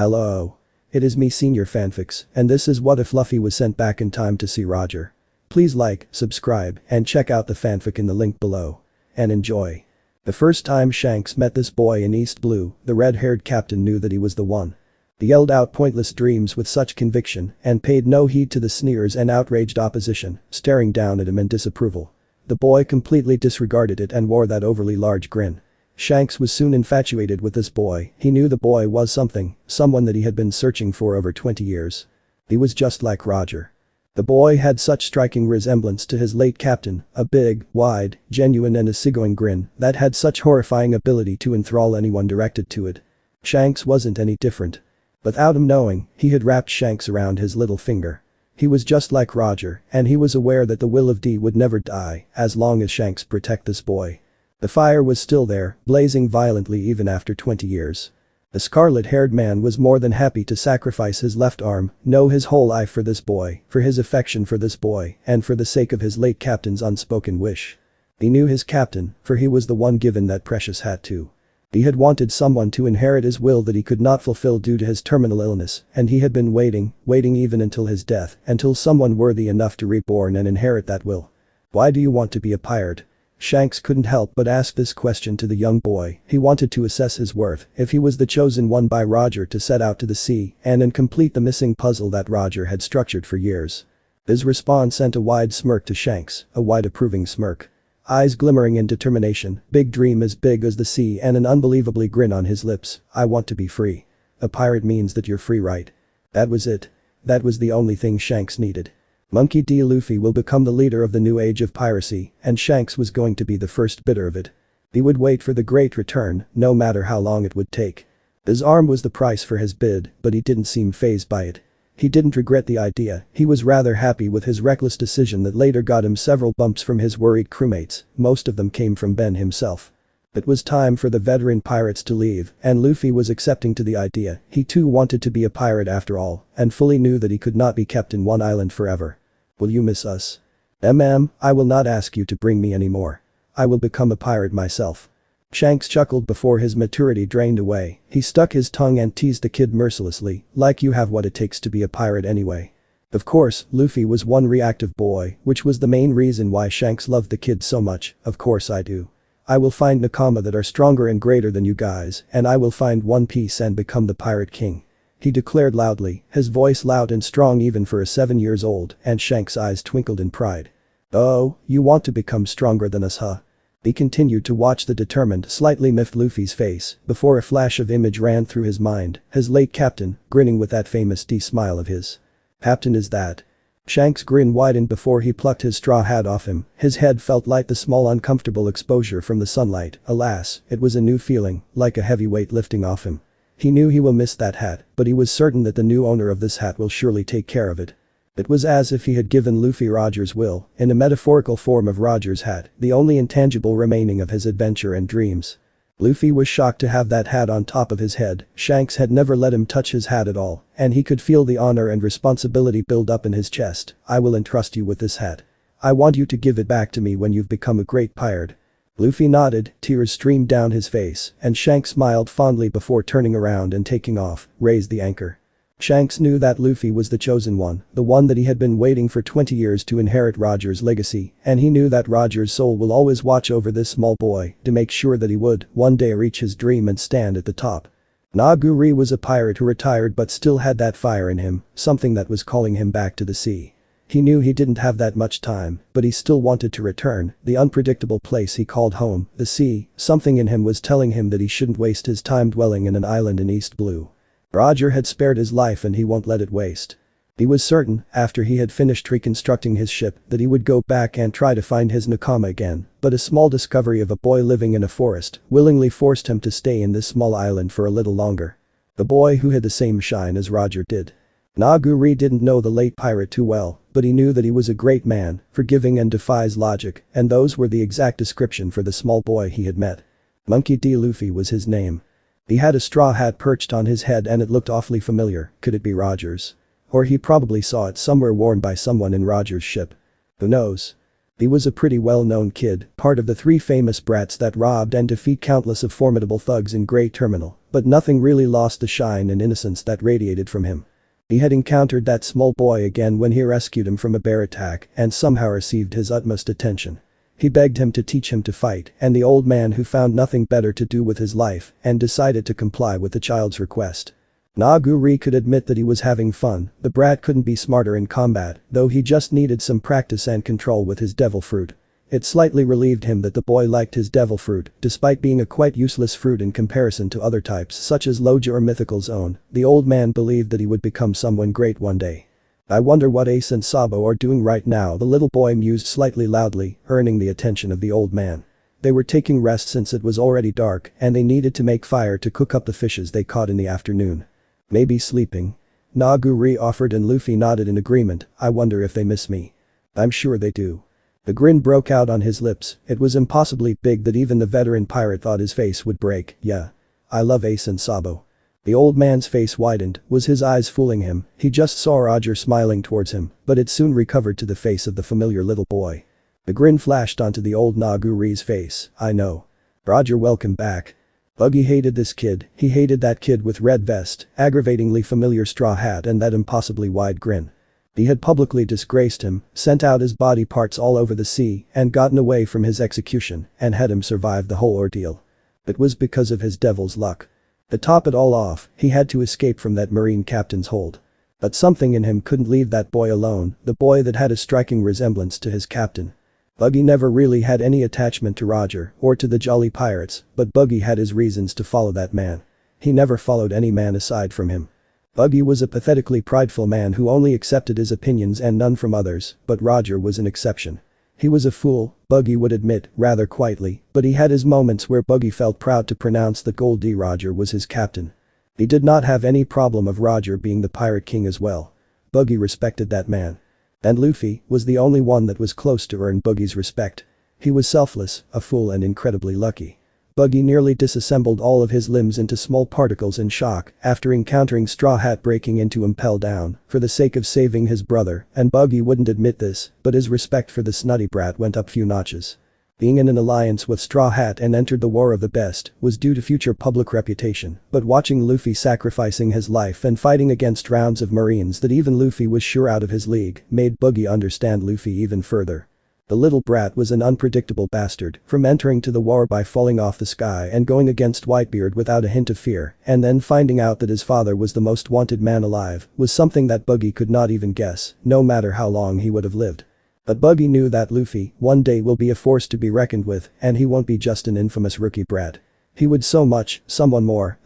Hello. It is me, Senior Fanfics, and this is what if Luffy was sent back in time to see Roger. Please like, subscribe, and check out the fanfic in the link below. And enjoy. The first time Shanks met this boy in East Blue, the red-haired captain knew that he was the one. He yelled out pointless dreams with such conviction and paid no heed to the sneers and outraged opposition, staring down at him in disapproval. The boy completely disregarded it and wore that overly large grin. Shanks was soon infatuated with this boy. He knew the boy was someone that he had been searching for over 20 years. He was just like Roger. The boy had such striking resemblance to his late captain, a big, wide, genuine and easygoing grin that had such horrifying ability to enthrall anyone directed to it. Shanks wasn't any different. Without him knowing, he had wrapped Shanks around his little finger. He was just like Roger, and he was aware that the will of D would never die as long as Shanks protect this boy. The fire was still there, blazing violently even after 20 years. The scarlet-haired man was more than happy to sacrifice his left arm, no his whole life for this boy, for his affection for this boy, and for the sake of his late captain's unspoken wish. He knew his captain, for he was the one given that precious hat to. He had wanted someone to inherit his will that he could not fulfill due to his terminal illness, and he had been waiting even until his death, until someone worthy enough to reborn and inherit that will. Why do you want to be a pirate? Shanks couldn't help but ask this question to the young boy. He wanted to assess his worth if he was the chosen one by Roger to set out to the sea and complete the missing puzzle that Roger had structured for years. His response sent a wide smirk to Shanks, a wide approving smirk. Eyes glimmering in determination, big dream as big as the sea and an unbelievably grin on his lips. I want to be free. A pirate means that you're free, right? That was it. That was the only thing Shanks needed. Monkey D. Luffy will become the leader of the new age of piracy, and Shanks was going to be the first bidder of it. He would wait for the great return, no matter how long it would take. His arm was the price for his bid, but he didn't seem fazed by it. He didn't regret the idea, he was rather happy with his reckless decision that later got him several bumps from his worried crewmates, most of them came from Ben himself. It was time for the veteran pirates to leave, and Luffy was accepting to the idea. He too wanted to be a pirate after all, and fully knew that he could not be kept in one island forever. Will you miss us? I will not ask you to bring me anymore. I will become a pirate myself. Shanks chuckled before his maturity drained away. He stuck his tongue and teased the kid mercilessly, like you have what it takes to be a pirate anyway. Of course, Luffy was one reactive boy, which was the main reason why Shanks loved the kid so much. Of course I do. I will find nakama that are stronger and greater than you guys, and I will find One Piece and become the Pirate King. He declared loudly, his voice loud and strong even for a 7-year-old, and Shanks' eyes twinkled in pride. Oh, you want to become stronger than us, huh? He continued to watch the determined, slightly miffed Luffy's face before a flash of image ran through his mind, his late captain, grinning with that famous D smile of his. Captain is that? Shanks' grin widened before he plucked his straw hat off him. His head felt like the small uncomfortable exposure from the sunlight. Alas, it was a new feeling, like a heavy weight lifting off him. He knew he will miss that hat, but he was certain that the new owner of this hat will surely take care of it. It was as if he had given Luffy Roger's will, in a metaphorical form of Roger's hat, the only intangible remaining of his adventure and dreams. Luffy was shocked to have that hat on top of his head. Shanks had never let him touch his hat at all, and he could feel the honor and responsibility build up in his chest. I will entrust you with this hat. I want you to give it back to me when you've become a great pirate. Luffy nodded, tears streamed down his face, and Shanks smiled fondly before turning around and taking off, raised the anchor. Shanks knew that Luffy was the chosen one, the one that he had been waiting for 20 years to inherit Roger's legacy, and he knew that Roger's soul will always watch over this small boy to make sure that he would one day reach his dream and stand at the top. Naguri was a pirate who retired but still had that fire in him, something that was calling him back to the sea. He knew he didn't have that much time, but he still wanted to return, the unpredictable place he called home, the sea. Something in him was telling him that he shouldn't waste his time dwelling in an island in East Blue. Roger had spared his life and he won't let it waste. He was certain, after he had finished reconstructing his ship, that he would go back and try to find his nakama again, but a small discovery of a boy living in a forest willingly forced him to stay in this small island for a little longer. The boy who had the same shine as Roger did. Naguri didn't know the late pirate too well, but he knew that he was a great man, forgiving and defies logic, and those were the exact description for the small boy he had met. Monkey D. Luffy was his name. He had a straw hat perched on his head and it looked awfully familiar. Could it be Roger's? Or he probably saw it somewhere worn by someone in Roger's ship. Who knows? He was a pretty well-known kid, part of the 3 famous brats that robbed and defeat countless of formidable thugs in Grey Terminal, but nothing really lost the shine and innocence that radiated from him. He had encountered that small boy again when he rescued him from a bear attack and somehow received his utmost attention. He begged him to teach him to fight, and the old man who found nothing better to do with his life and decided to comply with the child's request. Naguri could admit that he was having fun. The brat couldn't be smarter in combat, though he just needed some practice and control with his devil fruit. It slightly relieved him that the boy liked his devil fruit, despite being a quite useless fruit in comparison to other types such as Loja or Mythical Zone. The old man believed that he would become someone great one day. I wonder what Ace and Sabo are doing right now, the little boy mused slightly loudly, earning the attention of the old man. They were taking rest since it was already dark and they needed to make fire to cook up the fishes they caught in the afternoon. Maybe sleeping. Naguri offered and Luffy nodded in agreement. I wonder if they miss me. I'm sure they do. The grin broke out on his lips. It was impossibly big that even the veteran pirate thought his face would break. Yeah. I love Ace and Sabo. The old man's face widened. Was his eyes fooling him? He just saw Roger smiling towards him, but it soon recovered to the face of the familiar little boy. The grin flashed onto the old Naguri's face. I know. Roger, welcome back. Buggy hated this kid. He hated that kid with red vest, aggravatingly familiar straw hat and that impossibly wide grin. He had publicly disgraced him, sent out his body parts all over the sea and gotten away from his execution and had him survive the whole ordeal. It was because of his devil's luck. To top it all off, he had to escape from that marine captain's hold. But something in him couldn't leave that boy alone, the boy that had a striking resemblance to his captain. Buggy never really had any attachment to Roger or to the Jolly Pirates, but Buggy had his reasons to follow that man. He never followed any man aside from him. Buggy was a pathetically prideful man who only accepted his opinions and none from others, but Roger was an exception. He was a fool, Buggy would admit, rather quietly, but he had his moments where Buggy felt proud to pronounce that Gol D Roger was his captain. He did not have any problem of Roger being the pirate king as well. Buggy respected that man. And Luffy was the only one that was close to earn Buggy's respect. He was selfless, a fool and incredibly lucky. Buggy nearly disassembled all of his limbs into small particles in shock after encountering Straw Hat breaking into him fell down for the sake of saving his brother, and Buggy wouldn't admit this, but his respect for the snotty brat went up few notches. Being in an alliance with Straw Hat and entered the War of the Best was due to future public reputation, but watching Luffy sacrificing his life and fighting against rounds of marines that even Luffy was sure out of his league made Buggy understand Luffy even further. The little brat was an unpredictable bastard, from entering to the war by falling off the sky and going against Whitebeard without a hint of fear, and then finding out that his father was the most wanted man alive, was something that Buggy could not even guess, no matter how long he would have lived. But Buggy knew that Luffy, one day, will be a force to be reckoned with, and he won't be just an infamous rookie brat. He would so much, someone more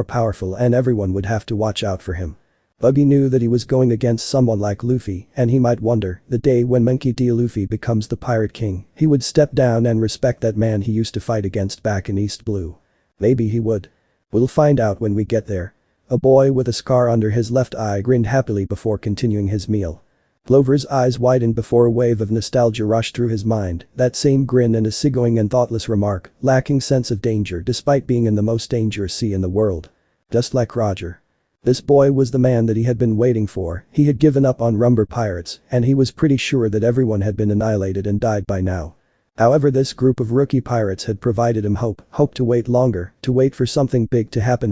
powerful, and everyone would have to watch out for him. Buggy knew that he was going against someone like Luffy, and he might wonder, the day when Monkey D. Luffy becomes the Pirate King, he would step down and respect that man he used to fight against back in East Blue. Maybe he would. We'll find out when we get there. A boy with a scar under his left eye grinned happily before continuing his meal. Clover's eyes widened before a wave of nostalgia rushed through his mind, that same grin and a seagoing and thoughtless remark, lacking sense of danger despite being in the most dangerous sea in the world. Just like Roger. This boy was the man that he had been waiting for. He had given up on Rumber Pirates, and he was pretty sure that everyone had been annihilated and died by now. However, this group of rookie pirates had provided him hope to wait longer, to wait for something big to happen,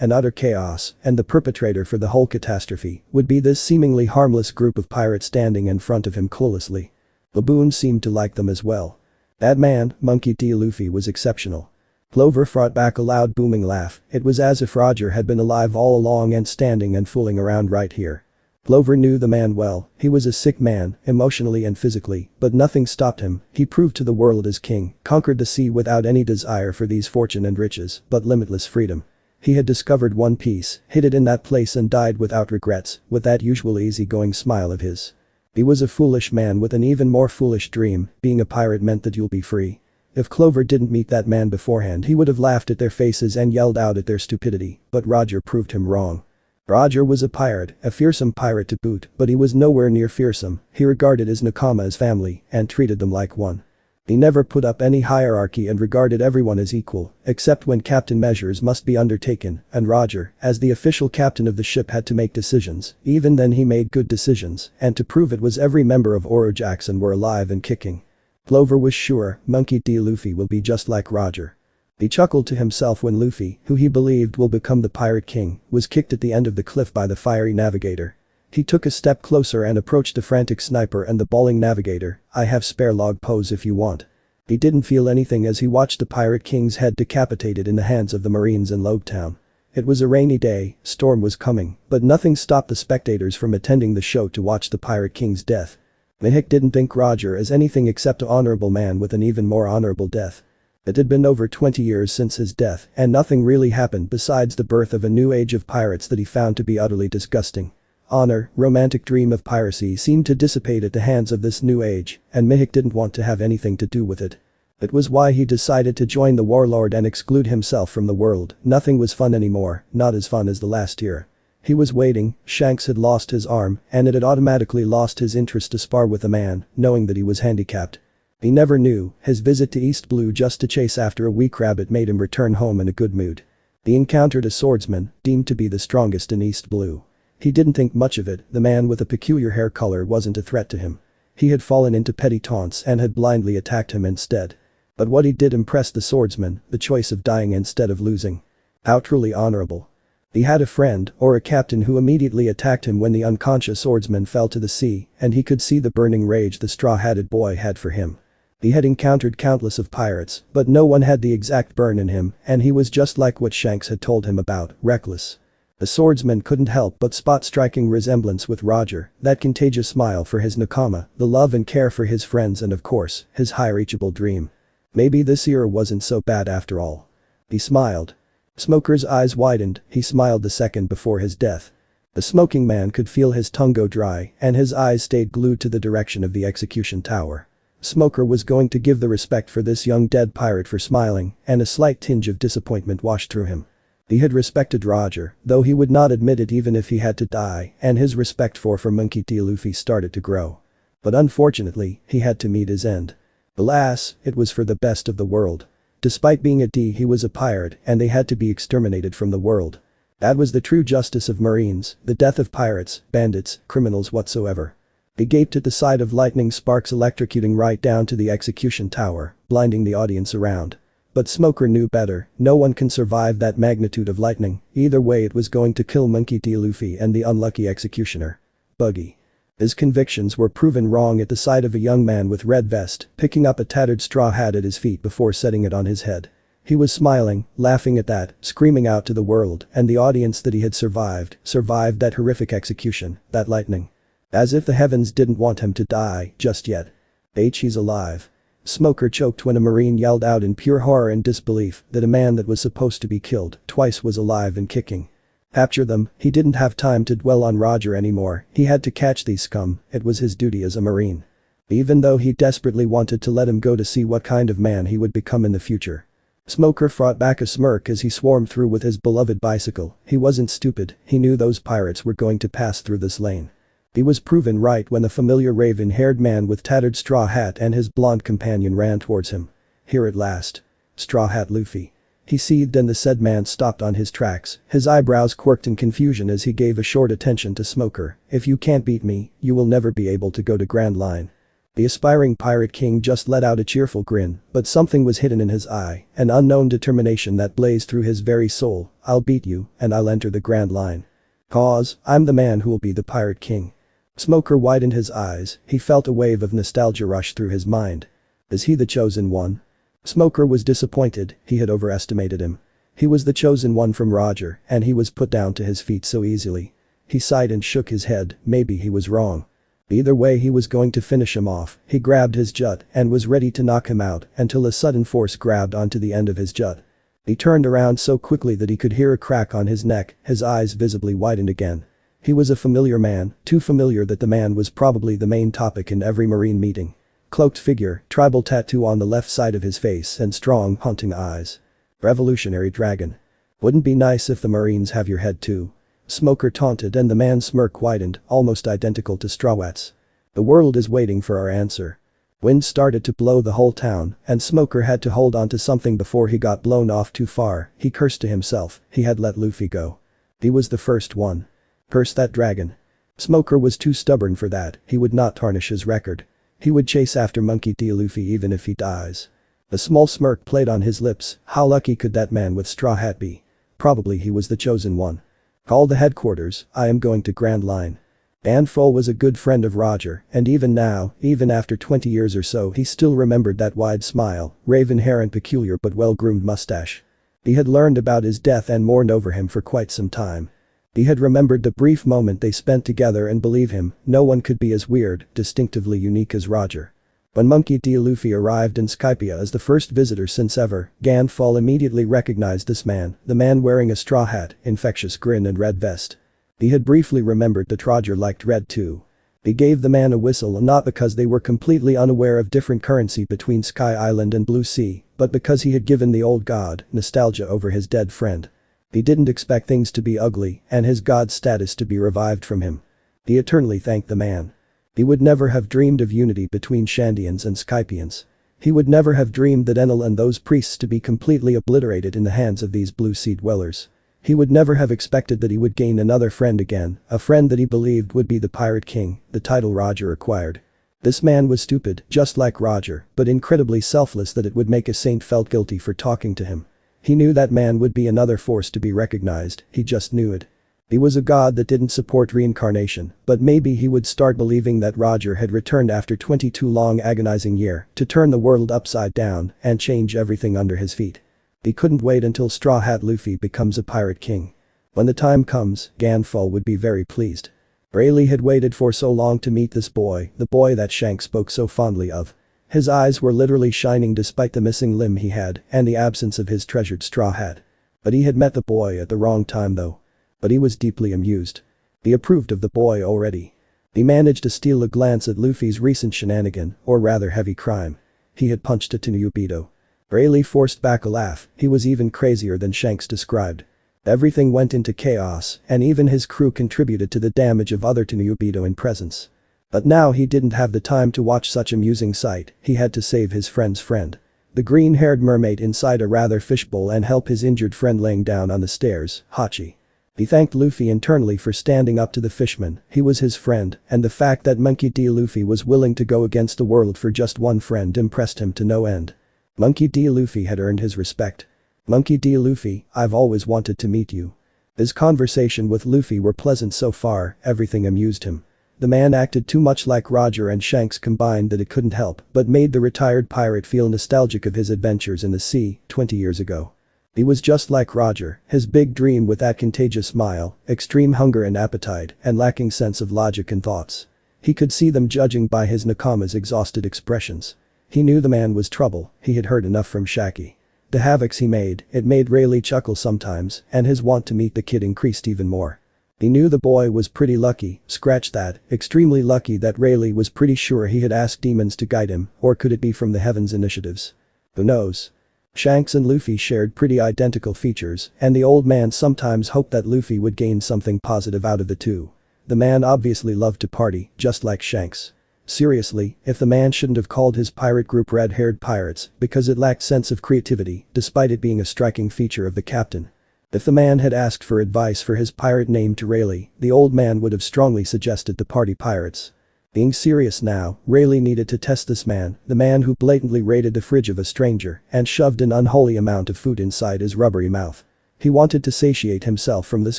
and utter chaos, and the perpetrator for the whole catastrophe would be this seemingly harmless group of pirates standing in front of him cluelessly. Baboon seemed to like them as well. That man, Monkey D. Luffy, was exceptional. Clover fought back a loud booming laugh. It was as if Roger had been alive all along and standing and fooling around right here. Clover knew the man well. He was a sick man, emotionally and physically, but nothing stopped him. He proved to the world as king, conquered the sea without any desire for these fortune and riches, but limitless freedom. He had discovered One Piece, hid it in that place and died without regrets, with that usual easygoing smile of his. He was a foolish man with an even more foolish dream. Being a pirate meant that you'll be free. If Clover didn't meet that man beforehand, he would have laughed at their faces and yelled out at their stupidity, but Roger proved him wrong. Roger was a pirate, a fearsome pirate to boot, but he was nowhere near fearsome. He regarded his nakama as family and treated them like one. He never put up any hierarchy and regarded everyone as equal, except when captain measures must be undertaken, and Roger, as the official captain of the ship, had to make decisions. Even then he made good decisions, and to prove it was every member of Oro Jackson were alive and kicking. Clover was sure Monkey D. Luffy will be just like Roger. He chuckled to himself when Luffy, who he believed will become the Pirate King, was kicked at the end of the cliff by the fiery navigator. He took a step closer and approached the frantic sniper and the bawling navigator. "I have spare log pose if you want." He didn't feel anything as he watched the Pirate King's head decapitated in the hands of the Marines in Lobetown. It was a rainy day, storm was coming, but nothing stopped the spectators from attending the show to watch the Pirate King's death. Mihawk didn't think Roger as anything except an honorable man with an even more honorable death. It had been over 20 years since his death, and nothing really happened besides the birth of a new age of pirates that he found to be utterly disgusting. Honor, romantic dream of piracy seemed to dissipate at the hands of this new age, and Mihawk didn't want to have anything to do with it. It was why he decided to join the warlord and exclude himself from the world. Nothing was fun anymore, not as fun as the last year. He was waiting, Shanks had lost his arm, and it had automatically lost his interest to spar with a man, knowing that he was handicapped. He never knew, his visit to East Blue just to chase after a weak rabbit made him return home in a good mood. He encountered a swordsman, deemed to be the strongest in East Blue. He didn't think much of it, the man with a peculiar hair color wasn't a threat to him. He had fallen into petty taunts and had blindly attacked him instead. But what he did impressed the swordsman, the choice of dying instead of losing. How truly honorable. He had a friend, or a captain, who immediately attacked him when the unconscious swordsman fell to the sea, and he could see the burning rage the straw-hatted boy had for him. He had encountered countless of pirates, but no one had the exact burn in him, and he was just like what Shanks had told him about, reckless. The swordsman couldn't help but spot striking resemblance with Roger, that contagious smile for his nakama, the love and care for his friends, and of course, his high-reachable dream. Maybe this year wasn't so bad after all. He smiled. Smoker's eyes widened, he smiled the second before his death. The smoking man could feel his tongue go dry, and his eyes stayed glued to the direction of the execution tower. Smoker was going to give the respect for this young dead pirate for smiling, and a slight tinge of disappointment washed through him. He had respected Roger, though he would not admit it even if he had to die, and his respect for Monkey D. Luffy started to grow. But unfortunately, he had to meet his end. Alas, it was for the best of the world. Despite being a D, he was a pirate, and they had to be exterminated from the world. That was the true justice of Marines, the death of pirates, bandits, criminals whatsoever. He gaped at the sight of lightning sparks electrocuting right down to the execution tower, blinding the audience around. But Smoker knew better, no one can survive that magnitude of lightning, either way it was going to kill Monkey D. Luffy and the unlucky executioner. Buggy. His convictions were proven wrong at the sight of a young man with red vest picking up a tattered straw hat at his feet before setting it on his head. He was smiling, laughing at that, screaming out to the world and the audience that he had survived that horrific execution, that lightning. As if the heavens didn't want him to die just yet. He's alive. Smoker choked when a Marine yelled out in pure horror and disbelief that a man that was supposed to be killed twice was alive and kicking. Capture them, he didn't have time to dwell on Roger anymore, he had to catch these scum, it was his duty as a Marine. Even though he desperately wanted to let him go to see what kind of man he would become in the future. Smoker fought back a smirk as he swarmed through with his beloved bicycle, he wasn't stupid, he knew those pirates were going to pass through this lane. He was proven right when the familiar raven-haired man with tattered straw hat and his blonde companion ran towards him. Here at last. Straw Hat Luffy. He seethed and the said man stopped on his tracks, his eyebrows quirked in confusion as he gave a short attention to Smoker. If you can't beat me, you will never be able to go to Grand Line. The aspiring Pirate King just let out a cheerful grin, but something was hidden in his eye, an unknown determination that blazed through his very soul. I'll beat you, and I'll enter the Grand Line. 'Cause I'm the man who will be the Pirate King. Smoker widened his eyes, he felt a wave of nostalgia rush through his mind. Is he the chosen one? Smoker was disappointed, he had overestimated him. He was the chosen one from Roger, and he was put down to his feet so easily. He sighed and shook his head, maybe he was wrong. Either way he was going to finish him off, he grabbed his jut and was ready to knock him out until a sudden force grabbed onto the end of his jut. He turned around so quickly that he could hear a crack on his neck, his eyes visibly widened again. He was a familiar man, too familiar that the man was probably the main topic in every Marine meeting. Cloaked figure, tribal tattoo on the left side of his face and strong, haunting eyes. Revolutionary dragon. Wouldn't be nice if the Marines have your head too. Smoker taunted and the man's smirk widened, almost identical to Strawhat's. The world is waiting for our answer. Wind started to blow the whole town, and Smoker had to hold on to something before he got blown off too far. He cursed to himself, he had let Luffy go. He was the first one. Curse that dragon. Smoker was too stubborn for that, he would not tarnish his record. He would chase after Monkey D. Luffy even if he dies. A small smirk played on his lips. How lucky could that man with straw hat be? Probably he was the chosen one. Call the headquarters, I am going to Grand Line. Gan Fall was a good friend of Roger, and even now, even after 20 years or so, he still remembered that wide smile, raven hair and peculiar but well-groomed mustache. He had learned about his death and mourned over him for quite some time. He had remembered the brief moment they spent together, and believe him, no one could be as weird, distinctively unique as Roger. When Monkey D. Luffy arrived in Skypiea as the first visitor since ever, Gan Fall immediately recognized this man, the man wearing a straw hat, infectious grin and red vest. He had briefly remembered that Roger liked red too. He gave the man a whistle, not because they were completely unaware of different currency between Sky Island and Blue Sea, but because he had given the old god nostalgia over his dead friend. He didn't expect things to be ugly and his god status to be revived from him. He eternally thanked the man. He would never have dreamed of unity between Shandians and Skypians. He would never have dreamed that Enel and those priests to be completely obliterated in the hands of these Blue Sea dwellers. He would never have expected that he would gain another friend again, a friend that he believed would be the Pirate King, the title Roger acquired. This man was stupid, just like Roger, but incredibly selfless that it would make a saint felt guilty for talking to him. He knew that man would be another force to be recognized, he just knew it. He was a god that didn't support reincarnation, but maybe he would start believing that Roger had returned after 22 long agonizing years to turn the world upside down and change everything under his feet. He couldn't wait until Straw Hat Luffy becomes a pirate king. When the time comes, Gan Fall would be very pleased. Rayleigh had waited for so long to meet this boy, the boy that Shanks spoke so fondly of. His eyes were literally shining despite the missing limb he had and the absence of his treasured straw hat. But he had met the boy at the wrong time though. But he was deeply amused. He approved of the boy already. He managed to steal a glance at Luffy's recent shenanigan, or rather heavy crime. He had punched a Tenryubito. Rayleigh forced back a laugh, he was even crazier than Shanks described. Everything went into chaos, and even his crew contributed to the damage of other Tenryubito in presence. But now he didn't have the time to watch such amusing sight, he had to save his friend's friend. The green-haired mermaid inside a rather fishbowl and help his injured friend laying down on the stairs, Hachi. He thanked Luffy internally for standing up to the fishman, he was his friend, and the fact that Monkey D. Luffy was willing to go against the world for just one friend impressed him to no end. Monkey D. Luffy had earned his respect. Monkey D. Luffy, I've always wanted to meet you. His conversation with Luffy were pleasant so far, everything amused him. The man acted too much like Roger and Shanks combined that it couldn't help but made the retired pirate feel nostalgic of his adventures in the sea 20 years ago. He was just like Roger, his big dream with that contagious smile, extreme hunger and appetite, and lacking sense of logic and thoughts. He could see them judging by his nakama's exhausted expressions. He knew the man was trouble, he had heard enough from Shaki. The havocs he made, it made Rayleigh chuckle sometimes, and his want to meet the kid increased even more. He knew the boy was pretty lucky, scratch that, extremely lucky that Rayleigh was pretty sure he had asked demons to guide him, or could it be from the heavens initiatives? Who knows? Shanks and Luffy shared pretty identical features, and the old man sometimes hoped that Luffy would gain something positive out of the two. The man obviously loved to party, just like Shanks. Seriously, if the man shouldn't have called his pirate group red-haired pirates because it lacked sense of creativity, despite it being a striking feature of the captain. If the man had asked for advice for his pirate name to Rayleigh, the old man would have strongly suggested the party pirates. Being serious now, Rayleigh needed to test this man, the man who blatantly raided the fridge of a stranger and shoved an unholy amount of food inside his rubbery mouth. He wanted to satiate himself from this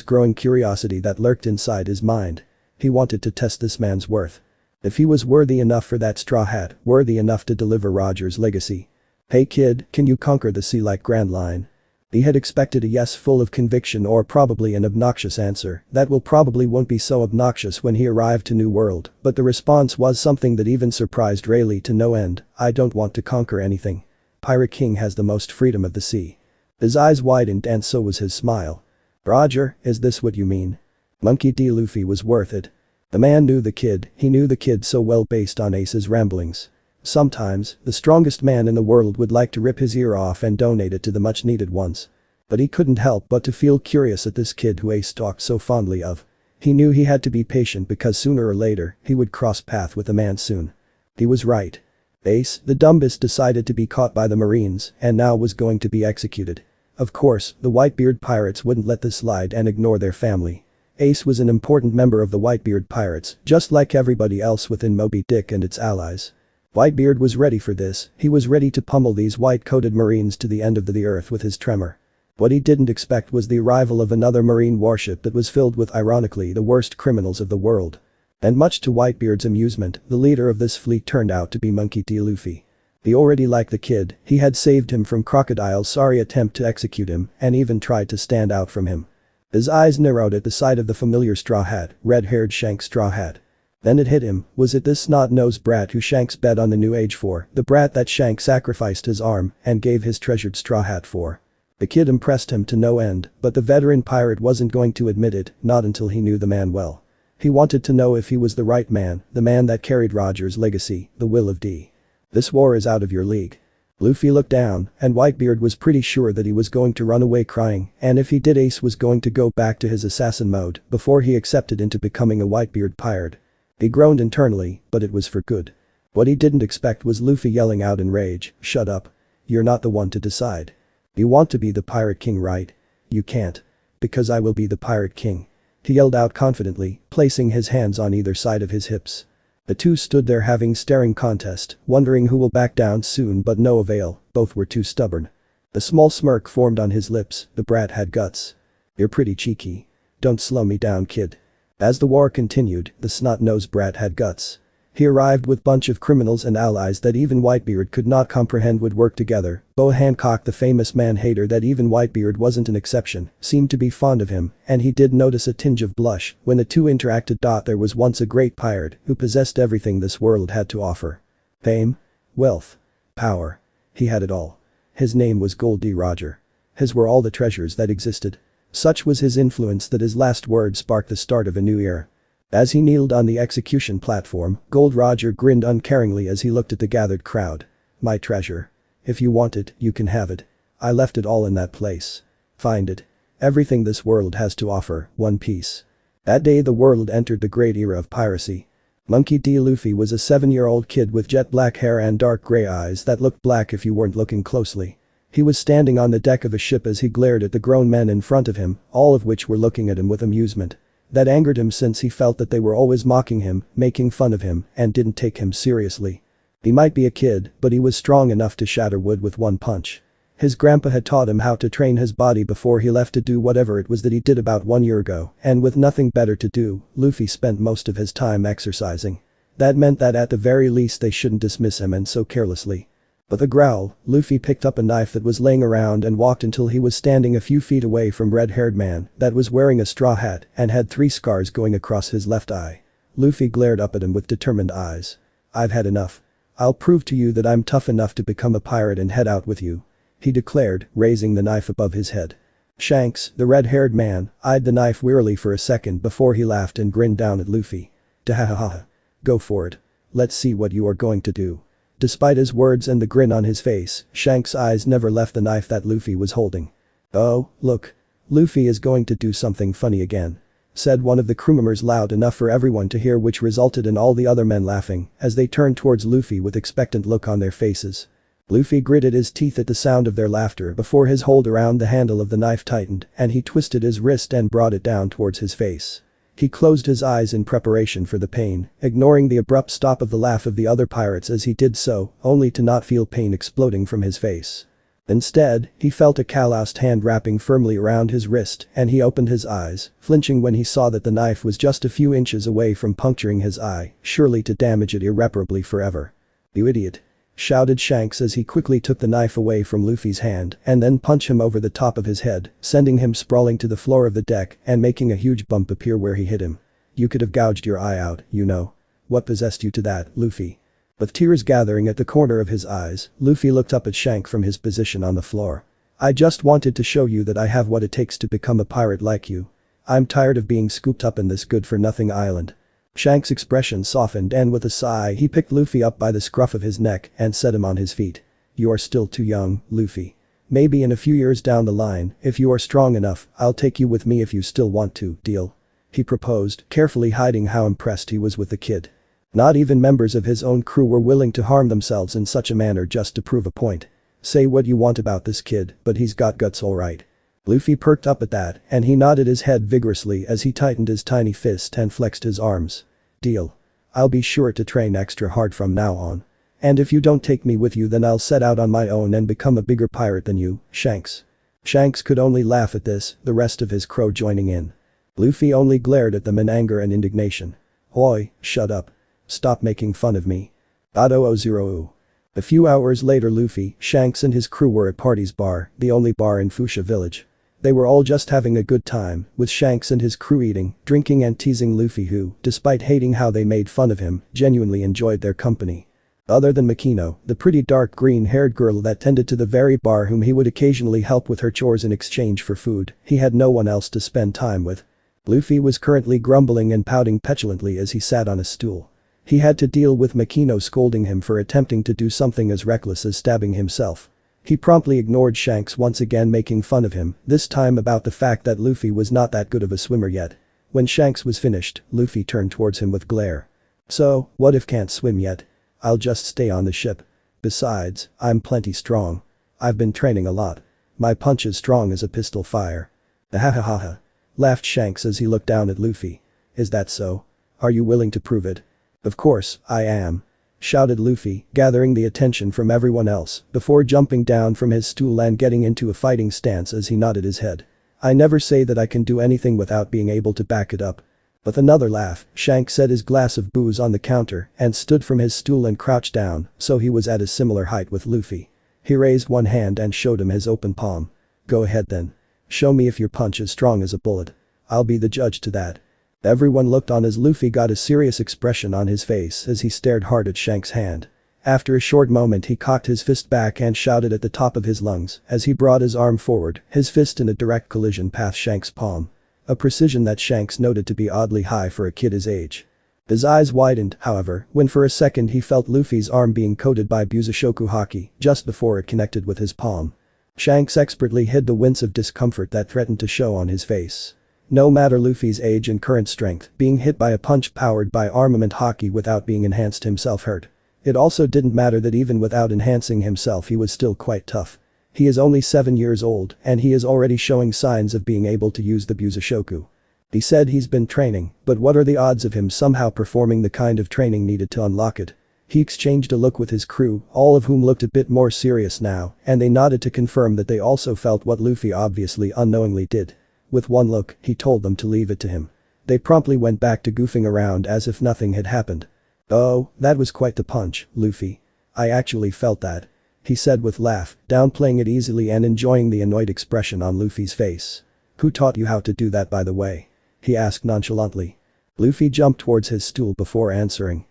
growing curiosity that lurked inside his mind. He wanted to test this man's worth. If he was worthy enough for that straw hat, worthy enough to deliver Roger's legacy. Hey kid, can you conquer the sea like Grand Line? He had expected a yes full of conviction or probably an obnoxious answer that probably won't be so obnoxious when he arrived to New World, but the response was something that even surprised Rayleigh to no end. I don't want to conquer anything. Pirate King has the most freedom of the sea. His eyes widened and so was his smile. Roger, is this what you mean? Monkey D. Luffy was worth it. The man knew the kid, he knew the kid so well based on Ace's ramblings. Sometimes, the strongest man in the world would like to rip his ear off and donate it to the much needed ones. But he couldn't help but to feel curious at this kid who Ace talked so fondly of. He knew he had to be patient because sooner or later, he would cross path with the man soon. He was right. Ace, the dumbest, decided to be caught by the Marines and now was going to be executed. Of course, the Whitebeard pirates wouldn't let this slide and ignore their family. Ace was an important member of the Whitebeard pirates, just like everybody else within Moby Dick and its allies. Whitebeard was ready for this, he was ready to pummel these white-coated marines to the end of the earth with his tremor. What he didn't expect was the arrival of another marine warship that was filled with ironically the worst criminals of the world. And much to Whitebeard's amusement, the leader of this fleet turned out to be Monkey D. Luffy. He already liked the kid, he had saved him from Crocodile's sorry attempt to execute him and even tried to stand out from him. His eyes narrowed at the sight of the familiar straw hat, red-haired Shanks' straw hat. Then it hit him, was it this snot-nosed brat who Shanks bet on the new age for, the brat that Shanks sacrificed his arm and gave his treasured straw hat for? The kid impressed him to no end, but the veteran pirate wasn't going to admit it, not until he knew the man well. He wanted to know if he was the right man, the man that carried Roger's legacy, the will of D. This war is out of your league. Luffy looked down, and Whitebeard was pretty sure that he was going to run away crying, and if he did Ace was going to go back to his assassin mode before he accepted into becoming a Whitebeard pirate. He groaned internally, but it was for good. What he didn't expect was Luffy yelling out in rage, "Shut up. You're not the one to decide. You want to be the Pirate King, right? You can't. Because I will be the Pirate King." He yelled out confidently, placing his hands on either side of his hips. The two stood there having staring contest, wondering who will back down soon but no avail, both were too stubborn. A small smirk formed on his lips, the brat had guts. "You're pretty cheeky. Don't slow me down, kid." As the war continued, the snot-nosed brat had guts. He arrived with bunch of criminals and allies that even Whitebeard could not comprehend would work together. Bo Hancock, the famous man-hater that even Whitebeard wasn't an exception, seemed to be fond of him, and he did notice a tinge of blush when the two interacted. There was once a great pirate who possessed everything this world had to offer. Fame, wealth, power. He had it all. His name was Gol D. Roger. His were all the treasures that existed. Such was his influence that his last word sparked the start of a new era. As he kneeled on the execution platform, Gold Roger grinned uncaringly as he looked at the gathered crowd. "My treasure. If you want it, you can have it. I left it all in that place. Find it. Everything this world has to offer, one piece." That day the world entered the great era of piracy. Monkey D. Luffy was a 7-year-old kid with jet black hair and dark gray eyes that looked black if you weren't looking closely. He was standing on the deck of a ship as he glared at the grown men in front of him, all of which were looking at him with amusement. That angered him since he felt that they were always mocking him, making fun of him, and didn't take him seriously. He might be a kid, but he was strong enough to shatter wood with one punch. His grandpa had taught him how to train his body before he left to do whatever it was that he did about 1 year ago, and with nothing better to do, Luffy spent most of his time exercising. That meant that at the very least they shouldn't dismiss him and so carelessly. With a growl, Luffy picked up a knife that was laying around and walked until he was standing a few feet away from red-haired man that was wearing a straw hat and had 3 scars going across his left eye. Luffy glared up at him with determined eyes. "I've had enough. I'll prove to you that I'm tough enough to become a pirate and head out with you," he declared, raising the knife above his head. Shanks, the red-haired man, eyed the knife wearily for a second before he laughed and grinned down at Luffy. "Dahahaha. Go for it. Let's see what you are going to do." Despite his words and the grin on his face, Shanks' eyes never left the knife that Luffy was holding. "Oh, look. Luffy is going to do something funny again," said one of the crew members loud enough for everyone to hear, which resulted in all the other men laughing as they turned towards Luffy with expectant look on their faces. Luffy gritted his teeth at the sound of their laughter before his hold around the handle of the knife tightened and he twisted his wrist and brought it down towards his face. He closed his eyes in preparation for the pain, ignoring the abrupt stop of the laugh of the other pirates as he did so, only to not feel pain exploding from his face. Instead, he felt a calloused hand wrapping firmly around his wrist and he opened his eyes, flinching when he saw that the knife was just a few inches away from puncturing his eye, surely to damage it irreparably forever. "You idiot," shouted Shanks as he quickly took the knife away from Luffy's hand and then punched him over the top of his head, sending him sprawling to the floor of the deck and making a huge bump appear where he hit him. "You could have gouged your eye out, you know. What possessed you to that, Luffy?" With tears gathering at the corner of his eyes, Luffy looked up at Shanks from his position on the floor. "I just wanted to show you that I have what it takes to become a pirate like you. I'm tired of being scooped up in this good-for-nothing island." Shanks' expression softened and with a sigh he picked Luffy up by the scruff of his neck and set him on his feet. "You are still too young, Luffy. Maybe in a few years down the line, if you are strong enough, I'll take you with me if you still want to, deal?" he proposed, carefully hiding how impressed he was with the kid. Not even members of his own crew were willing to harm themselves in such a manner just to prove a point. "Say what you want about this kid, but he's got guts all right." Luffy perked up at that and he nodded his head vigorously as he tightened his tiny fist and flexed his arms. "Deal. I'll be sure to train extra hard from now on. And if you don't take me with you then I'll set out on my own and become a bigger pirate than you, Shanks. Shanks could only laugh at this, the rest of his crew joining in. Luffy only glared at them in anger and indignation. Oi, shut up. Stop making fun of me. .000. A few hours later Luffy, Shanks and his crew were at Party's bar, the only bar in Fuchsia village. They were all just having a good time, with Shanks and his crew eating, drinking and teasing Luffy who, despite hating how they made fun of him, genuinely enjoyed their company. Other than Makino, the pretty dark green-haired girl that tended to the very bar whom he would occasionally help with her chores in exchange for food, he had no one else to spend time with. Luffy was currently grumbling and pouting petulantly as he sat on a stool. He had to deal with Makino scolding him for attempting to do something as reckless as stabbing himself. He promptly ignored Shanks once again making fun of him, this time about the fact that Luffy was not that good of a swimmer yet. When Shanks was finished, Luffy turned towards him with glare. So, what if can't swim yet? I'll just stay on the ship. Besides, I'm plenty strong. I've been training a lot. My punch is strong as a pistol fire. Ahahaha. Laughed Shanks as he looked down at Luffy. Is that so? Are you willing to prove it? Of course, I am. Shouted Luffy, gathering the attention from everyone else, before jumping down from his stool and getting into a fighting stance as he nodded his head. I never say that I can do anything without being able to back it up. With another laugh, Shanks set his glass of booze on the counter and stood from his stool and crouched down, so he was at a similar height with Luffy. He raised one hand and showed him his open palm. Go ahead then. Show me if your punch is strong as a bullet. I'll be the judge to that. Everyone looked on as Luffy got a serious expression on his face as he stared hard at Shanks' hand. After a short moment he cocked his fist back and shouted at the top of his lungs as he brought his arm forward, his fist in a direct collision past Shanks' palm. A precision that Shanks noted to be oddly high for a kid his age. His eyes widened, however, when for a second he felt Luffy's arm being coated by Busoshoku Haki just before it connected with his palm. Shanks expertly hid the wince of discomfort that threatened to show on his face. No matter Luffy's age and current strength, being hit by a punch powered by armament Haki without being enhanced himself hurt. It also didn't matter that even without enhancing himself he was still quite tough. He is only 7 years old and he is already showing signs of being able to use the Busoshoku. He said he's been training, but what are the odds of him somehow performing the kind of training needed to unlock it? He exchanged a look with his crew, all of whom looked a bit more serious now, and they nodded to confirm that they also felt what Luffy obviously unknowingly did. With one look, he told them to leave it to him. They promptly went back to goofing around as if nothing had happened. Oh, that was quite the punch, Luffy. I actually felt that. He said with laugh, downplaying it easily and enjoying the annoyed expression on Luffy's face. Who taught you how to do that by the way? He asked nonchalantly. Luffy jumped towards his stool before answering.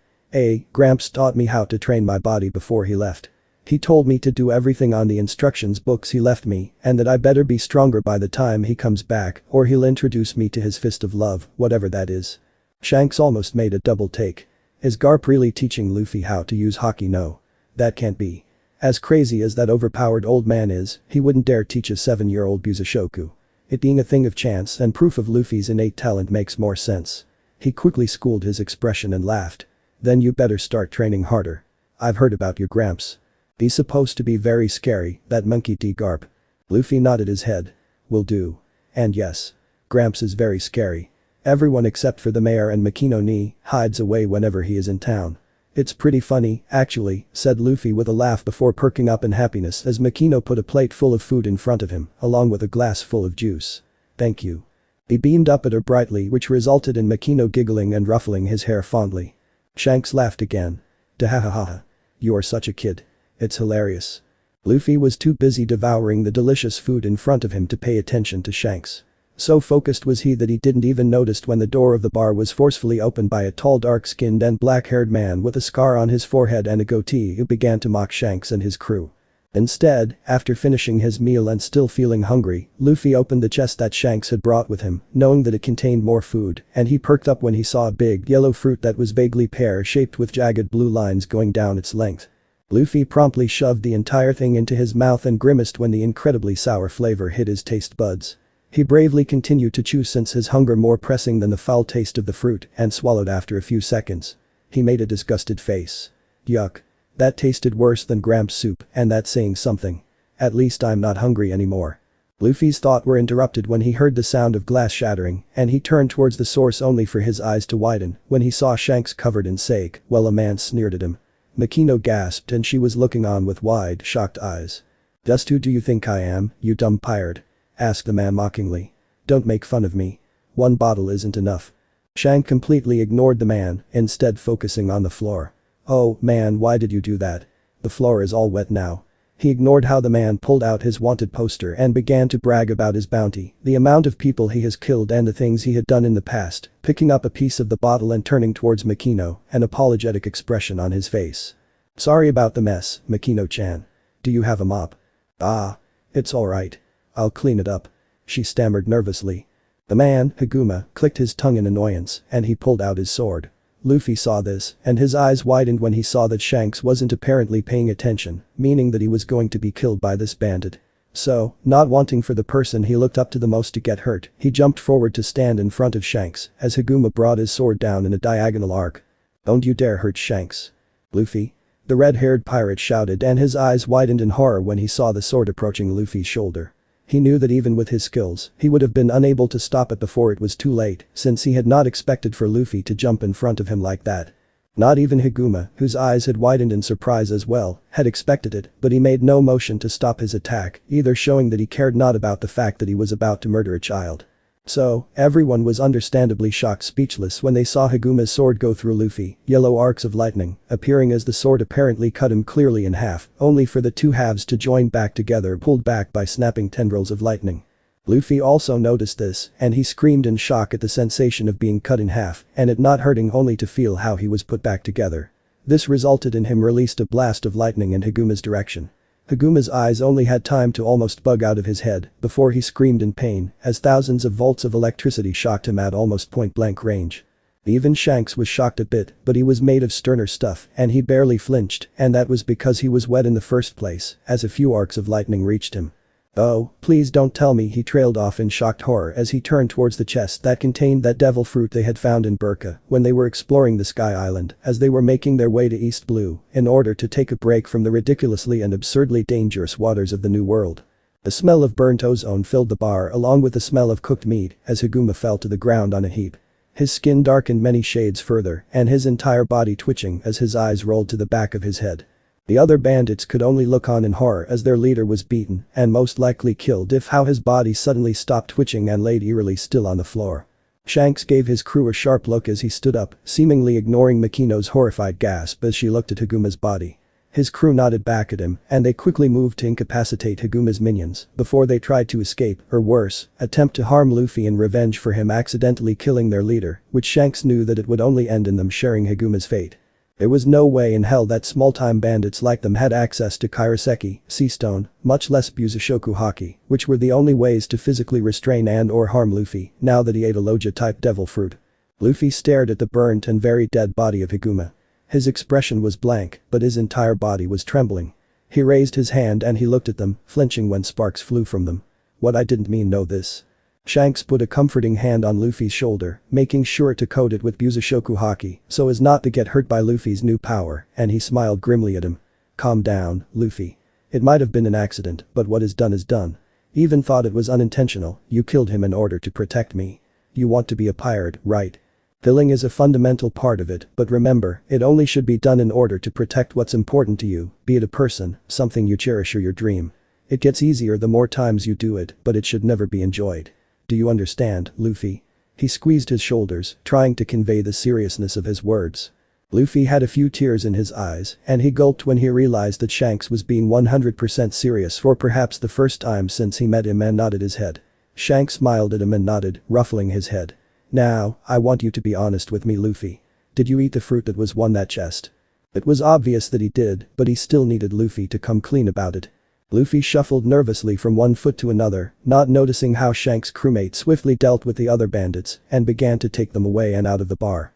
Gramps taught me how to train my body before he left. He told me to do everything on the instructions books he left me and that I better be stronger by the time he comes back or he'll introduce me to his fist of love, whatever that is. Shanks almost made a double take. Is Garp really teaching Luffy how to use Haki? No. That can't be. As crazy as that overpowered old man is, he wouldn't dare teach a 7-year-old Busoshoku. It being a thing of chance and proof of Luffy's innate talent makes more sense. He quickly schooled his expression and laughed. Then you better start training harder. I've heard about your Gramps. He's supposed to be very scary, that monkey D. Garp. Luffy nodded his head. Will do. And yes. Gramps is very scary. Everyone except for the mayor and Makino ni hides away whenever he is in town. It's pretty funny, actually, said Luffy with a laugh before perking up in happiness as Makino put a plate full of food in front of him, along with a glass full of juice. Thank you. He beamed up at her brightly which resulted in Makino giggling and ruffling his hair fondly. Shanks laughed again. Dahahaha. You are such a kid. It's hilarious. Luffy was too busy devouring the delicious food in front of him to pay attention to Shanks. So focused was he that he didn't even notice when the door of the bar was forcefully opened by a tall dark-skinned and black-haired man with a scar on his forehead and a goatee who began to mock Shanks and his crew. Instead, after finishing his meal and still feeling hungry, Luffy opened the chest that Shanks had brought with him, knowing that it contained more food, and he perked up when he saw a big yellow fruit that was vaguely pear-shaped with jagged blue lines going down its length. Luffy promptly shoved the entire thing into his mouth and grimaced when the incredibly sour flavor hit his taste buds. He bravely continued to chew since his hunger more pressing than the foul taste of the fruit and swallowed after a few seconds. He made a disgusted face. Yuck. That tasted worse than Gramps' soup and that's saying something. At least I'm not hungry anymore. Luffy's thoughts were interrupted when he heard the sound of glass shattering and he turned towards the source only for his eyes to widen when he saw Shanks covered in sake while a man sneered at him. Makino gasped and she was looking on with wide, shocked eyes. Just who do you think I am, you dumb pirate? Asked the man mockingly. Don't make fun of me. One bottle isn't enough. Shanks completely ignored the man, instead focusing on the floor. Oh, man, why did you do that? The floor is all wet now. He ignored how the man pulled out his wanted poster and began to brag about his bounty, the amount of people he has killed and the things he had done in the past, picking up a piece of the bottle and turning towards Makino, an apologetic expression on his face. Sorry about the mess, Makino-chan. Do you have a mop? Ah. It's alright. I'll clean it up. She stammered nervously. The man, Higuma, clicked his tongue in annoyance and he pulled out his sword. Luffy saw this, and his eyes widened when he saw that Shanks wasn't apparently paying attention, meaning that he was going to be killed by this bandit. So, not wanting for the person he looked up to the most to get hurt, he jumped forward to stand in front of Shanks as Higuma brought his sword down in a diagonal arc. Don't you dare hurt Shanks. Luffy. The red-haired pirate shouted and his eyes widened in horror when he saw the sword approaching Luffy's shoulder. He knew that even with his skills, he would have been unable to stop it before it was too late, since he had not expected for Luffy to jump in front of him like that. Not even Higuma, whose eyes had widened in surprise as well, had expected it, but he made no motion to stop his attack, either showing that he cared not about the fact that he was about to murder a child. So, everyone was understandably shocked speechless when they saw Higuma's sword go through Luffy, yellow arcs of lightning, appearing as the sword apparently cut him clearly in half, only for the two halves to join back together pulled back by snapping tendrils of lightning. Luffy also noticed this, and he screamed in shock at the sensation of being cut in half, and it not hurting only to feel how he was put back together. This resulted in him released a blast of lightning in Higuma's direction. Higuma's eyes only had time to almost bug out of his head before he screamed in pain as thousands of volts of electricity shocked him at almost point-blank range. Even Shanks was shocked a bit, but he was made of sterner stuff and he barely flinched, and that was because he was wet in the first place as a few arcs of lightning reached him. Oh, please don't tell me, he trailed off in shocked horror as he turned towards the chest that contained that devil fruit they had found in Burka when they were exploring the Sky Island as they were making their way to East Blue in order to take a break from the ridiculously and absurdly dangerous waters of the New World. The smell of burnt ozone filled the bar along with the smell of cooked meat as Higuma fell to the ground on a heap. His skin darkened many shades further and his entire body twitching as his eyes rolled to the back of his head. The other bandits could only look on in horror as their leader was beaten and most likely killed if how his body suddenly stopped twitching and laid eerily still on the floor. Shanks gave his crew a sharp look as he stood up, seemingly ignoring Makino's horrified gasp as she looked at Higuma's body. His crew nodded back at him and they quickly moved to incapacitate Higuma's minions before they tried to escape or worse, attempt to harm Luffy in revenge for him accidentally killing their leader, which Shanks knew that it would only end in them sharing Higuma's fate. There was no way in hell that small-time bandits like them had access to Kairaseki, Sea Stone, much less Busoshoku Haki, which were the only ways to physically restrain and or harm Luffy now that he ate a Loja-type devil fruit. Luffy stared at the burnt and very dead body of Higuma. His expression was blank, but his entire body was trembling. He raised his hand and he looked at them, flinching when sparks flew from them. What I didn't mean no this. Shanks put a comforting hand on Luffy's shoulder, making sure to coat it with Busoshoku Haki so as not to get hurt by Luffy's new power, and he smiled grimly at him. Calm down, Luffy. It might have been an accident, but what is done is done. Even thought it was unintentional, you killed him in order to protect me. You want to be a pirate, right? Killing is a fundamental part of it, but remember, it only should be done in order to protect what's important to you, be it a person, something you cherish or your dream. It gets easier the more times you do it, but it should never be enjoyed. Do you understand, Luffy? He squeezed his shoulders, trying to convey the seriousness of his words. Luffy had a few tears in his eyes, and he gulped when he realized that Shanks was being 100% serious for perhaps the first time since he met him and nodded his head. Shanks smiled at him and nodded, ruffling his head. Now, I want you to be honest with me, Luffy. Did you eat the fruit that was on that chest? It was obvious that he did, but he still needed Luffy to come clean about it. Luffy shuffled nervously from one foot to another, not noticing how Shanks' crewmate swiftly dealt with the other bandits and began to take them away and out of the bar.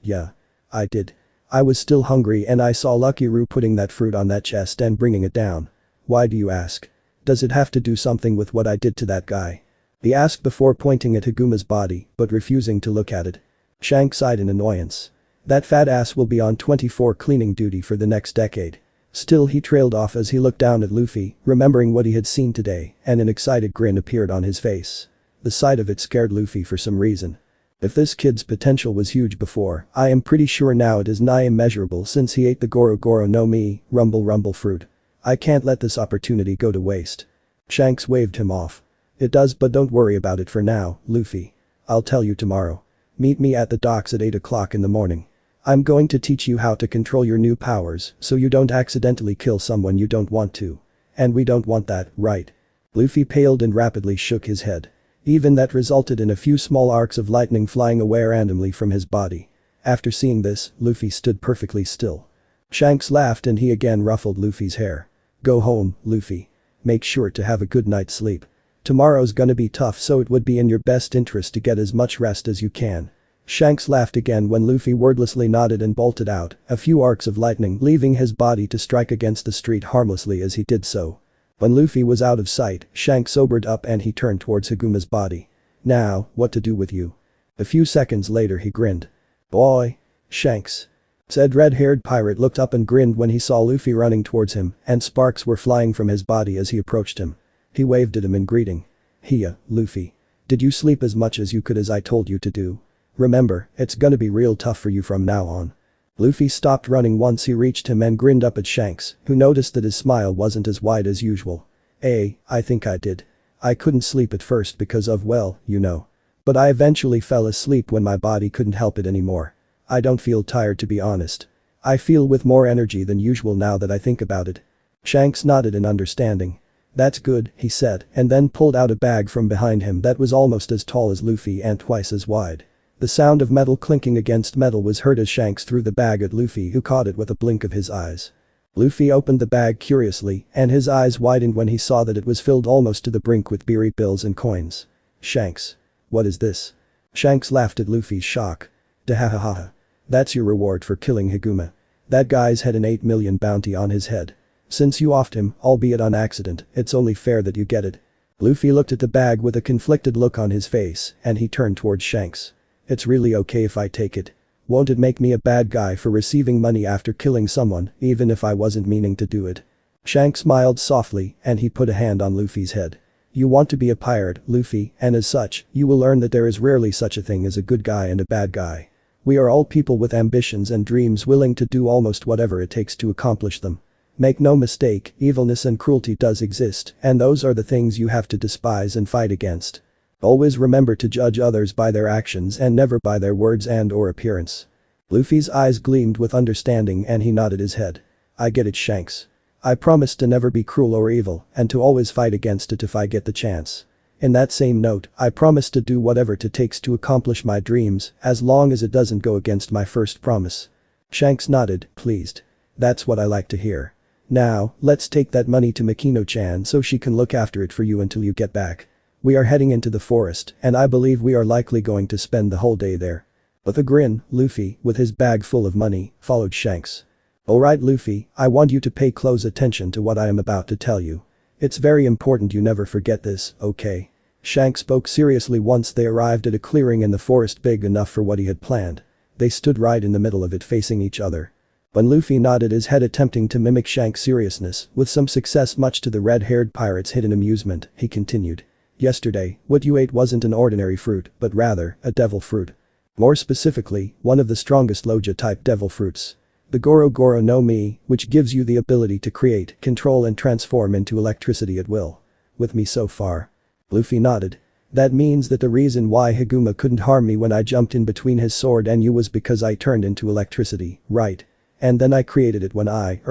Yeah. I did. I was still hungry and I saw Lucky Roo putting that fruit on that chest and bringing it down. Why do you ask? Does it have to do something with what I did to that guy? He asked before pointing at Higuma's body, but refusing to look at it. Shanks sighed in annoyance. That fat ass will be on 24 cleaning duty for the next decade. Still he trailed off as he looked down at Luffy, remembering what he had seen today, and an excited grin appeared on his face. The sight of it scared Luffy for some reason. If this kid's potential was huge before, I am pretty sure now it is nigh immeasurable since he ate the Goro Goro no Mi, rumble rumble fruit. I can't let this opportunity go to waste. Shanks waved him off. It does, but don't worry about it for now, Luffy. I'll tell you tomorrow. Meet me at the docks at 8 o'clock in the morning. I'm going to teach you how to control your new powers so you don't accidentally kill someone you don't want to. And we don't want that, right? Luffy paled and rapidly shook his head. Even that resulted in a few small arcs of lightning flying away randomly from his body. After seeing this, Luffy stood perfectly still. Shanks laughed and he again ruffled Luffy's hair. Go home, Luffy. Make sure to have a good night's sleep. Tomorrow's gonna be tough, so it would be in your best interest to get as much rest as you can. Shanks laughed again when Luffy wordlessly nodded and bolted out, a few arcs of lightning leaving his body to strike against the street harmlessly as he did so. When Luffy was out of sight, Shanks sobered up and he turned towards Haguma's body. Now, what to do with you? A few seconds later he grinned. Boy. Shanks. Said red-haired pirate looked up and grinned when he saw Luffy running towards him and sparks were flying from his body as he approached him. He waved at him in greeting. Hiya, Luffy. Did you sleep as much as you could as I told you to do? Remember, it's gonna be real tough for you from now on. Luffy stopped running once he reached him and grinned up at Shanks, who noticed that his smile wasn't as wide as usual. I think I did. I couldn't sleep at first because of, well, you know. But I eventually fell asleep when my body couldn't help it anymore. I don't feel tired, to be honest. I feel with more energy than usual now that I think about it. Shanks nodded in understanding. That's good, he said, and then pulled out a bag from behind him that was almost as tall as Luffy and twice as wide. The sound of metal clinking against metal was heard as Shanks threw the bag at Luffy, who caught it with a blink of his eyes. Luffy opened the bag curiously and his eyes widened when he saw that it was filled almost to the brink with beery bills and coins. Shanks. What is this? Shanks laughed at Luffy's shock. Dahahaha. That's your reward for killing Higuma. That guy's had an 8 million bounty on his head. Since you offed him, albeit on accident, it's only fair that you get it. Luffy looked at the bag with a conflicted look on his face and he turned towards Shanks. It's really okay if I take it. Won't it make me a bad guy for receiving money after killing someone, even if I wasn't meaning to do it? Shanks smiled softly and he put a hand on Luffy's head. You want to be a pirate, Luffy, and as such, you will learn that there is rarely such a thing as a good guy and a bad guy. We are all people with ambitions and dreams willing to do almost whatever it takes to accomplish them. Make no mistake, evilness and cruelty does exist, and those are the things you have to despise and fight against. Always remember to judge others by their actions and never by their words and/or appearance. Luffy's eyes gleamed with understanding and he nodded his head. I get it, Shanks. I promise to never be cruel or evil and to always fight against it if I get the chance. In that same note, I promise to do whatever it takes to accomplish my dreams as long as it doesn't go against my first promise. Shanks nodded, pleased. That's what I like to hear. Now, let's take that money to Makino-chan so she can look after it for you until you get back. We are heading into the forest and I believe we are likely going to spend the whole day there. With a grin, Luffy, with his bag full of money, followed Shanks. Alright Luffy, I want you to pay close attention to what I am about to tell you. It's very important you never forget this, okay? Shanks spoke seriously once they arrived at a clearing in the forest big enough for what he had planned. They stood right in the middle of it facing each other. When Luffy nodded his head attempting to mimic Shanks' seriousness, with some success much to the red-haired pirate's hidden amusement, he continued. Yesterday, what you ate wasn't an ordinary fruit, but rather, a devil fruit. More specifically, one of the strongest Loja-type devil fruits. The Goro Goro no Mi, which gives you the ability to create, control and transform into electricity at will. With me so far? Luffy nodded. That means that the reason why Higuma couldn't harm me when I jumped in between his sword and you was because I turned into electricity, right? And then I created it when I,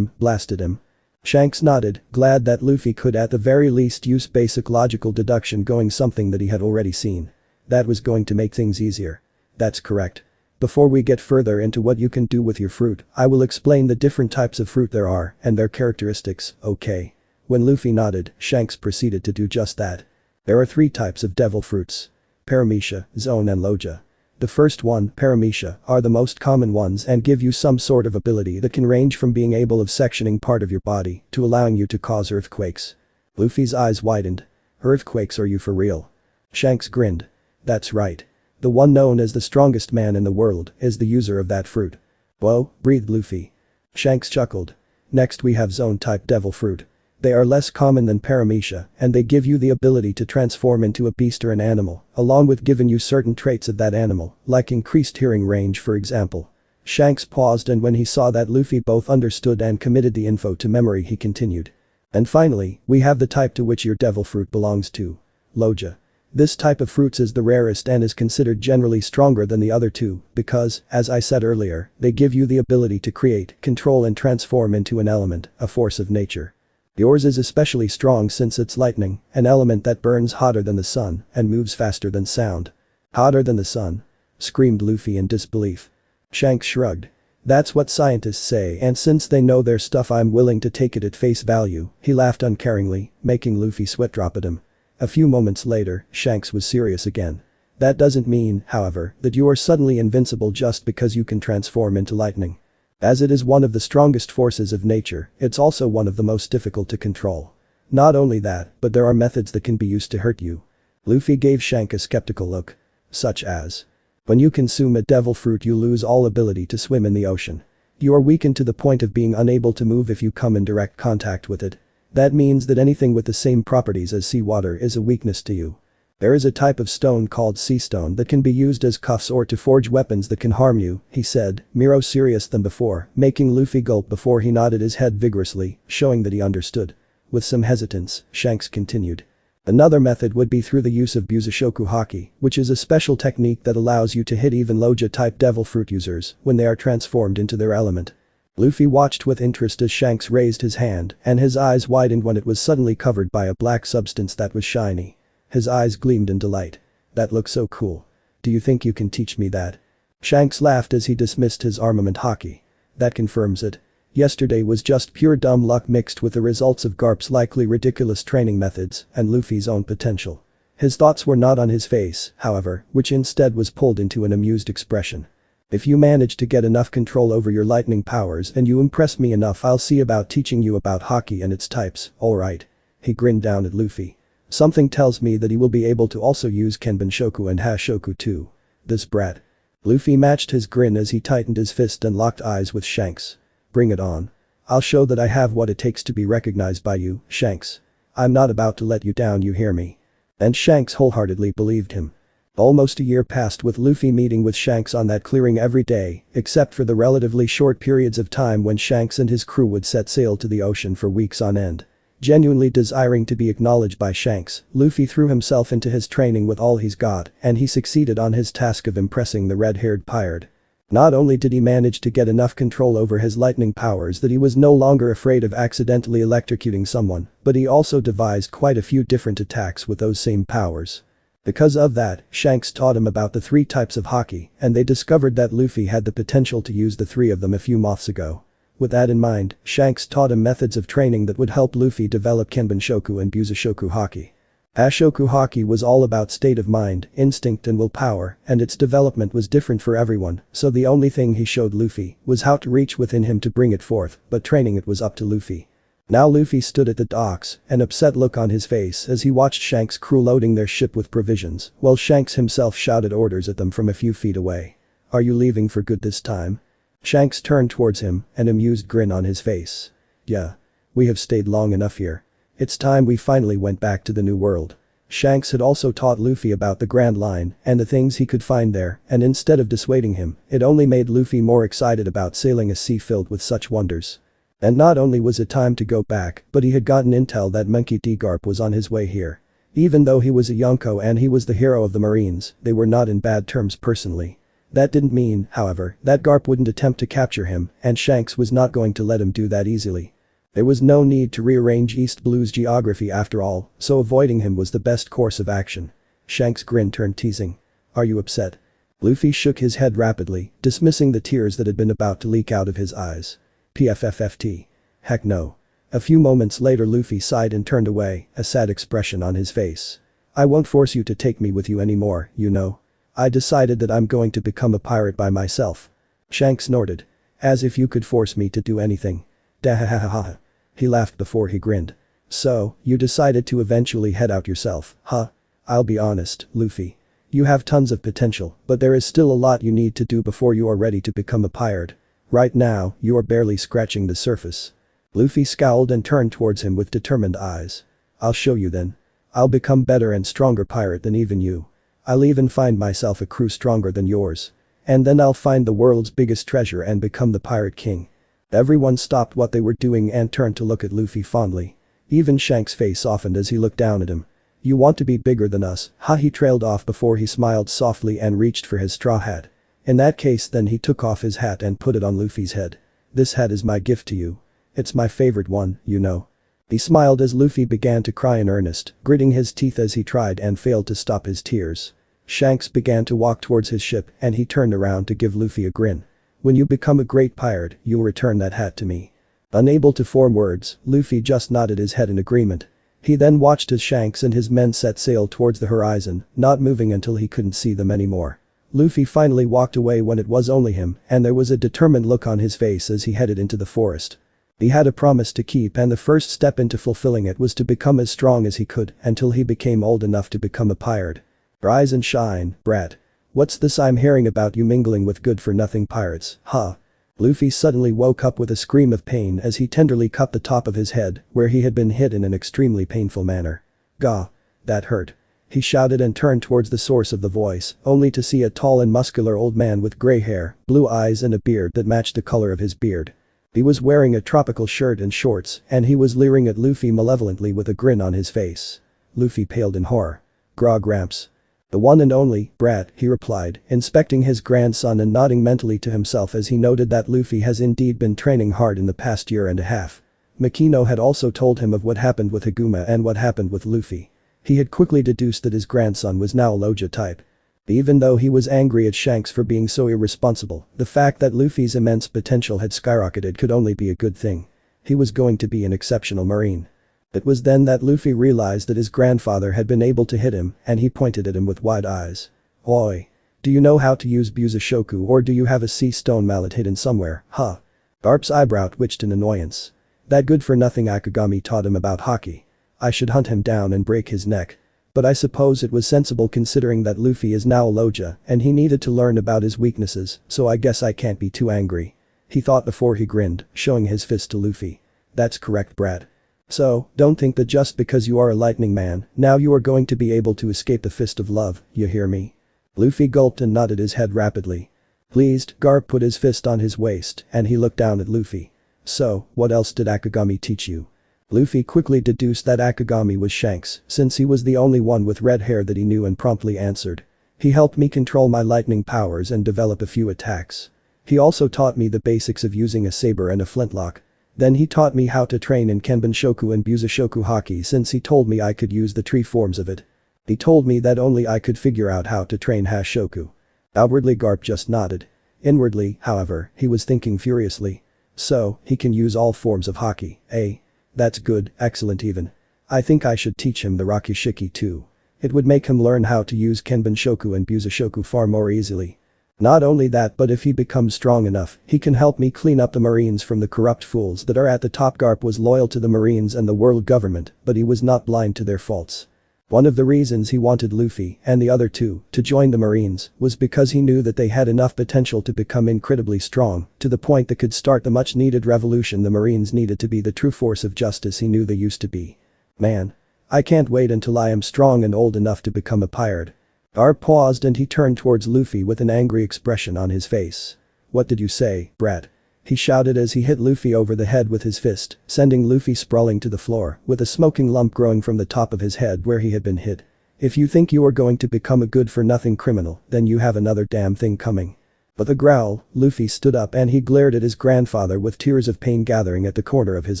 blasted him. Shanks nodded, glad that Luffy could at the very least use basic logical deduction going something that he had already seen. That was going to make things easier. That's correct. Before we get further into what you can do with your fruit, I will explain the different types of fruit there are and their characteristics, okay? When Luffy nodded, Shanks proceeded to do just that. There are 3 types of devil fruits. Paramecia, Zone and Loja. The first one, Paramecia, are the most common ones and give you some sort of ability that can range from being able of sectioning part of your body to allowing you to cause earthquakes. Luffy's eyes widened. Earthquakes, are you for real? Shanks grinned. That's right. The one known as the strongest man in the world is the user of that fruit. Whoa, breathed Luffy. Shanks chuckled. Next we have Zone type devil fruit. They are less common than paramecia, and they give you the ability to transform into a beast or an animal, along with giving you certain traits of that animal, like increased hearing range for example. Shanks paused, and when he saw that Luffy both understood and committed the info to memory, he continued. And finally, we have the type to which your devil fruit belongs to. Loja. This type of fruits is the rarest and is considered generally stronger than the other two because, as I said earlier, they give you the ability to create, control and transform into an element, a force of nature. Yours is especially strong since it's lightning, an element that burns hotter than the sun and moves faster than sound. Hotter than the sun? Screamed Luffy in disbelief. Shanks shrugged. That's what scientists say, and since they know their stuff, I'm willing to take it at face value. He laughed uncaringly, making Luffy sweat drop at him. A few moments later, Shanks was serious again. That doesn't mean, however, that you are suddenly invincible just because you can transform into lightning. As it is one of the strongest forces of nature, it's also one of the most difficult to control. Not only that, but there are methods that can be used to hurt you. Luffy gave Shanks a skeptical look. Such as. When you consume a devil fruit, you lose all ability to swim in the ocean. You are weakened to the point of being unable to move if you come in direct contact with it. That means that anything with the same properties as seawater is a weakness to you. There is a type of stone called sea stone that can be used as cuffs or to forge weapons that can harm you, he said, more serious than before, making Luffy gulp before he nodded his head vigorously, showing that he understood. With some hesitance, Shanks continued. Another method would be through the use of Busoshoku Haki, which is a special technique that allows you to hit even Loja-type devil fruit users when they are transformed into their element. Luffy watched with interest as Shanks raised his hand, and his eyes widened when it was suddenly covered by a black substance that was shiny. His eyes gleamed in delight. That looks so cool. Do you think you can teach me that? Shanks laughed as he dismissed his armament Haki. That confirms it. Yesterday was just pure dumb luck mixed with the results of Garp's likely ridiculous training methods and Luffy's own potential. His thoughts were not on his face, however, which instead was pulled into an amused expression. If you manage to get enough control over your lightning powers and you impress me enough, I'll see about teaching you about Haki and its types, alright. He grinned down at Luffy. Something tells me that he will be able to also use Kenbenshoku and Hashoku too. This brat. Luffy matched his grin as he tightened his fist and locked eyes with Shanks. Bring it on. I'll show that I have what it takes to be recognized by you, Shanks. I'm not about to let you down, you hear me? And Shanks wholeheartedly believed him. Almost a year passed with Luffy meeting with Shanks on that clearing every day, except for the relatively short periods of time when Shanks and his crew would set sail to the ocean for weeks on end. Genuinely desiring to be acknowledged by Shanks, Luffy threw himself into his training with all he's got, and he succeeded on his task of impressing the red-haired pirate. Not only did he manage to get enough control over his lightning powers that he was no longer afraid of accidentally electrocuting someone, but he also devised quite a few different attacks with those same powers. Because of that, Shanks taught him about the 3 types of Haki, and they discovered that Luffy had the potential to use the 3 of them a few months ago. With that in mind, Shanks taught him methods of training that would help Luffy develop Kenbenshoku and Busoshoku Haki. Hashoku Haki was all about state of mind, instinct and willpower, and its development was different for everyone, so the only thing he showed Luffy was how to reach within him to bring it forth, but training it was up to Luffy. Now Luffy stood at the docks, an upset look on his face as he watched Shanks' crew loading their ship with provisions, while Shanks himself shouted orders at them from a few feet away. Are you leaving for good this time? Shanks turned towards him, an amused grin on his face. Yeah. We have stayed long enough here. It's time we finally went back to the New World. Shanks had also taught Luffy about the Grand Line and the things he could find there, and instead of dissuading him, it only made Luffy more excited about sailing a sea filled with such wonders. And not only was it time to go back, but he had gotten intel that Monkey D. Garp was on his way here. Even though he was a Yonko and he was the hero of the Marines, they were not in bad terms personally. That didn't mean, however, that Garp wouldn't attempt to capture him, and Shanks was not going to let him do that easily. There was no need to rearrange East Blue's geography after all, so avoiding him was the best course of action. Shanks' grin turned teasing. Are you upset? Luffy shook his head rapidly, dismissing the tears that had been about to leak out of his eyes. PFFFT. Heck no. A few moments later Luffy sighed and turned away, a sad expression on his face. I won't force you to take me with you anymore, you know. I decided that I'm going to become a pirate by myself. Shanks snorted. As if you could force me to do anything. Dahahaha. He laughed before he grinned. So, you decided to eventually head out yourself, huh? I'll be honest, Luffy. You have tons of potential, but there is still a lot you need to do before you are ready to become a pirate. Right now, you are barely scratching the surface. Luffy scowled and turned towards him with determined eyes. I'll show you then. I'll become better and stronger pirate than even you. I'll even find myself a crew stronger than yours. And then I'll find the world's biggest treasure and become the pirate king. Everyone stopped what they were doing and turned to look at Luffy fondly. Even Shanks' face softened as he looked down at him. You want to be bigger than us, huh? He trailed off before he smiled softly and reached for his straw hat. In that case then he took off his hat and put it on Luffy's head. This hat is my gift to you. It's my favorite one, you know. He smiled as Luffy began to cry in earnest, gritting his teeth as he tried and failed to stop his tears. Shanks began to walk towards his ship and he turned around to give Luffy a grin. When you become a great pirate, you'll return that hat to me. Unable to form words, Luffy just nodded his head in agreement. He then watched as Shanks and his men set sail towards the horizon, not moving until he couldn't see them anymore. Luffy finally walked away when it was only him and there was a determined look on his face as he headed into the forest. He had a promise to keep and the first step into fulfilling it was to become as strong as he could until he became old enough to become a pirate. Rise and shine, brat. What's this I'm hearing about you mingling with good-for-nothing pirates, huh? Luffy suddenly woke up with a scream of pain as he tenderly cut the top of his head where he had been hit in an extremely painful manner. Gah. That hurt. He shouted and turned towards the source of the voice, only to see a tall and muscular old man with gray hair, blue eyes and a beard that matched the color of his beard. He was wearing a tropical shirt and shorts and he was leering at Luffy malevolently with a grin on his face. Luffy paled in horror. Grog Gramps. The one and only, brat, he replied, inspecting his grandson and nodding mentally to himself as he noted that Luffy has indeed been training hard in the past year and a half. Makino had also told him of what happened with Haguma and what happened with Luffy. He had quickly deduced that his grandson was now a Loja type. Even though he was angry at Shanks for being so irresponsible, the fact that Luffy's immense potential had skyrocketed could only be a good thing. He was going to be an exceptional marine. It was then that Luffy realized that his grandfather had been able to hit him and he pointed at him with wide eyes. Oi. Do you know how to use Busashoku or do you have a sea stone mallet hidden somewhere, huh? Garp's eyebrow twitched in annoyance. That good-for-nothing Akagami taught him about hockey. I should hunt him down and break his neck. But I suppose it was sensible considering that Luffy is now a Loja and he needed to learn about his weaknesses, so I guess I can't be too angry. He thought before he grinned, showing his fist to Luffy. That's correct, brat. So, don't think that just because you are a lightning man, now you are going to be able to escape the fist of love, you hear me? Luffy gulped and nodded his head rapidly. Pleased, Garp put his fist on his waist and he looked down at Luffy. So, what else did Akagami teach you? Luffy quickly deduced that Akagami was Shanks since he was the only one with red hair that he knew and promptly answered. He helped me control my lightning powers and develop a few attacks. He also taught me the basics of using a saber and a flintlock. Then he taught me how to train in Kenbenshoku and Busashoku hockey since he told me I could use the tree forms of it. He told me that only I could figure out how to train Hashoku. Outwardly Garp just nodded. Inwardly, however, he was thinking furiously. So, he can use all forms of hockey, eh? That's good, excellent even. I think I should teach him the Rakishiki too. It would make him learn how to use Kenbenshoku and Busashoku far more easily. Not only that but if he becomes strong enough, he can help me clean up the Marines from the corrupt fools that are at the top. Garp was loyal to the Marines and the world government, but he was not blind to their faults. One of the reasons he wanted Luffy, and the other two, to join the Marines was because he knew that they had enough potential to become incredibly strong, to the point that could start the much needed revolution the Marines needed to be the true force of justice he knew they used to be. Man. I can't wait until I am strong and old enough to become a pirate. Garp paused and he turned towards Luffy with an angry expression on his face. What did you say, brat? He shouted as he hit Luffy over the head with his fist, sending Luffy sprawling to the floor, with a smoking lump growing from the top of his head where he had been hit. If you think you are going to become a good-for-nothing criminal, then you have another damn thing coming. With a growl, Luffy stood up and he glared at his grandfather with tears of pain gathering at the corner of his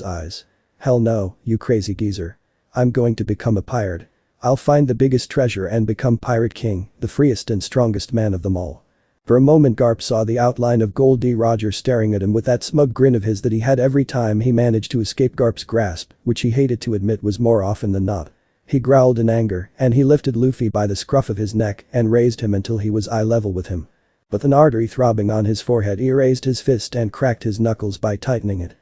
eyes. Hell no, you crazy geezer. I'm going to become a pirate. I'll find the biggest treasure and become Pirate King, the freest and strongest man of them all. For a moment Garp saw the outline of Gol D Roger staring at him with that smug grin of his that he had every time he managed to escape Garp's grasp, which he hated to admit was more often than not. He growled in anger and he lifted Luffy by the scruff of his neck and raised him until he was eye level with him. With an artery throbbing on his forehead he raised his fist and cracked his knuckles by tightening it.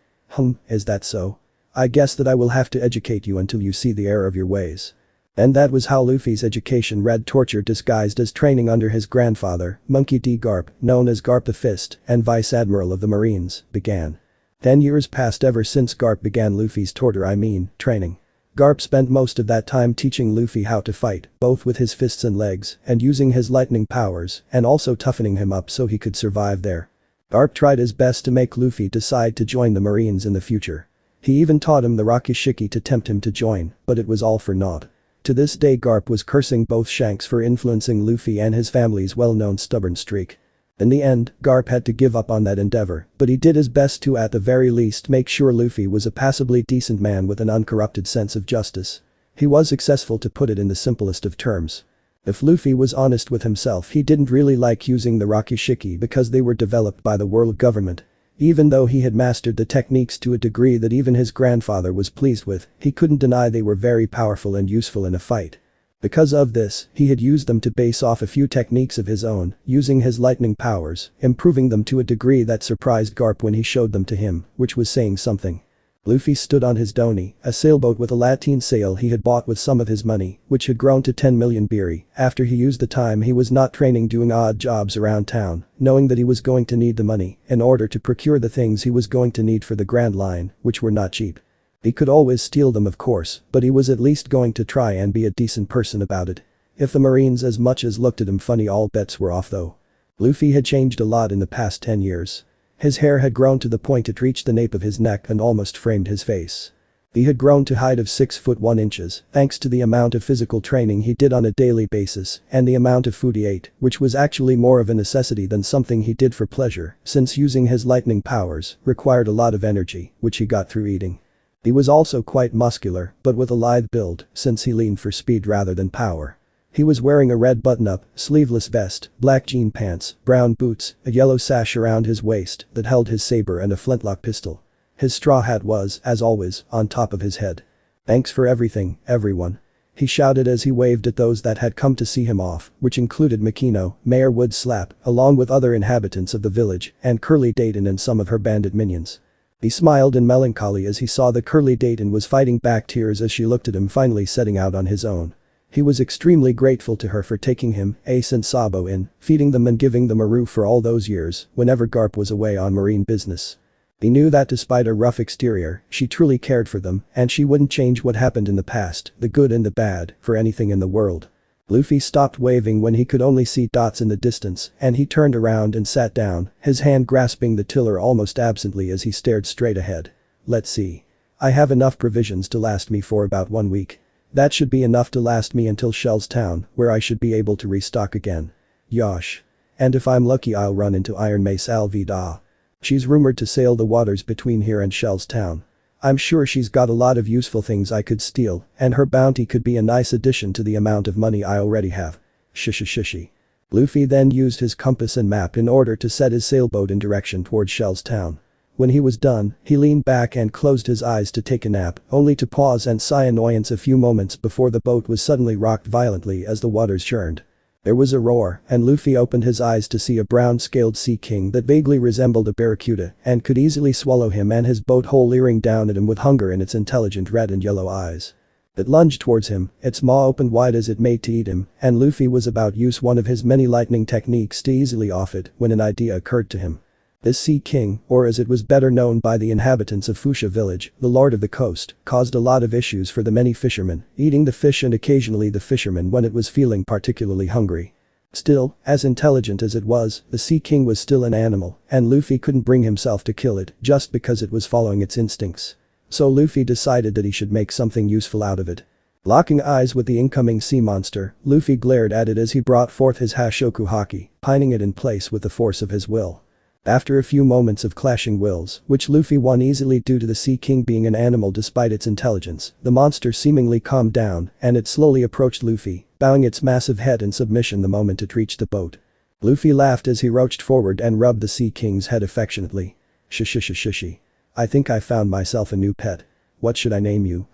Is that so? I guess that I will have to educate you until you see the error of your ways. And that was how Luffy's education read: torture disguised as training under his grandfather, Monkey D. Garp, known as Garp the Fist and Vice Admiral of the Marines, began. 10 years passed ever since Garp began Luffy's training. Garp spent most of that time teaching Luffy how to fight, both with his fists and legs, and using his lightning powers, and also toughening him up so he could survive there. Garp tried his best to make Luffy decide to join the Marines in the future. He even taught him the Rakishiki to tempt him to join, but it was all for naught. To this day Garp was cursing both Shanks for influencing Luffy and his family's well-known stubborn streak. In the end, Garp had to give up on that endeavor, but he did his best to at the very least make sure Luffy was a passably decent man with an uncorrupted sense of justice. He was successful, to put it in the simplest of terms. If Luffy was honest with himself, he didn't really like using the Rakishiki because they were developed by the world government. Even though he had mastered the techniques to a degree that even his grandfather was pleased with, he couldn't deny they were very powerful and useful in a fight. Because of this, he had used them to base off a few techniques of his own, using his lightning powers, improving them to a degree that surprised Garp when he showed them to him, which was saying something. Luffy stood on his doni, a sailboat with a lateen sail he had bought with some of his money, which had grown to 10 million biri, after he used the time he was not training doing odd jobs around town, knowing that he was going to need the money in order to procure the things he was going to need for the Grand Line, which were not cheap. He could always steal them, of course, but he was at least going to try and be a decent person about it. If the Marines as much as looked at him funny, all bets were off though. Luffy had changed a lot in the past 10 years. His hair had grown to the point it reached the nape of his neck and almost framed his face. He had grown to height of 6 foot 1 inches, thanks to the amount of physical training he did on a daily basis and the amount of food he ate, which was actually more of a necessity than something he did for pleasure, since using his lightning powers required a lot of energy, which he got through eating. He was also quite muscular, but with a lithe build, since he leaned for speed rather than power. He was wearing a red button-up, sleeveless vest, black jean pants, brown boots, a yellow sash around his waist that held his saber and a flintlock pistol. His straw hat was, as always, on top of his head. "Thanks for everything, everyone," he shouted as he waved at those that had come to see him off, which included Makino, Mayor Woodslap, along with other inhabitants of the village, and Curly Dayton and some of her bandit minions. He smiled in melancholy as he saw that Curly Dayton was fighting back tears as she looked at him finally setting out on his own. He was extremely grateful to her for taking him, Ace and Sabo in, feeding them and giving them a roof for all those years, whenever Garp was away on marine business. He knew that despite a rough exterior, she truly cared for them, and she wouldn't change what happened in the past, the good and the bad, for anything in the world. Luffy stopped waving when he could only see dots in the distance, and he turned around and sat down, his hand grasping the tiller almost absently as he stared straight ahead. "Let's see. I have enough provisions to last me for about 1 week. That should be enough to last me until Shell's Town, where I should be able to restock again. Yosh. And if I'm lucky I'll run into Iron Mace Alvida. She's rumored to sail the waters between here and Shell's Town. I'm sure she's got a lot of useful things I could steal, and her bounty could be a nice addition to the amount of money I already have. Shishi. Luffy then used his compass and map in order to set his sailboat in direction towards Shell's Town. When he was done, he leaned back and closed his eyes to take a nap, only to pause and sigh annoyance a few moments before the boat was suddenly rocked violently as the waters churned. There was a roar, and Luffy opened his eyes to see a brown-scaled sea king that vaguely resembled a barracuda and could easily swallow him and his boat whole, leering down at him with hunger in its intelligent red and yellow eyes. It lunged towards him, its maw opened wide as it made to eat him, and Luffy was about to use one of his many lightning techniques to easily off it when an idea occurred to him. This Sea King, or as it was better known by the inhabitants of Fuchsia Village, the Lord of the Coast, caused a lot of issues for the many fishermen, eating the fish and occasionally the fisherman when it was feeling particularly hungry. Still, as intelligent as it was, the Sea King was still an animal, and Luffy couldn't bring himself to kill it just because it was following its instincts. So Luffy decided that he should make something useful out of it. Locking eyes with the incoming sea monster, Luffy glared at it as he brought forth his Hashoku Haki, pining it in place with the force of his will. After a few moments of clashing wills, which Luffy won easily due to the Sea King being an animal despite its intelligence, the monster seemingly calmed down and it slowly approached Luffy, bowing its massive head in submission the moment it reached the boat. Luffy laughed as he roached forward and rubbed the Sea King's head affectionately. Shishi. I think I found myself a new pet. What should I name you,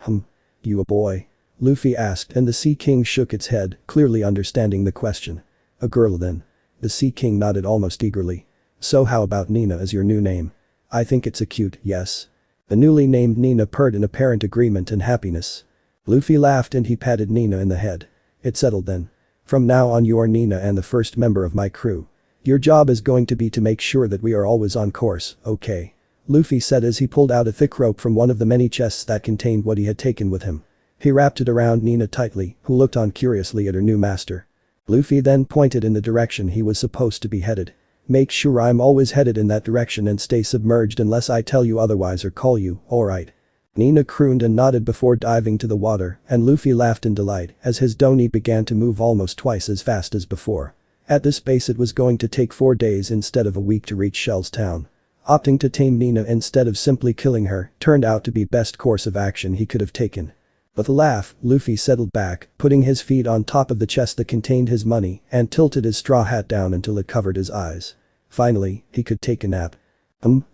You a boy? Luffy asked and the Sea King shook its head, clearly understanding the question. A girl then. The Sea King nodded almost eagerly. So how about Nina as your new name? I think it's a cute, yes. The newly named Nina purred in apparent agreement and happiness. Luffy laughed and he patted Nina in the head. It's settled then. From now on you are Nina and the first member of my crew. Your job is going to be to make sure that we are always on course, okay? Luffy said as he pulled out a thick rope from one of the many chests that contained what he had taken with him. He wrapped it around Nina tightly, who looked on curiously at her new master. Luffy then pointed in the direction he was supposed to be headed. "Make sure I'm always headed in that direction and stay submerged unless I tell you otherwise or call you, alright?" Nina crooned and nodded before diving to the water, and Luffy laughed in delight as his doni began to move almost twice as fast as before. At this pace it was going to take 4 days instead of a week to reach Shell's town. Opting to tame Nina instead of simply killing her turned out to be best course of action he could have taken. With a laugh, Luffy settled back, putting his feet on top of the chest that contained his money and tilted his straw hat down until it covered his eyes. Finally, he could take a nap.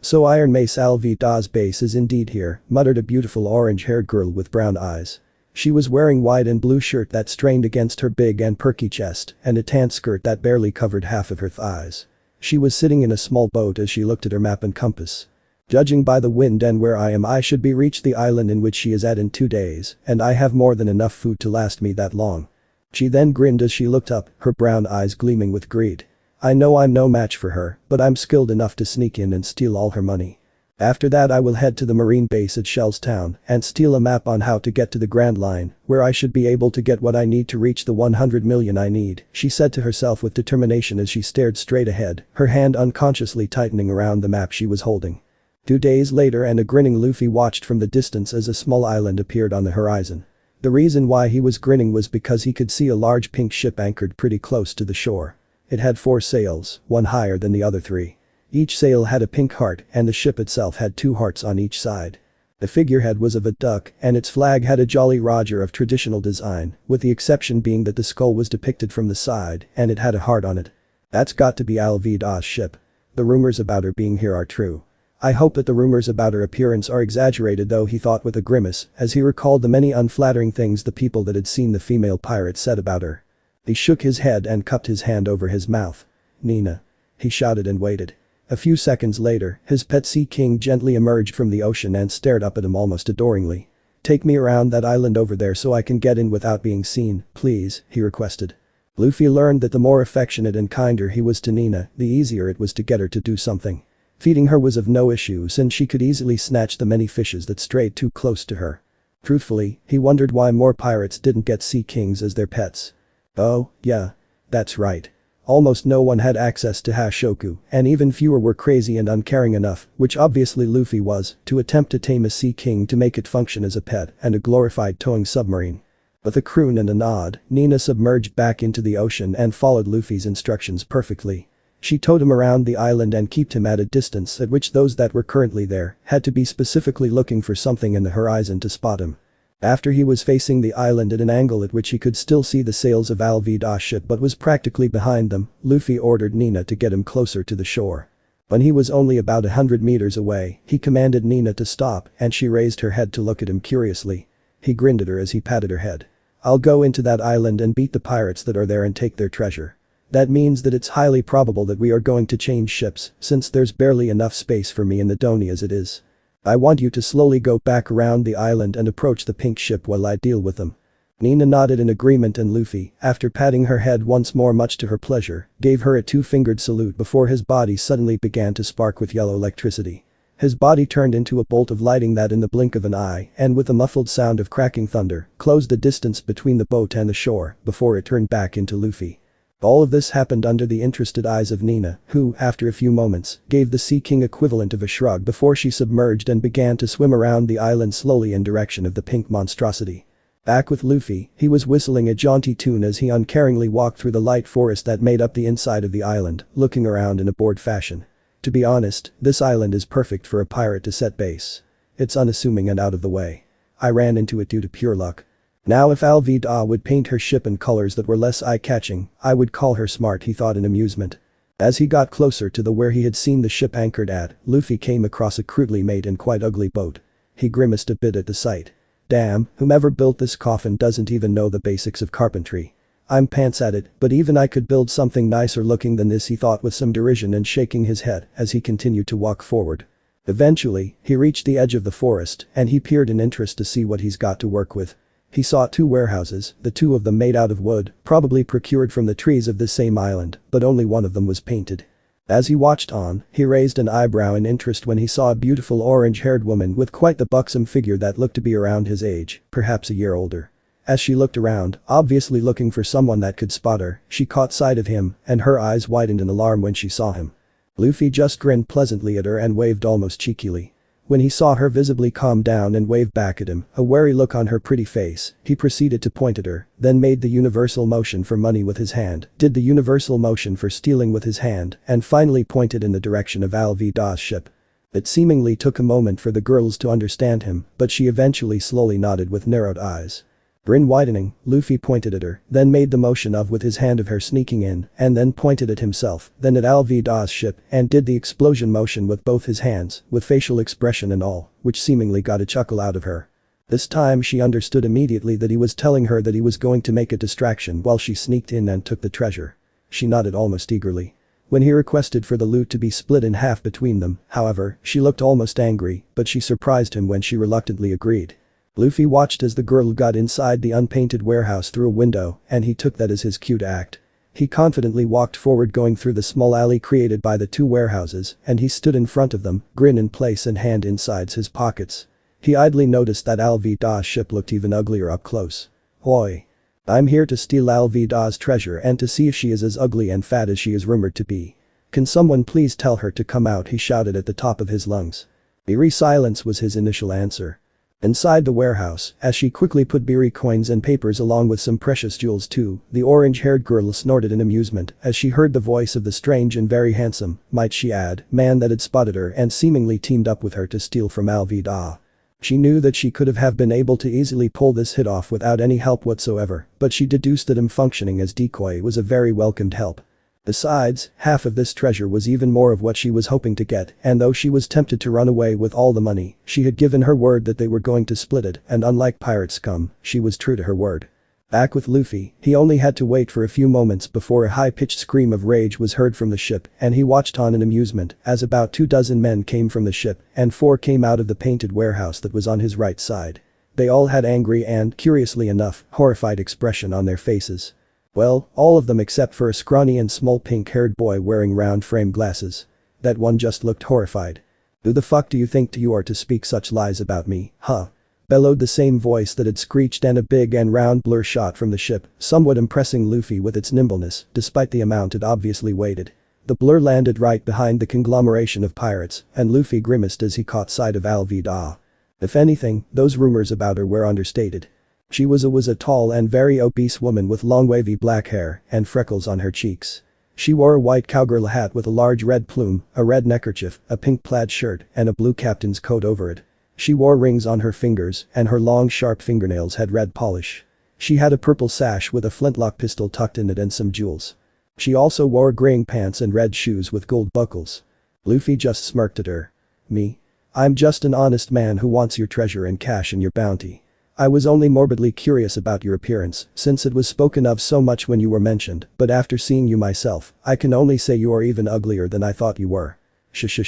So Iron Mace Alvida's base is indeed here," muttered a beautiful orange-haired girl with brown eyes. She was wearing white and blue shirt that strained against her big and perky chest and a tan skirt that barely covered half of her thighs. She was sitting in a small boat as she looked at her map and compass. "Judging by the wind and where I am, I should be reach the island in which she is at in 2 days, and I have more than enough food to last me that long." She then grinned as she looked up, her brown eyes gleaming with greed. "I know I'm no match for her, but I'm skilled enough to sneak in and steal all her money. After that I will head to the marine base at Shell's town and steal a map on how to get to the Grand Line, where I should be able to get what I need to reach the 100 million I need," she said to herself with determination as she stared straight ahead, her hand unconsciously tightening around the map she was holding. 2 days later and a grinning Luffy watched from the distance as a small island appeared on the horizon. The reason why he was grinning was because he could see a large pink ship anchored pretty close to the shore. It had 4 sails, one higher than the other 3. Each sail had a pink heart and the ship itself had 2 hearts on each side. The figurehead was of a duck and its flag had a Jolly Roger of traditional design, with the exception being that the skull was depicted from the side and it had a heart on it. "That's got to be Alvida's ship. The rumors about her being here are true. I hope that the rumors about her appearance are exaggerated though," he thought with a grimace as he recalled the many unflattering things the people that had seen the female pirate said about her. He shook his head and cupped his hand over his mouth. "Nina." He shouted and waited. A few seconds later, his pet sea king gently emerged from the ocean and stared up at him almost adoringly. "Take me around that island over there so I can get in without being seen, please," he requested. Luffy learned that the more affectionate and kinder he was to Nina, the easier it was to get her to do something. Feeding her was of no issue since she could easily snatch the many fishes that strayed too close to her. Truthfully, he wondered why more pirates didn't get sea kings as their pets. Oh, yeah. That's right. Almost no one had access to Hashoku, and even fewer were crazy and uncaring enough, which obviously Luffy was, to attempt to tame a sea king to make it function as a pet and a glorified towing submarine. With a croon and a nod, Nina submerged back into the ocean and followed Luffy's instructions perfectly. She towed him around the island and kept him at a distance at which those that were currently there had to be specifically looking for something in the horizon to spot him. After he was facing the island at an angle at which he could still see the sails of Alvida's ship but was practically behind them, Luffy ordered Nina to get him closer to the shore. When he was only about 100 meters away, he commanded Nina to stop and she raised her head to look at him curiously. He grinned at her as he patted her head. "I'll go into that island and beat the pirates that are there and take their treasure. That means that it's highly probable that we are going to change ships since there's barely enough space for me in the Doni as it is. I want you to slowly go back around the island and approach the pink ship while I deal with them." Nina nodded in agreement and Luffy, after patting her head once more much to her pleasure, gave her a 2-fingered salute before his body suddenly began to spark with yellow electricity. His body turned into a bolt of lightning that in the blink of an eye and with a muffled sound of cracking thunder, closed the distance between the boat and the shore before it turned back into Luffy. All of this happened under the interested eyes of Nina, who, after a few moments, gave the Sea King equivalent of a shrug before she submerged and began to swim around the island slowly in direction of the pink monstrosity. Back with Luffy, he was whistling a jaunty tune as he uncaringly walked through the light forest that made up the inside of the island, looking around in a bored fashion. To be honest, this island is perfect for a pirate to set base. It's unassuming and out of the way. I ran into it due to pure luck. Now if Alvida would paint her ship in colors that were less eye-catching, I would call her smart, he thought in amusement. As he got closer to where he had seen the ship anchored at, Luffy came across a crudely made and quite ugly boat. He grimaced a bit at the sight. Damn, whomever built this coffin doesn't even know the basics of carpentry. I'm pants at it, but even I could build something nicer looking than this, he thought with some derision and shaking his head as he continued to walk forward. Eventually, he reached the edge of the forest and he peered in interest to see what he's got to work with. He saw 2 warehouses, the 2 of them made out of wood, probably procured from the trees of this same island, but only one of them was painted. As he watched on, he raised an eyebrow in interest when he saw a beautiful orange-haired woman with quite the buxom figure that looked to be around his age, perhaps a year older. As she looked around, obviously looking for someone that could spot her, she caught sight of him, and her eyes widened in alarm when she saw him. Luffy just grinned pleasantly at her and waved almost cheekily. When he saw her visibly calm down and wave back at him, a wary look on her pretty face, he proceeded to point at her, then made the universal motion for money with his hand, did the universal motion for stealing with his hand, and finally pointed in the direction of Alvida's ship. It seemingly took a moment for the girls to understand him, but she eventually slowly nodded with narrowed eyes. Grin widening, Luffy pointed at her, then made the motion of with his hand of her sneaking in, and then pointed at himself, then at Alvida's ship, and did the explosion motion with both his hands, with facial expression and all, which seemingly got a chuckle out of her. This time she understood immediately that he was telling her that he was going to make a distraction while she sneaked in and took the treasure. She nodded almost eagerly. When he requested for the loot to be split in half between them, however, she looked almost angry, but she surprised him when she reluctantly agreed. Luffy watched as the girl got inside the unpainted warehouse through a window, and he took that as his cue to act. He confidently walked forward going through the small alley created by the two warehouses, and he stood in front of them, grin in place and hand inside his pockets. He idly noticed that Alvida's ship looked even uglier up close. Oi. I'm here to steal Alvida's treasure and to see if she is as ugly and fat as she is rumored to be. Can someone please tell her to come out, he shouted at the top of his lungs. Eerie silence was his initial answer. Inside the warehouse, as she quickly put beery coins and papers along with some precious jewels too, the orange-haired girl snorted in amusement as she heard the voice of the strange and very handsome, might she add, man that had spotted her and seemingly teamed up with her to steal from Alvida. She knew that she could have been able to easily pull this hit off without any help whatsoever, but she deduced that him functioning as decoy was a very welcomed help. Besides, half of this treasure was even more of what she was hoping to get, and though she was tempted to run away with all the money, she had given her word that they were going to split it, and unlike pirate scum, she was true to her word. Back with Luffy, he only had to wait for a few moments before a high-pitched scream of rage was heard from the ship, and he watched on in amusement as about 24 men came from the ship, and 4 came out of the painted warehouse that was on his right side. They all had angry and, curiously enough, horrified expression on their faces. Well, all of them except for a scrawny and small pink-haired boy wearing round frame glasses. That one just looked horrified. Who the fuck do you think you are to speak such lies about me, huh? Bellowed the same voice that had screeched, and a big and round blur shot from the ship, somewhat impressing Luffy with its nimbleness, despite the amount it obviously weighed. The blur landed right behind the conglomeration of pirates, and Luffy grimaced as he caught sight of Alvida. If anything, those rumors about her were understated. She was a tall and very obese woman with long wavy black hair and freckles on her cheeks. She wore a white cowgirl hat with a large red plume, a red neckerchief, a pink plaid shirt, and a blue captain's coat over it. She wore rings on her fingers, and her long sharp fingernails had red polish. She had a purple sash with a flintlock pistol tucked in it and some jewels. She also wore graying pants and red shoes with gold buckles. Luffy just smirked at her. Me? I'm just an honest man who wants your treasure and cash and your bounty. I was only morbidly curious about your appearance, since it was spoken of so much when you were mentioned, but after seeing you myself, I can only say you are even uglier than I thought you were. Shh.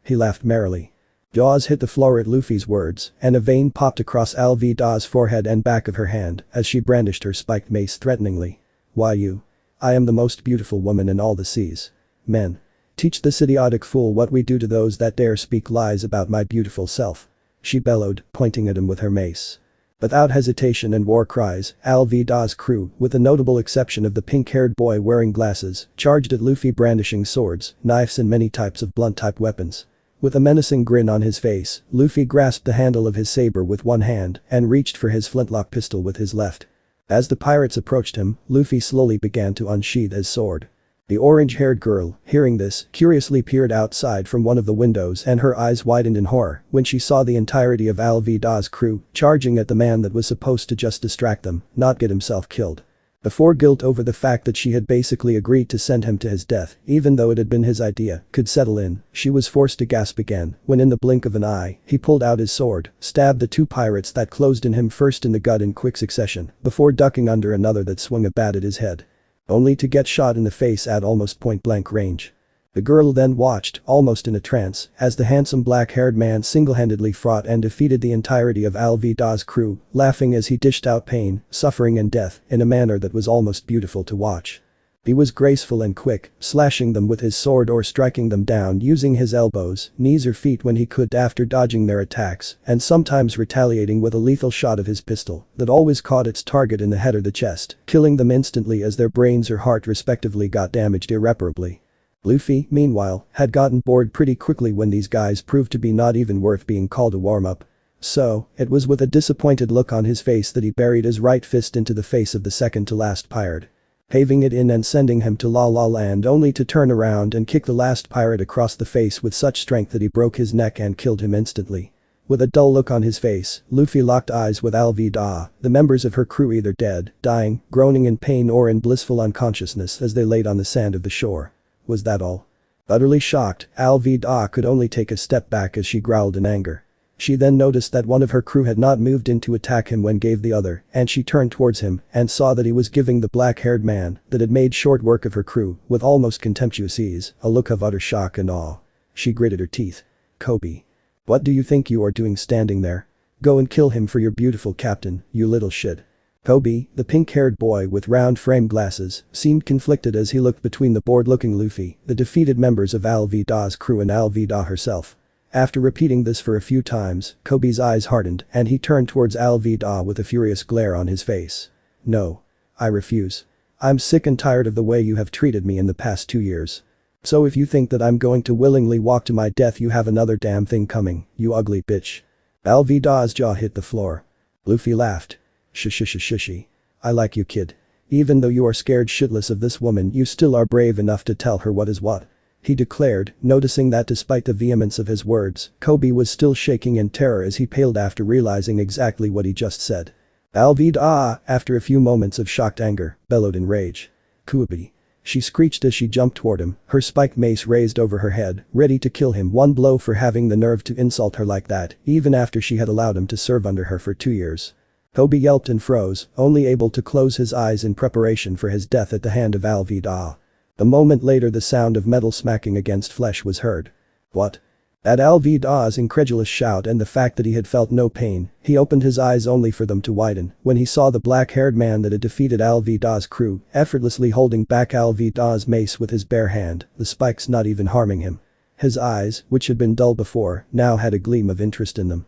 He laughed merrily. Jaws hit the floor at Luffy's words, and a vein popped across Alvida's forehead and back of her hand as she brandished her spiked mace threateningly. Why you? I am the most beautiful woman in all the seas. Men. Teach this idiotic fool what we do to those that dare speak lies about my beautiful self. She bellowed, pointing at him with her mace. Without hesitation and war cries, Alvida's crew, with the notable exception of the pink-haired boy wearing glasses, charged at Luffy brandishing swords, knives and many types of blunt-type weapons. With a menacing grin on his face, Luffy grasped the handle of his saber with one hand and reached for his flintlock pistol with his left. As the pirates approached him, Luffy slowly began to unsheath his sword. The orange-haired girl, hearing this, curiously peered outside from one of the windows, and her eyes widened in horror when she saw the entirety of Alvida's crew charging at the man that was supposed to just distract them, not get himself killed. Before guilt over the fact that she had basically agreed to send him to his death, even though it had been his idea, could settle in, she was forced to gasp again when in the blink of an eye, he pulled out his sword, stabbed the 2 pirates that closed in him first in the gut in quick succession, before ducking under another that swung a bat at his head. Only to get shot in the face at almost point-blank range. The girl then watched, almost in a trance, as the handsome black-haired man single-handedly fought and defeated the entirety of Alvida's crew, laughing as he dished out pain, suffering and death in a manner that was almost beautiful to watch. He was graceful and quick, slashing them with his sword or striking them down using his elbows, knees or feet when he could after dodging their attacks, and sometimes retaliating with a lethal shot of his pistol that always caught its target in the head or the chest, killing them instantly as their brains or heart respectively got damaged irreparably. Luffy, meanwhile, had gotten bored pretty quickly when these guys proved to be not even worth being called a warm-up. So, it was with a disappointed look on his face that he buried his right fist into the face of the second-to-last pirate. Paving it in and sending him to La La Land only to turn around and kick the last pirate across the face with such strength that he broke his neck and killed him instantly. With a dull look on his face, Luffy locked eyes with Alvida, the members of her crew either dead, dying, groaning in pain or in blissful unconsciousness as they laid on the sand of the shore. Was that all? Utterly shocked, Alvida could only take a step back as she growled in anger. She then noticed that one of her crew had not moved in to attack him when gave the other, and she turned towards him and saw that he was giving the black-haired man that had made short work of her crew with almost contemptuous ease a look of utter shock and awe. She gritted her teeth. Kobe. What do you think you are doing standing there? Go and kill him for your beautiful captain, you little shit. Kobe, the pink-haired boy with round frame glasses, seemed conflicted as he looked between the bored-looking Luffy, the defeated members of Alvida's crew and Alvida herself. After repeating this for a few times, Kobe's eyes hardened and he turned towards Alvida with a furious glare on his face. No. I refuse. I'm sick and tired of the way you have treated me in the past 2 years. So if you think that I'm going to willingly walk to my death you have another damn thing coming, you ugly bitch. Alvida's jaw hit the floor. Luffy laughed. Shush. I like you kid. Even though you are scared shitless of this woman you still are brave enough to tell her what is what. He declared, noticing that despite the vehemence of his words, Kobe was still shaking in terror as he paled after realizing exactly what he just said. Alvida, after a few moments of shocked anger, bellowed in rage. Kobe. She screeched as she jumped toward him, her spiked mace raised over her head, ready to kill him one blow for having the nerve to insult her like that, even after she had allowed him to serve under her for 2 years. Kobe yelped and froze, only able to close his eyes in preparation for his death at the hand of Alvida. A moment later the sound of metal smacking against flesh was heard. What? At Alvida's incredulous shout and the fact that he had felt no pain, he opened his eyes only for them to widen when he saw the black-haired man that had defeated Alvida's crew effortlessly holding back Alvida's mace with his bare hand, the spikes not even harming him. His eyes, which had been dull before, now had a gleam of interest in them.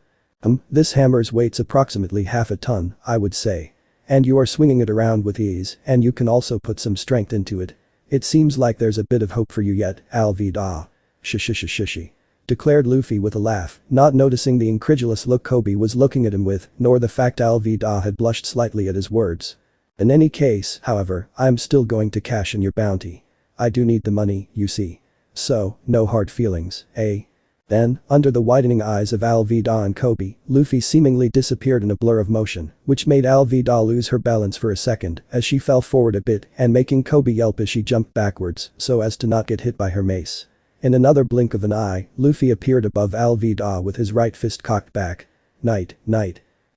This hammer's weight's approximately half a ton, I would say. And you are swinging it around with ease, and you can also put some strength into it. It seems like there's a bit of hope for you yet, Alvida. Shishy. Declared Luffy with a laugh, not noticing the incredulous look Kobe was looking at him with, nor the fact Alvida had blushed slightly at his words. In any case, however, I'm still going to cash in your bounty. I do need the money, you see. So, no hard feelings, eh? Then, under the widening eyes of Alvida and Kobe, Luffy seemingly disappeared in a blur of motion, which made Alvida lose her balance for a second as she fell forward a bit and making Kobe yelp as she jumped backwards so as to not get hit by her mace. In another blink of an eye, Luffy appeared above Alvida with his right fist cocked back. Night.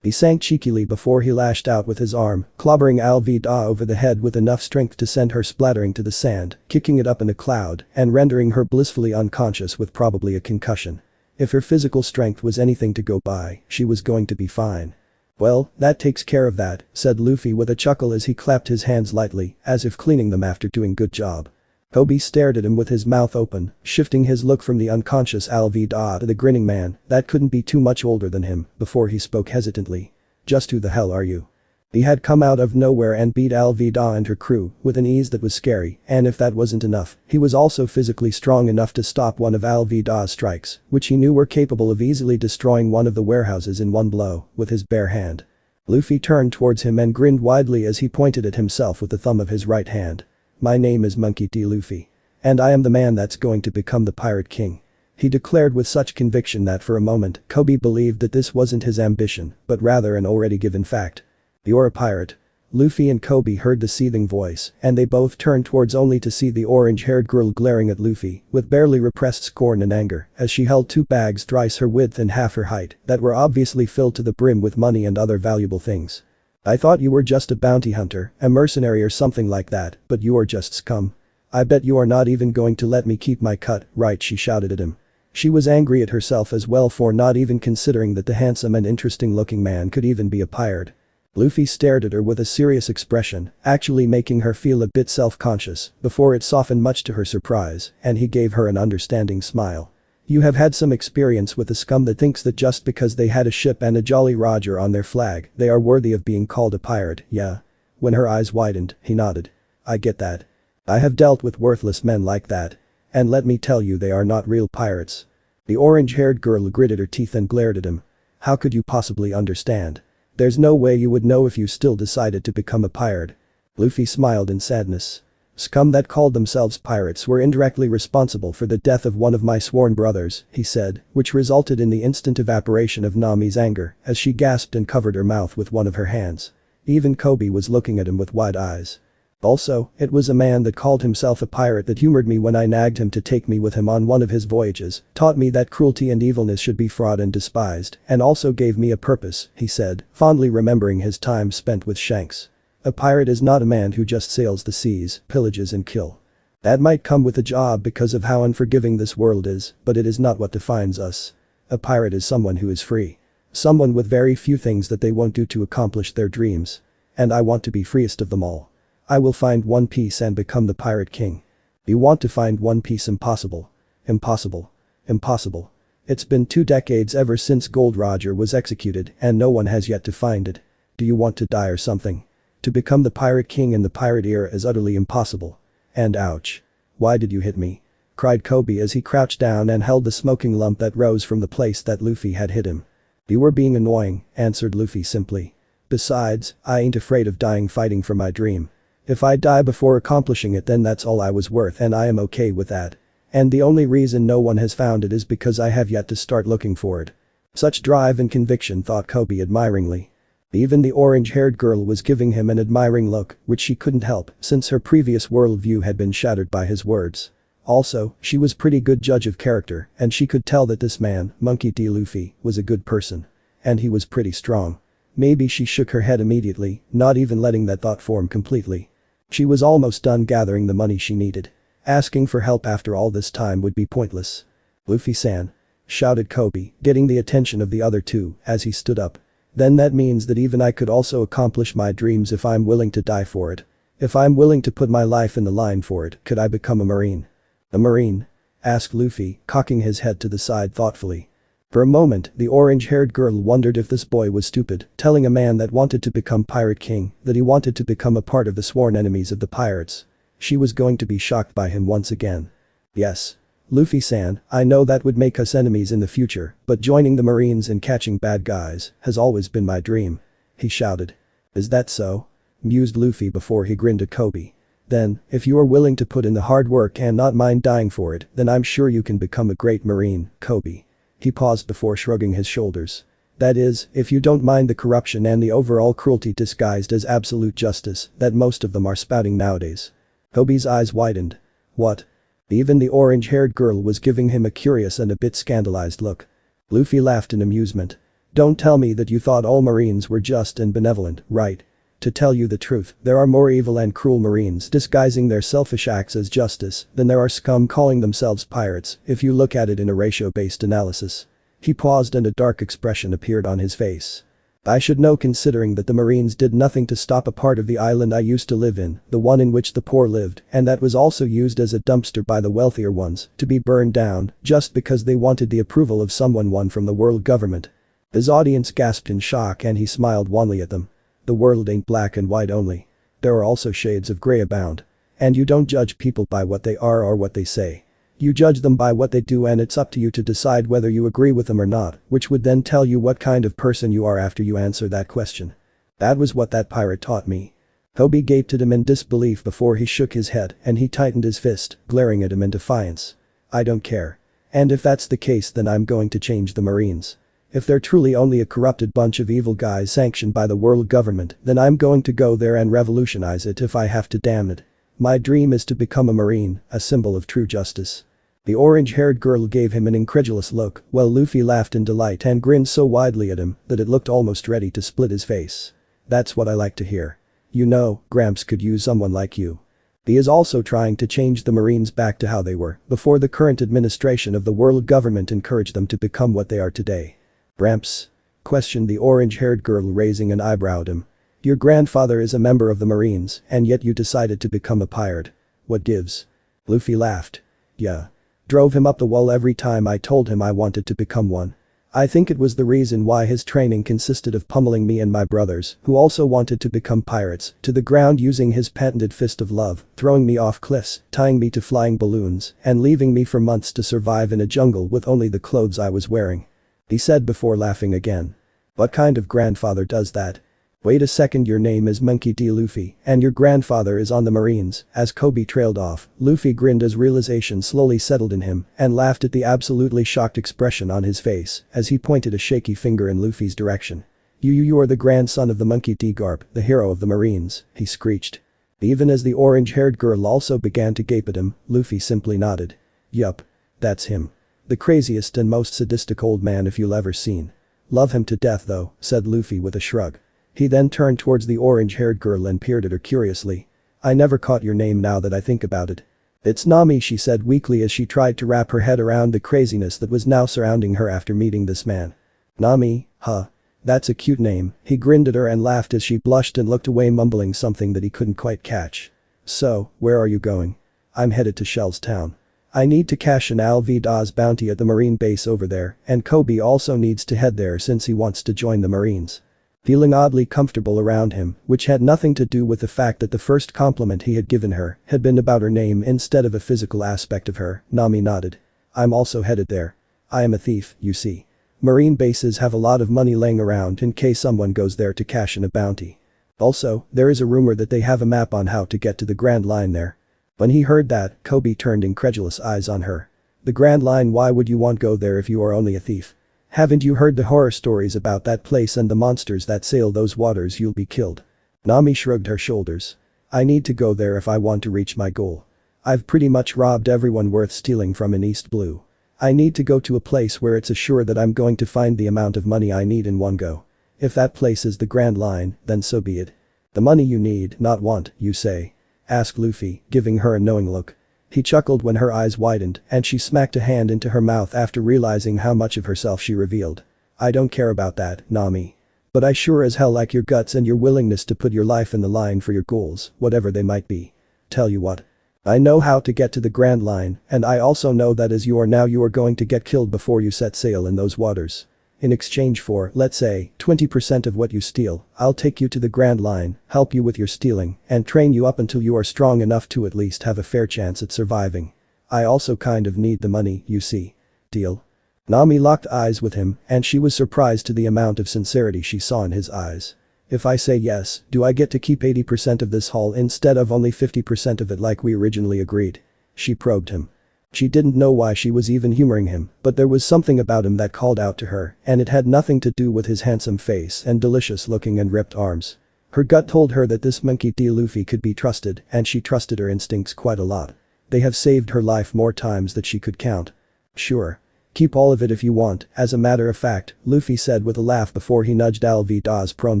He sank cheekily before he lashed out with his arm, clobbering Alvida over the head with enough strength to send her splattering to the sand, kicking it up in a cloud, and rendering her blissfully unconscious with probably a concussion. If her physical strength was anything to go by, she was going to be fine. Well, that takes care of that, said Luffy with a chuckle as he clapped his hands lightly, as if cleaning them after doing good job. Kobe stared at him with his mouth open, shifting his look from the unconscious Alvida to the grinning man that couldn't be too much older than him before he spoke hesitantly. Just who the hell are you? He had come out of nowhere and beat Alvida and her crew with an ease that was scary, and if that wasn't enough, he was also physically strong enough to stop one of Alvida's strikes, which he knew were capable of easily destroying one of the warehouses in one blow, with his bare hand. Luffy turned towards him and grinned widely as he pointed at himself with the thumb of his right hand. My name is Monkey D. Luffy. And I am the man that's going to become the Pirate King. He declared with such conviction that for a moment, Kobe believed that this wasn't his ambition, but rather an already given fact. You're a pirate. Luffy and Kobe heard the seething voice, and they both turned towards only to see the orange-haired girl glaring at Luffy with barely repressed scorn and anger as she held 2 bags thrice her width and half her height that were obviously filled to the brim with money and other valuable things. I thought you were just a bounty hunter, a mercenary or something like that, but you are just scum. I bet you are not even going to let me keep my cut, right? She shouted at him. She was angry at herself as well for not even considering that the handsome and interesting looking man could even be a pirate. Luffy stared at her with a serious expression, actually making her feel a bit self-conscious before it softened much to her surprise, and he gave her an understanding smile. You have had some experience with the scum that thinks that just because they had a ship and a Jolly Roger on their flag, they are worthy of being called a pirate, yeah? When her eyes widened, he nodded. I get that. I have dealt with worthless men like that. And let me tell you, they are not real pirates. The orange-haired girl gritted her teeth and glared at him. How could you possibly understand? There's no way you would know if you still decided to become a pirate. Luffy smiled in sadness. Scum that called themselves pirates were indirectly responsible for the death of one of my sworn brothers, he said, which resulted in the instant evaporation of Nami's anger as she gasped and covered her mouth with one of her hands. Even Kobe was looking at him with wide eyes. Also, it was a man that called himself a pirate that humored me when I nagged him to take me with him on one of his voyages, taught me that cruelty and evilness should be fraud and despised, and also gave me a purpose, he said, fondly remembering his time spent with Shanks. A pirate is not a man who just sails the seas, pillages and kill. That might come with a job because of how unforgiving this world is, but it is not what defines us. A pirate is someone who is free. Someone with very few things that they won't do to accomplish their dreams. And I want to be freest of them all. I will find One Piece and become the Pirate King. You want to find One Piece? Impossible. Impossible. Impossible. It's been 2 decades ever since Gold Roger was executed and no one has yet to find it. Do you want to die or something? To become the Pirate King in the pirate era is utterly impossible. And ouch. Why did you hit me? Cried Kobe as he crouched down and held the smoking lump that rose from the place that Luffy had hit him. You were being annoying, answered Luffy simply. Besides, I ain't afraid of dying fighting for my dream. If I die before accomplishing it, then that's all I was worth and I am okay with that. And the only reason no one has found it is because I have yet to start looking for it. Such drive and conviction, thought Kobe admiringly. Even the orange-haired girl was giving him an admiring look, which she couldn't help since her previous worldview had been shattered by his words. Also, she was pretty good judge of character and she could tell that this man, Monkey D. Luffy, was a good person. And he was pretty strong. Maybe she shook her head immediately, not even letting that thought form completely. She was almost done gathering the money she needed. Asking for help after all this time would be pointless. Luffy-san, shouted Kobe, getting the attention of the other two as he stood up. Then that means that even I could also accomplish my dreams if I'm willing to die for it. If I'm willing to put my life in the line for it, could I become a marine? A marine? Asked Luffy, cocking his head to the side thoughtfully. For a moment, the orange-haired girl wondered if this boy was stupid, telling a man that wanted to become Pirate King that he wanted to become a part of the sworn enemies of the pirates. She was going to be shocked by him once again. Yes. Luffy-san, I know that would make us enemies in the future, but joining the Marines and catching bad guys has always been my dream. He shouted. Is that so? Mused Luffy before he grinned at Kobe. Then, if you are willing to put in the hard work and not mind dying for it, then I'm sure you can become a great Marine, Kobe. He paused before shrugging his shoulders. That is, if you don't mind the corruption and the overall cruelty disguised as absolute justice that most of them are spouting nowadays. Kobe's eyes widened. What? Even the orange-haired girl was giving him a curious and a bit scandalized look. Luffy laughed in amusement. Don't tell me that you thought all Marines were just and benevolent, right? To tell you the truth, there are more evil and cruel Marines disguising their selfish acts as justice than there are scum calling themselves pirates if you look at it in a ratio-based analysis. He paused and a dark expression appeared on his face. I should know, considering that the Marines did nothing to stop a part of the island I used to live in, the one in which the poor lived, and that was also used as a dumpster by the wealthier ones, to be burned down just because they wanted the approval of someone from the world government. His audience gasped in shock and he smiled wanly at them. The world ain't black and white only. There are also shades of gray abound. And you don't judge people by what they are or what they say. You judge them by what they do, and it's up to you to decide whether you agree with them or not, which would then tell you what kind of person you are after you answer that question. That was what that pirate taught me. Kobe gaped at him in disbelief before he shook his head and he tightened his fist, glaring at him in defiance. I don't care. And if that's the case, then I'm going to change the Marines. If they're truly only a corrupted bunch of evil guys sanctioned by the world government, then I'm going to go there and revolutionize it if I have to, damn it. My dream is to become a Marine, a symbol of true justice. The orange-haired girl gave him an incredulous look while Luffy laughed in delight and grinned so widely at him that it looked almost ready to split his face. That's what I like to hear. You know, Gramps could use someone like you. He is also trying to change the Marines back to how they were before the current administration of the world government encouraged them to become what they are today. Gramps? Questioned the orange-haired girl, raising an eyebrow at him. Your grandfather is a member of the Marines, and yet you decided to become a pirate. What gives? Luffy laughed. Yeah. Drove him up the wall every time I told him I wanted to become one. I think it was the reason why his training consisted of pummeling me and my brothers, who also wanted to become pirates, to the ground using his patented fist of love, throwing me off cliffs, tying me to flying balloons, and leaving me for months to survive in a jungle with only the clothes I was wearing. He said before laughing again. What kind of grandfather does that? Wait a second, your name is Monkey D. Luffy, and your grandfather is on the Marines. As Kobe trailed off, Luffy grinned as realization slowly settled in him and laughed at the absolutely shocked expression on his face as he pointed a shaky finger in Luffy's direction. You are the grandson of the Monkey D. Garp, the hero of the Marines, he screeched. Even as the orange-haired girl also began to gape at him, Luffy simply nodded. Yup. That's him. The craziest and most sadistic old man if you'll ever seen. Love him to death though, said Luffy with a shrug. He then turned towards the orange-haired girl and peered at her curiously. I never caught your name now that I think about it. It's Nami, she said weakly as she tried to wrap her head around the craziness that was now surrounding her after meeting this man. Nami, huh? That's a cute name, he grinned at her and laughed as she blushed and looked away mumbling something that he couldn't quite catch. So, where are you going? I'm headed to Shell's Town. I need to cash an Alvida's bounty at the Marine base over there, and Kobe also needs to head there since he wants to join the Marines. Feeling oddly comfortable around him, which had nothing to do with the fact that the first compliment he had given her had been about her name instead of a physical aspect of her, Nami nodded. I'm also headed there. I am a thief, you see. Marine bases have a lot of money laying around in case someone goes there to cash in a bounty. Also, there is a rumor that they have a map on how to get to the Grand Line there. When he heard that, Kobe turned incredulous eyes on her. The Grand Line, why would you want to go there if you are only a thief? Haven't you heard the horror stories about that place and the monsters that sail those waters? You'll be killed. Nami shrugged her shoulders. I need to go there if I want to reach my goal. I've pretty much robbed everyone worth stealing from in East Blue. I need to go to a place where it's assured that I'm going to find the amount of money I need in one go. If that place is the Grand Line, then so be it. The money you need, not want, you say? Asked Luffy, giving her a knowing look. He chuckled when her eyes widened and she smacked a hand into her mouth after realizing how much of herself she revealed. I don't care about that, Nami. But I sure as hell like your guts and your willingness to put your life in the line for your goals, whatever they might be. Tell you what. I know how to get to the Grand Line, and I also know that as you are now you are going to get killed before you set sail in those waters. In exchange for, let's say, 20% of what you steal, I'll take you to the Grand Line, help you with your stealing, and train you up until you are strong enough to at least have a fair chance at surviving. I also kind of need the money, you see. Deal? Nami locked eyes with him, and she was surprised to the amount of sincerity she saw in his eyes. If I say yes, do I get to keep 80% of this haul instead of only 50% of it like we originally agreed? She probed him. She didn't know why she was even humoring him, but there was something about him that called out to her, and it had nothing to do with his handsome face and delicious-looking and ripped arms. Her gut told her that this Monkey D. Luffy could be trusted, and she trusted her instincts quite a lot. They have saved her life more times than she could count. Sure. Keep all of it if you want, as a matter of fact, Luffy said with a laugh before he nudged Alvida's prone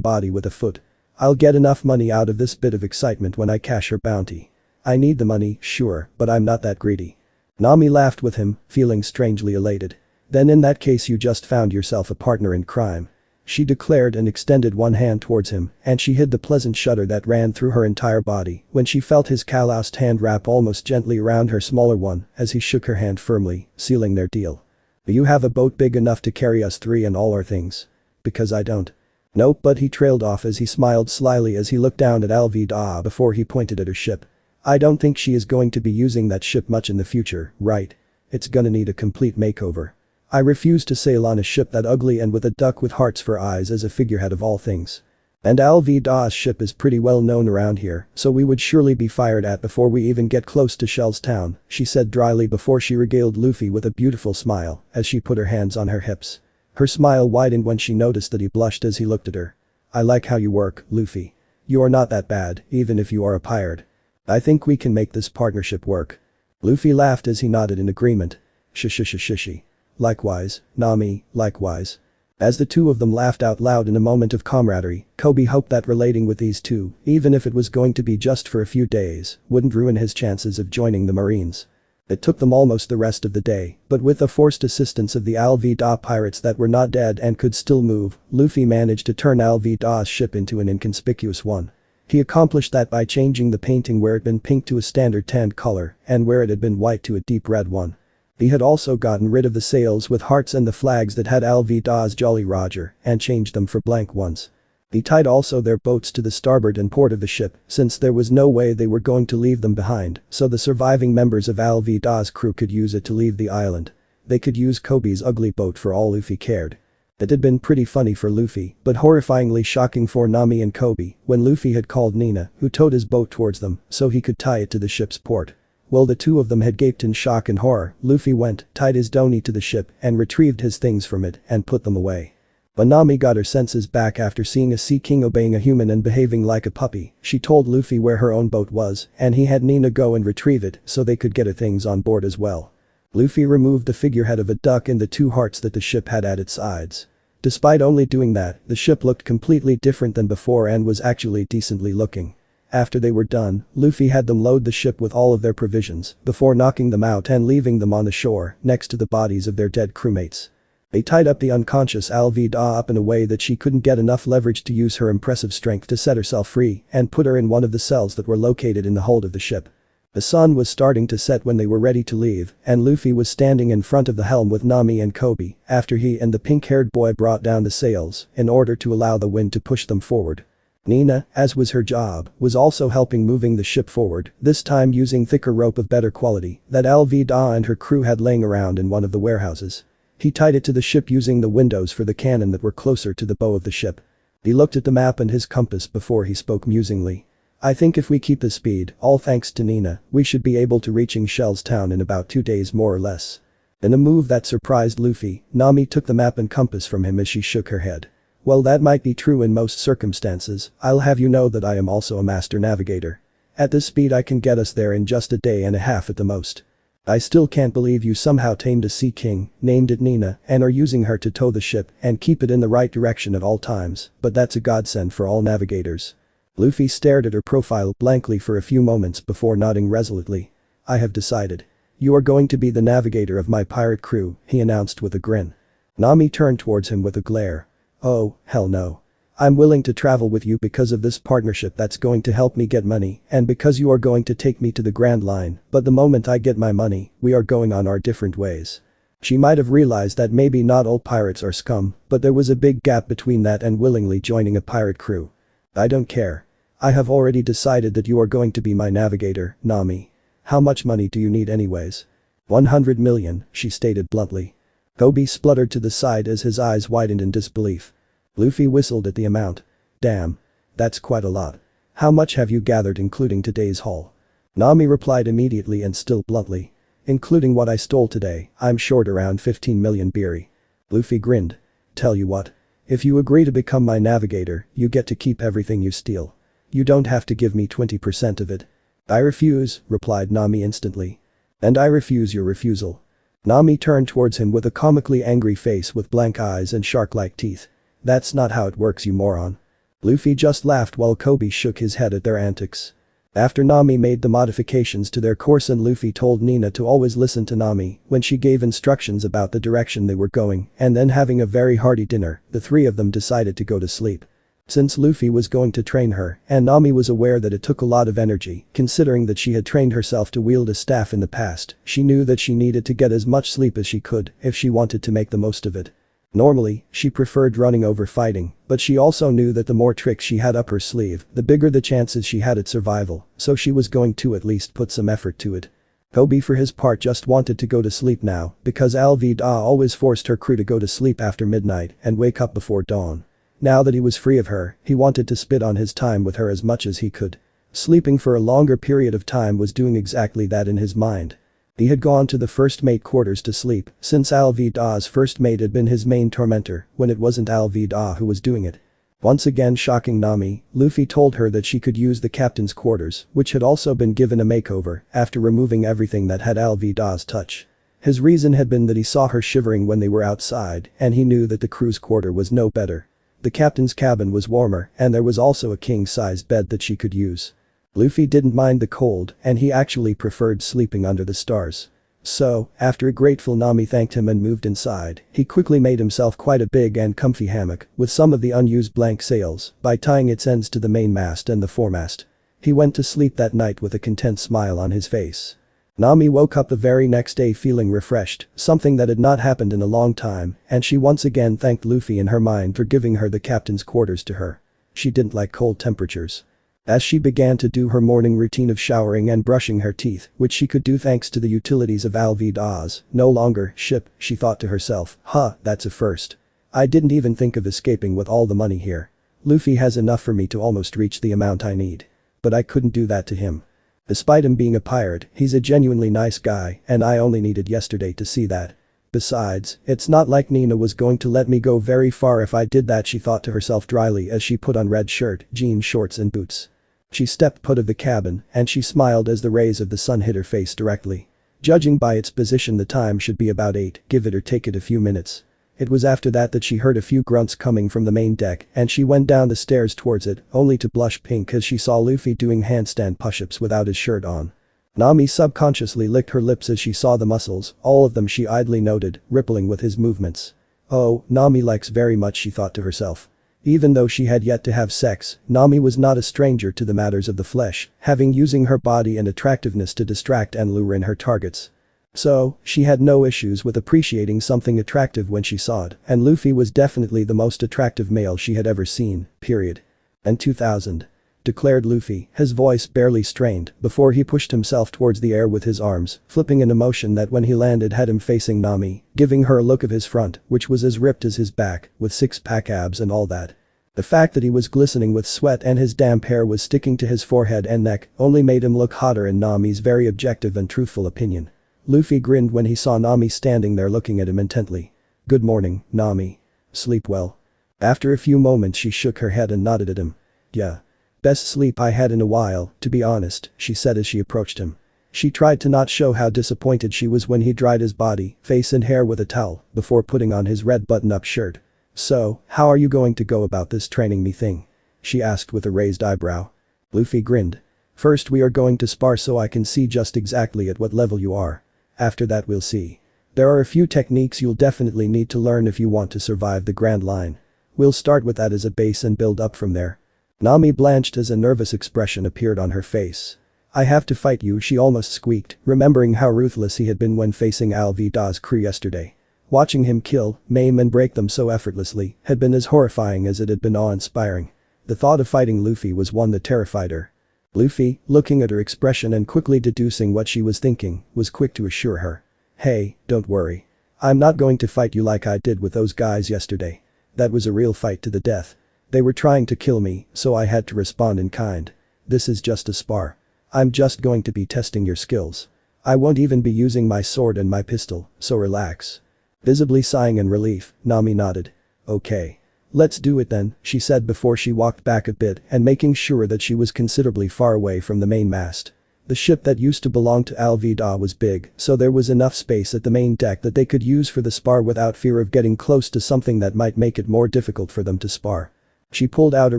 body with a foot. I'll get enough money out of this bit of excitement when I cash her bounty. I need the money, sure, but I'm not that greedy. Nami laughed with him, feeling strangely elated. Then in that case you just found yourself a partner in crime. She declared and extended one hand towards him, and she hid the pleasant shudder that ran through her entire body when she felt his calloused hand wrap almost gently around her smaller one as he shook her hand firmly, sealing their deal. Do you have a boat big enough to carry us three and all our things? Because I don't. Nope, but he trailed off as he smiled slyly as he looked down at Alvida before he pointed at her ship. I don't think she is going to be using that ship much in the future, right? It's gonna need a complete makeover. I refuse to sail on a ship that ugly and with a duck with hearts for eyes as a figurehead of all things. And Alvida's ship is pretty well known around here, so we would surely be fired at before we even get close to Shell's Town, she said dryly before she regaled Luffy with a beautiful smile as she put her hands on her hips. Her smile widened when she noticed that he blushed as he looked at her. I like how you work, Luffy. You are not that bad, even if you are a pirate. I think we can make this partnership work. Luffy laughed as he nodded in agreement. Shishi. Likewise, Nami, likewise. As the two of them laughed out loud in a moment of camaraderie, Kobe hoped that relating with these two, even if it was going to be just for a few days, wouldn't ruin his chances of joining the Marines. It took them almost the rest of the day, but with the forced assistance of the Alvida pirates that were not dead and could still move, Luffy managed to turn Alvida's ship into an inconspicuous one. He accomplished that by changing the painting where it had been pink to a standard tanned color and where it had been white to a deep red one. He had also gotten rid of the sails with hearts and the flags that had Alvida's Jolly Roger and changed them for blank ones. He tied also their boats to the starboard and port of the ship since there was no way they were going to leave them behind, so the surviving members of Alvida's crew could use it to leave the island. They could use Kobe's ugly boat for all Luffy cared. It had been pretty funny for Luffy, but horrifyingly shocking for Nami and Kobe when Luffy had called Nina, who towed his boat towards them, so he could tie it to the ship's port. While the two of them had gaped in shock and horror, Luffy went, tied his doni to the ship and retrieved his things from it and put them away. When Nami got her senses back after seeing a sea king obeying a human and behaving like a puppy, she told Luffy where her own boat was and he had Nina go and retrieve it so they could get her things on board as well. Luffy removed the figurehead of a duck and the two hearts that the ship had at its sides. Despite only doing that, the ship looked completely different than before and was actually decently looking. After they were done, Luffy had them load the ship with all of their provisions before knocking them out and leaving them on the shore next to the bodies of their dead crewmates. They tied up the unconscious Alvida up in a way that she couldn't get enough leverage to use her impressive strength to set herself free and put her in one of the cells that were located in the hold of the ship. The sun was starting to set when they were ready to leave and Luffy was standing in front of the helm with Nami and Kobe after he and the pink-haired boy brought down the sails in order to allow the wind to push them forward. Nina, as was her job, was also helping moving the ship forward, this time using thicker rope of better quality that Alvida and her crew had laying around in one of the warehouses. He tied it to the ship using the windows for the cannon that were closer to the bow of the ship. He looked at the map and his compass before he spoke musingly. I think if we keep the speed, all thanks to Nina, we should be able to reaching Shell's town in about 2 days more or less. In a move that surprised Luffy, Nami took the map and compass from him as she shook her head. Well, that might be true in most circumstances, I'll have you know that I am also a master navigator. At this speed I can get us there in just a day and a half at the most. I still can't believe you somehow tamed a sea king, named it Nina, and are using her to tow the ship and keep it in the right direction at all times, but that's a godsend for all navigators. Luffy stared at her profile blankly for a few moments before nodding resolutely. I have decided. You are going to be the navigator of my pirate crew, he announced with a grin. Nami turned towards him with a glare. Oh, hell no. I'm willing to travel with you because of this partnership that's going to help me get money and because you are going to take me to the Grand Line, but the moment I get my money, we are going on our different ways. She might have realized that maybe not all pirates are scum, but there was a big gap between that and willingly joining a pirate crew. I don't care. I have already decided that you are going to be my navigator, Nami. How much money do you need anyways? 100 million, she stated bluntly. Kobe spluttered to the side as his eyes widened in disbelief. Luffy whistled at the amount. Damn. That's quite a lot. How much have you gathered including today's haul? Nami replied immediately and still bluntly. Including what I stole today, I'm short around 15 million beery. Luffy grinned. Tell you what. If you agree to become my navigator, you get to keep everything you steal. You don't have to give me 20% of it. I refuse, replied Nami instantly. And I refuse your refusal. Nami turned towards him with a comically angry face with blank eyes and shark-like teeth. That's not how it works, you moron. Luffy just laughed while Kobe shook his head at their antics. After Nami made the modifications to their course and Luffy told Nina to always listen to Nami when she gave instructions about the direction they were going and then having a very hearty dinner, the three of them decided to go to sleep. Since Luffy was going to train her and Nami was aware that it took a lot of energy, considering that she had trained herself to wield a staff in the past, she knew that she needed to get as much sleep as she could if she wanted to make the most of it. Normally, she preferred running over fighting, but she also knew that the more tricks she had up her sleeve, the bigger the chances she had at survival, so she was going to at least put some effort to it. Kobe for his part just wanted to go to sleep now because Alvida always forced her crew to go to sleep after midnight and wake up before dawn. Now that he was free of her, he wanted to spit on his time with her as much as he could. Sleeping for a longer period of time was doing exactly that in his mind. He had gone to the first mate quarters to sleep since Alvida's first mate had been his main tormentor when it wasn't Alvida who was doing it. Once again shocking Nami, Luffy told her that she could use the captain's quarters, which had also been given a makeover after removing everything that had Alvida's touch. His reason had been that he saw her shivering when they were outside and he knew that the crew's quarter was no better. The captain's cabin was warmer and there was also a king-sized bed that she could use. Luffy didn't mind the cold and he actually preferred sleeping under the stars. So, after a grateful Nami thanked him and moved inside, he quickly made himself quite a big and comfy hammock with some of the unused blank sails by tying its ends to the main mast and the foremast. He went to sleep that night with a content smile on his face. Nami woke up the very next day feeling refreshed, something that had not happened in a long time, and she once again thanked Luffy in her mind for giving her the captain's quarters to her. She didn't like cold temperatures. As she began to do her morning routine of showering and brushing her teeth, which she could do thanks to the utilities of Alvida's, no longer ship, she thought to herself, that's a first. I didn't even think of escaping with all the money here. Luffy has enough for me to almost reach the amount I need. But I couldn't do that to him. Despite him being a pirate, he's a genuinely nice guy, and I only needed yesterday to see that. Besides, it's not like Nina was going to let me go very far if I did that, she thought to herself dryly as she put on red shirt, jeans, shorts and boots. She stepped out of the cabin, and she smiled as the rays of the sun hit her face directly. Judging by its position, the time should be about 8, give it or take it a few minutes. It was after that she heard a few grunts coming from the main deck, and she went down the stairs towards it, only to blush pink as she saw Luffy doing handstand push-ups without his shirt on. Nami subconsciously licked her lips as she saw the muscles, all of them she idly noted, rippling with his movements. Oh, Nami likes very much, she thought to herself. Even though she had yet to have sex, Nami was not a stranger to the matters of the flesh, having using her body and attractiveness to distract and lure in her targets. So, she had no issues with appreciating something attractive when she saw it, and Luffy was definitely the most attractive male she had ever seen, period. And 2000. Declared Luffy, his voice barely strained, before he pushed himself towards the air with his arms, flipping an emotion that when he landed had him facing Nami, giving her a look of his front, which was as ripped as his back, with six-pack abs and all that. The fact that he was glistening with sweat and his damp hair was sticking to his forehead and neck only made him look hotter in Nami's very objective and truthful opinion. Luffy grinned when he saw Nami standing there looking at him intently. Good morning, Nami. Sleep well? After a few moments she shook her head and nodded at him. Yeah. Best sleep I had in a while, to be honest, she said as she approached him. She tried to not show how disappointed she was when he dried his body, face and hair with a towel, before putting on his red button-up shirt. So, how are you going to go about this training me thing? She asked with a raised eyebrow. Luffy grinned. First we are going to spar so I can see just exactly at what level you are. After that we'll see. There are a few techniques you'll definitely need to learn if you want to survive the Grand Line. We'll start with that as a base and build up from there. Nami blanched as a nervous expression appeared on her face. I have to fight you, she almost squeaked, remembering how ruthless he had been when facing Alvida's crew yesterday. Watching him kill, maim and break them so effortlessly had been as horrifying as it had been awe-inspiring. The thought of fighting Luffy was one that terrified her. Luffy, looking at her expression and quickly deducing what she was thinking, was quick to assure her. Hey, don't worry. I'm not going to fight you like I did with those guys yesterday. That was a real fight to the death. They were trying to kill me, so I had to respond in kind. This is just a spar. I'm just going to be testing your skills. I won't even be using my sword and my pistol, so relax. Visibly sighing in relief, Nami nodded. Okay. Let's do it then, she said before she walked back a bit and making sure that she was considerably far away from the main mast. The ship that used to belong to Alvida was big, so there was enough space at the main deck that they could use for the spar without fear of getting close to something that might make it more difficult for them to spar. She pulled out a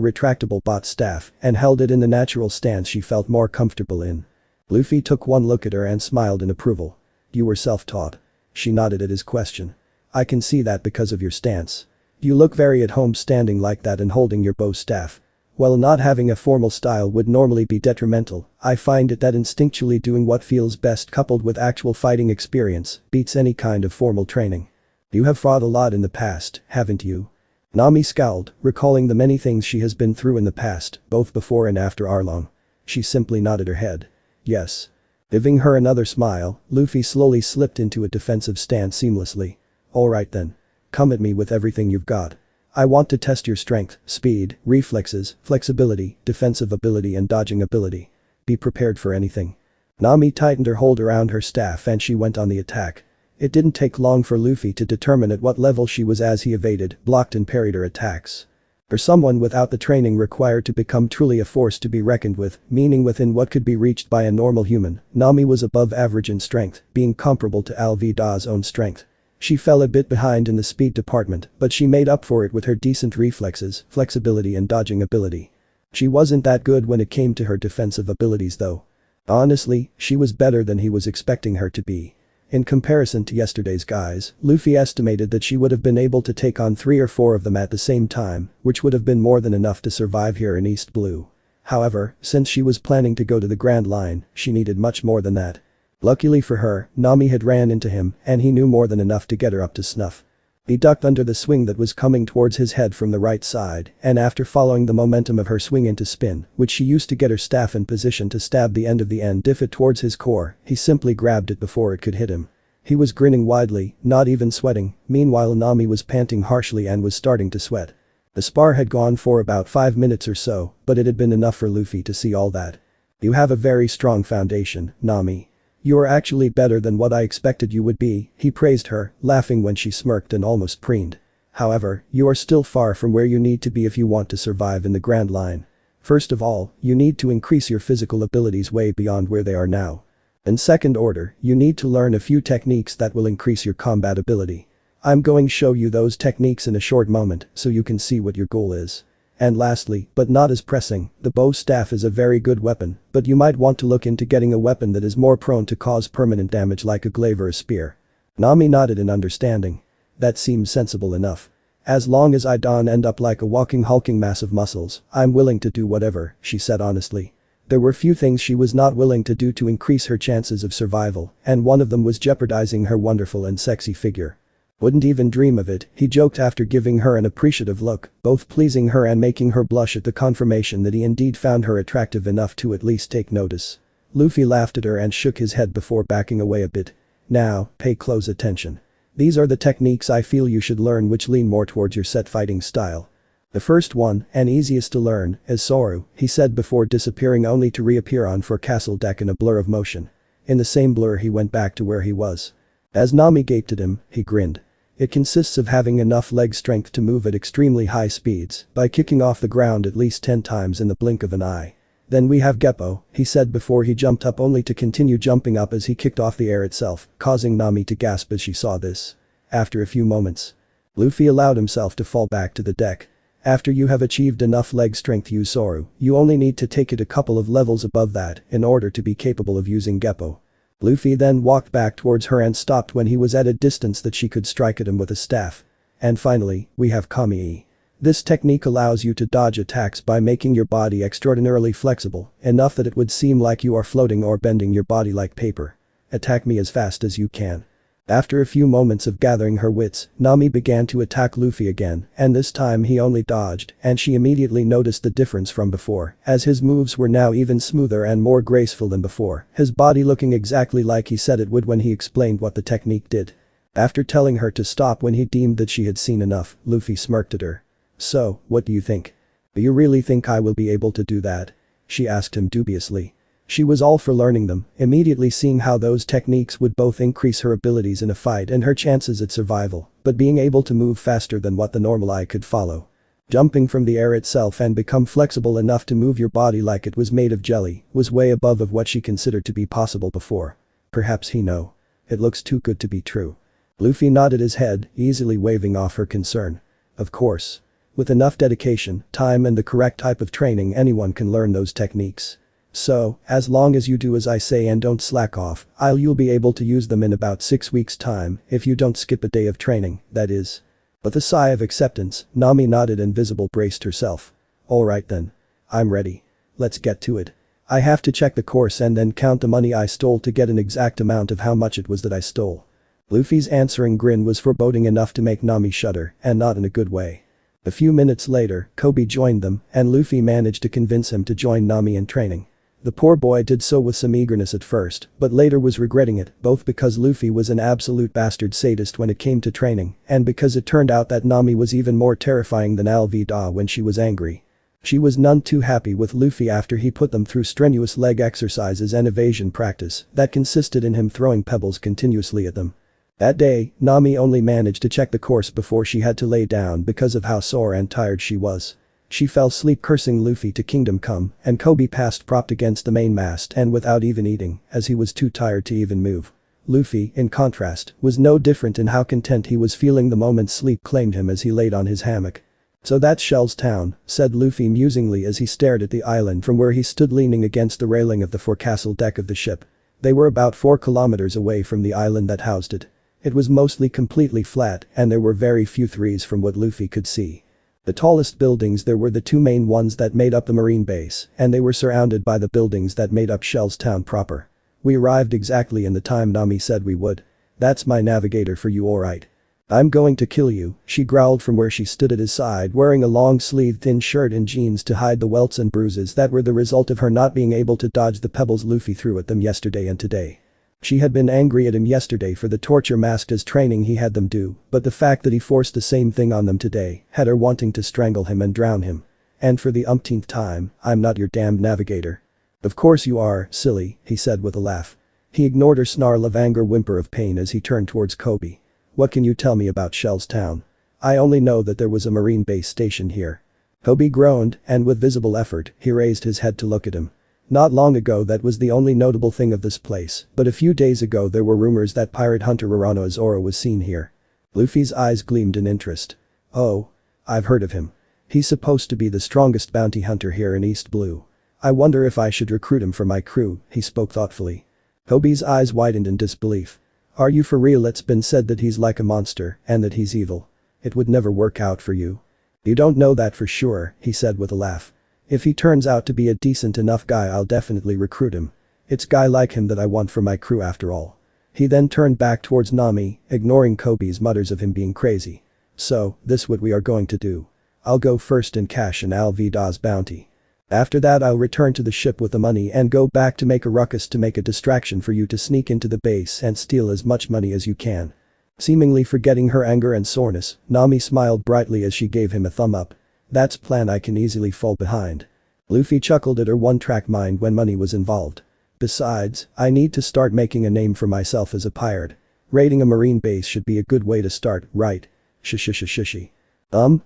retractable bot staff and held it in the natural stance she felt more comfortable in. Luffy took one look at her and smiled in approval. You were self-taught. She nodded at his question. I can see that because of your stance. You look very at home standing like that and holding your bow staff. While not having a formal style would normally be detrimental, I find it that instinctually doing what feels best coupled with actual fighting experience beats any kind of formal training. You have fought a lot in the past, haven't you? Nami scowled, recalling the many things she has been through in the past, both before and after Arlong. She simply nodded her head. Yes. Giving her another smile, Luffy slowly slipped into a defensive stance seamlessly. Alright then. Come at me with everything you've got. I want to test your strength, speed, reflexes, flexibility, defensive ability and dodging ability. Be prepared for anything. Nami tightened her hold around her staff and she went on the attack. It didn't take long for Luffy to determine at what level she was as he evaded, blocked and parried her attacks. For someone without the training required to become truly a force to be reckoned with, meaning within what could be reached by a normal human, Nami was above average in strength, being comparable to Alvida's own strength. She fell a bit behind in the speed department, but she made up for it with her decent reflexes, flexibility and dodging ability. She wasn't that good when it came to her defensive abilities though. Honestly, she was better than he was expecting her to be. In comparison to yesterday's guys, Luffy estimated that she would have been able to take on 3 or 4 of them at the same time, which would have been more than enough to survive here in East Blue. However, since she was planning to go to the Grand Line, she needed much more than that. Luckily for her, Nami had ran into him, and he knew more than enough to get her up to snuff. He ducked under the swing that was coming towards his head from the right side, and after following the momentum of her swing into spin, which she used to get her staff in position to stab the end of the end if it towards his core, he simply grabbed it before it could hit him. He was grinning widely, not even sweating, meanwhile Nami was panting harshly and was starting to sweat. The spar had gone for about 5 minutes or so, but it had been enough for Luffy to see all that. "You have a very strong foundation, Nami. You are actually better than what I expected you would be," he praised her, laughing when she smirked and almost preened. "However, you are still far from where you need to be if you want to survive in the Grand Line. First of all, you need to increase your physical abilities way beyond where they are now. In second order, you need to learn a few techniques that will increase your combat ability. I'm going to show you those techniques in a short moment so you can see what your goal is. And lastly, but not as pressing, the bow staff is a very good weapon, but you might want to look into getting a weapon that is more prone to cause permanent damage like a glaive or a spear." Nami nodded in understanding. "That seems sensible enough. As long as I don't end up like a walking hulking mass of muscles, I'm willing to do whatever," she said honestly. There were few things she was not willing to do to increase her chances of survival, and one of them was jeopardizing her wonderful and sexy figure. "Wouldn't even dream of it," he joked after giving her an appreciative look, both pleasing her and making her blush at the confirmation that he indeed found her attractive enough to at least take notice. Luffy laughed at her and shook his head before backing away a bit. "Now, pay close attention. These are the techniques I feel you should learn which lean more towards your set fighting style. The first one, and easiest to learn, is Soru," he said before disappearing only to reappear on forecastle deck in a blur of motion. In the same blur he went back to where he was. As Nami gaped at him, he grinned. "It consists of having enough leg strength to move at extremely high speeds by kicking off the ground at least 10 times in the blink of an eye. Then we have Geppo," he said before he jumped up only to continue jumping up as he kicked off the air itself, causing Nami to gasp as she saw this. After a few moments, Luffy allowed himself to fall back to the deck. "After you have achieved enough leg strength use Soru, you only need to take it a couple of levels above that in order to be capable of using Geppo." Luffy then walked back towards her and stopped when he was at a distance that she could strike at him with a staff. "And finally, we have Kami. This technique allows you to dodge attacks by making your body extraordinarily flexible, enough that it would seem like you are floating or bending your body like paper. Attack me as fast as you can." After a few moments of gathering her wits, Nami began to attack Luffy again, and this time he only dodged, and she immediately noticed the difference from before, as his moves were now even smoother and more graceful than before, his body looking exactly like he said it would when he explained what the technique did. After telling her to stop when he deemed that she had seen enough, Luffy smirked at her. "So, what do you think? Do you really think I will be able to do that?" she asked him dubiously. She was all for learning them, immediately seeing how those techniques would both increase her abilities in a fight and her chances at survival, but being able to move faster than what the normal eye could follow. Jumping from the air itself and become flexible enough to move your body like it was made of jelly was way above of what she considered to be possible before. Perhaps he know. It looks too good to be true. Luffy nodded his head, easily waving off her concern. Of course. With enough dedication, time and the correct type of training anyone can learn those techniques. So, as long as you do as I say and don't slack off, you'll be able to use them in about 6 weeks' time if you don't skip a day of training, that is. With a sigh of acceptance, Nami nodded and Visible braced herself. "Alright then. I'm ready. Let's get to it. I have to check the course and then count the money I stole to get an exact amount of how much it was that I stole." Luffy's answering grin was foreboding enough to make Nami shudder, and not in a good way. A few minutes later, Kobe joined them, and Luffy managed to convince him to join Nami in training. The poor boy did so with some eagerness at first, but later was regretting it, both because Luffy was an absolute bastard sadist when it came to training, and because it turned out that Nami was even more terrifying than Alvida when she was angry. She was none too happy with Luffy after he put them through strenuous leg exercises and evasion practice that consisted in him throwing pebbles continuously at them. That day, Nami only managed to check the course before she had to lay down because of how sore and tired she was. She fell asleep cursing Luffy to Kingdom Come, and Kobe passed propped against the mainmast and without even eating, as he was too tired to even move. Luffy, in contrast, was no different in how content he was feeling the moment sleep claimed him as he laid on his hammock. "So that's Shell's town," said Luffy musingly as he stared at the island from where he stood leaning against the railing of the forecastle deck of the ship. They were about 4 kilometers away from the island that housed it. It was mostly completely flat and there were very few trees from what Luffy could see. The tallest buildings there were the 2 main ones that made up the marine base, and they were surrounded by the buildings that made up Shell's town proper. We arrived exactly in the time Nami said we would. That's my navigator for you, alright. I'm going to kill you, she growled from where she stood at his side wearing a long-sleeved thin shirt and jeans to hide the welts and bruises that were the result of her not being able to dodge the pebbles Luffy threw at them yesterday and today. She had been angry at him yesterday for the torture masked as training he had them do, but the fact that he forced the same thing on them today had her wanting to strangle him and drown him. And for the umpteenth time, I'm not your damned navigator. Of course you are, silly, he said with a laugh. He ignored her snarl of anger whimper of pain as he turned towards Kobe. What can you tell me about Shell's town? I only know that there was a marine base station here. Kobe groaned, and with visible effort, he raised his head to look at him. Not long ago that was the only notable thing of this place, but a few days ago there were rumors that pirate hunter Rorano Zoro was seen here. Luffy's eyes gleamed in interest. Oh. I've heard of him. He's supposed to be the strongest bounty hunter here in East Blue. I wonder if I should recruit him for my crew, he spoke thoughtfully. Kobe's eyes widened in disbelief. Are you for real? It's been said that he's like a monster and that he's evil. It would never work out for you. You don't know that for sure, he said with a laugh. If he turns out to be a decent enough guy I'll definitely recruit him. It's guy like him that I want for my crew after all. He then turned back towards Nami, ignoring Kobe's mutters of him being crazy. So, this what we are going to do. I'll go first and cash an Alvida's bounty. After that I'll return to the ship with the money and go back to make a ruckus to make a distraction for you to sneak into the base and steal as much money as you can. Seemingly forgetting her anger and soreness, Nami smiled brightly as she gave him a thumb up. That's plan I can easily fall behind. Luffy chuckled at her one-track mind when money was involved. Besides, I need to start making a name for myself as a pirate. Raiding a marine base should be a good way to start, right? Shishy.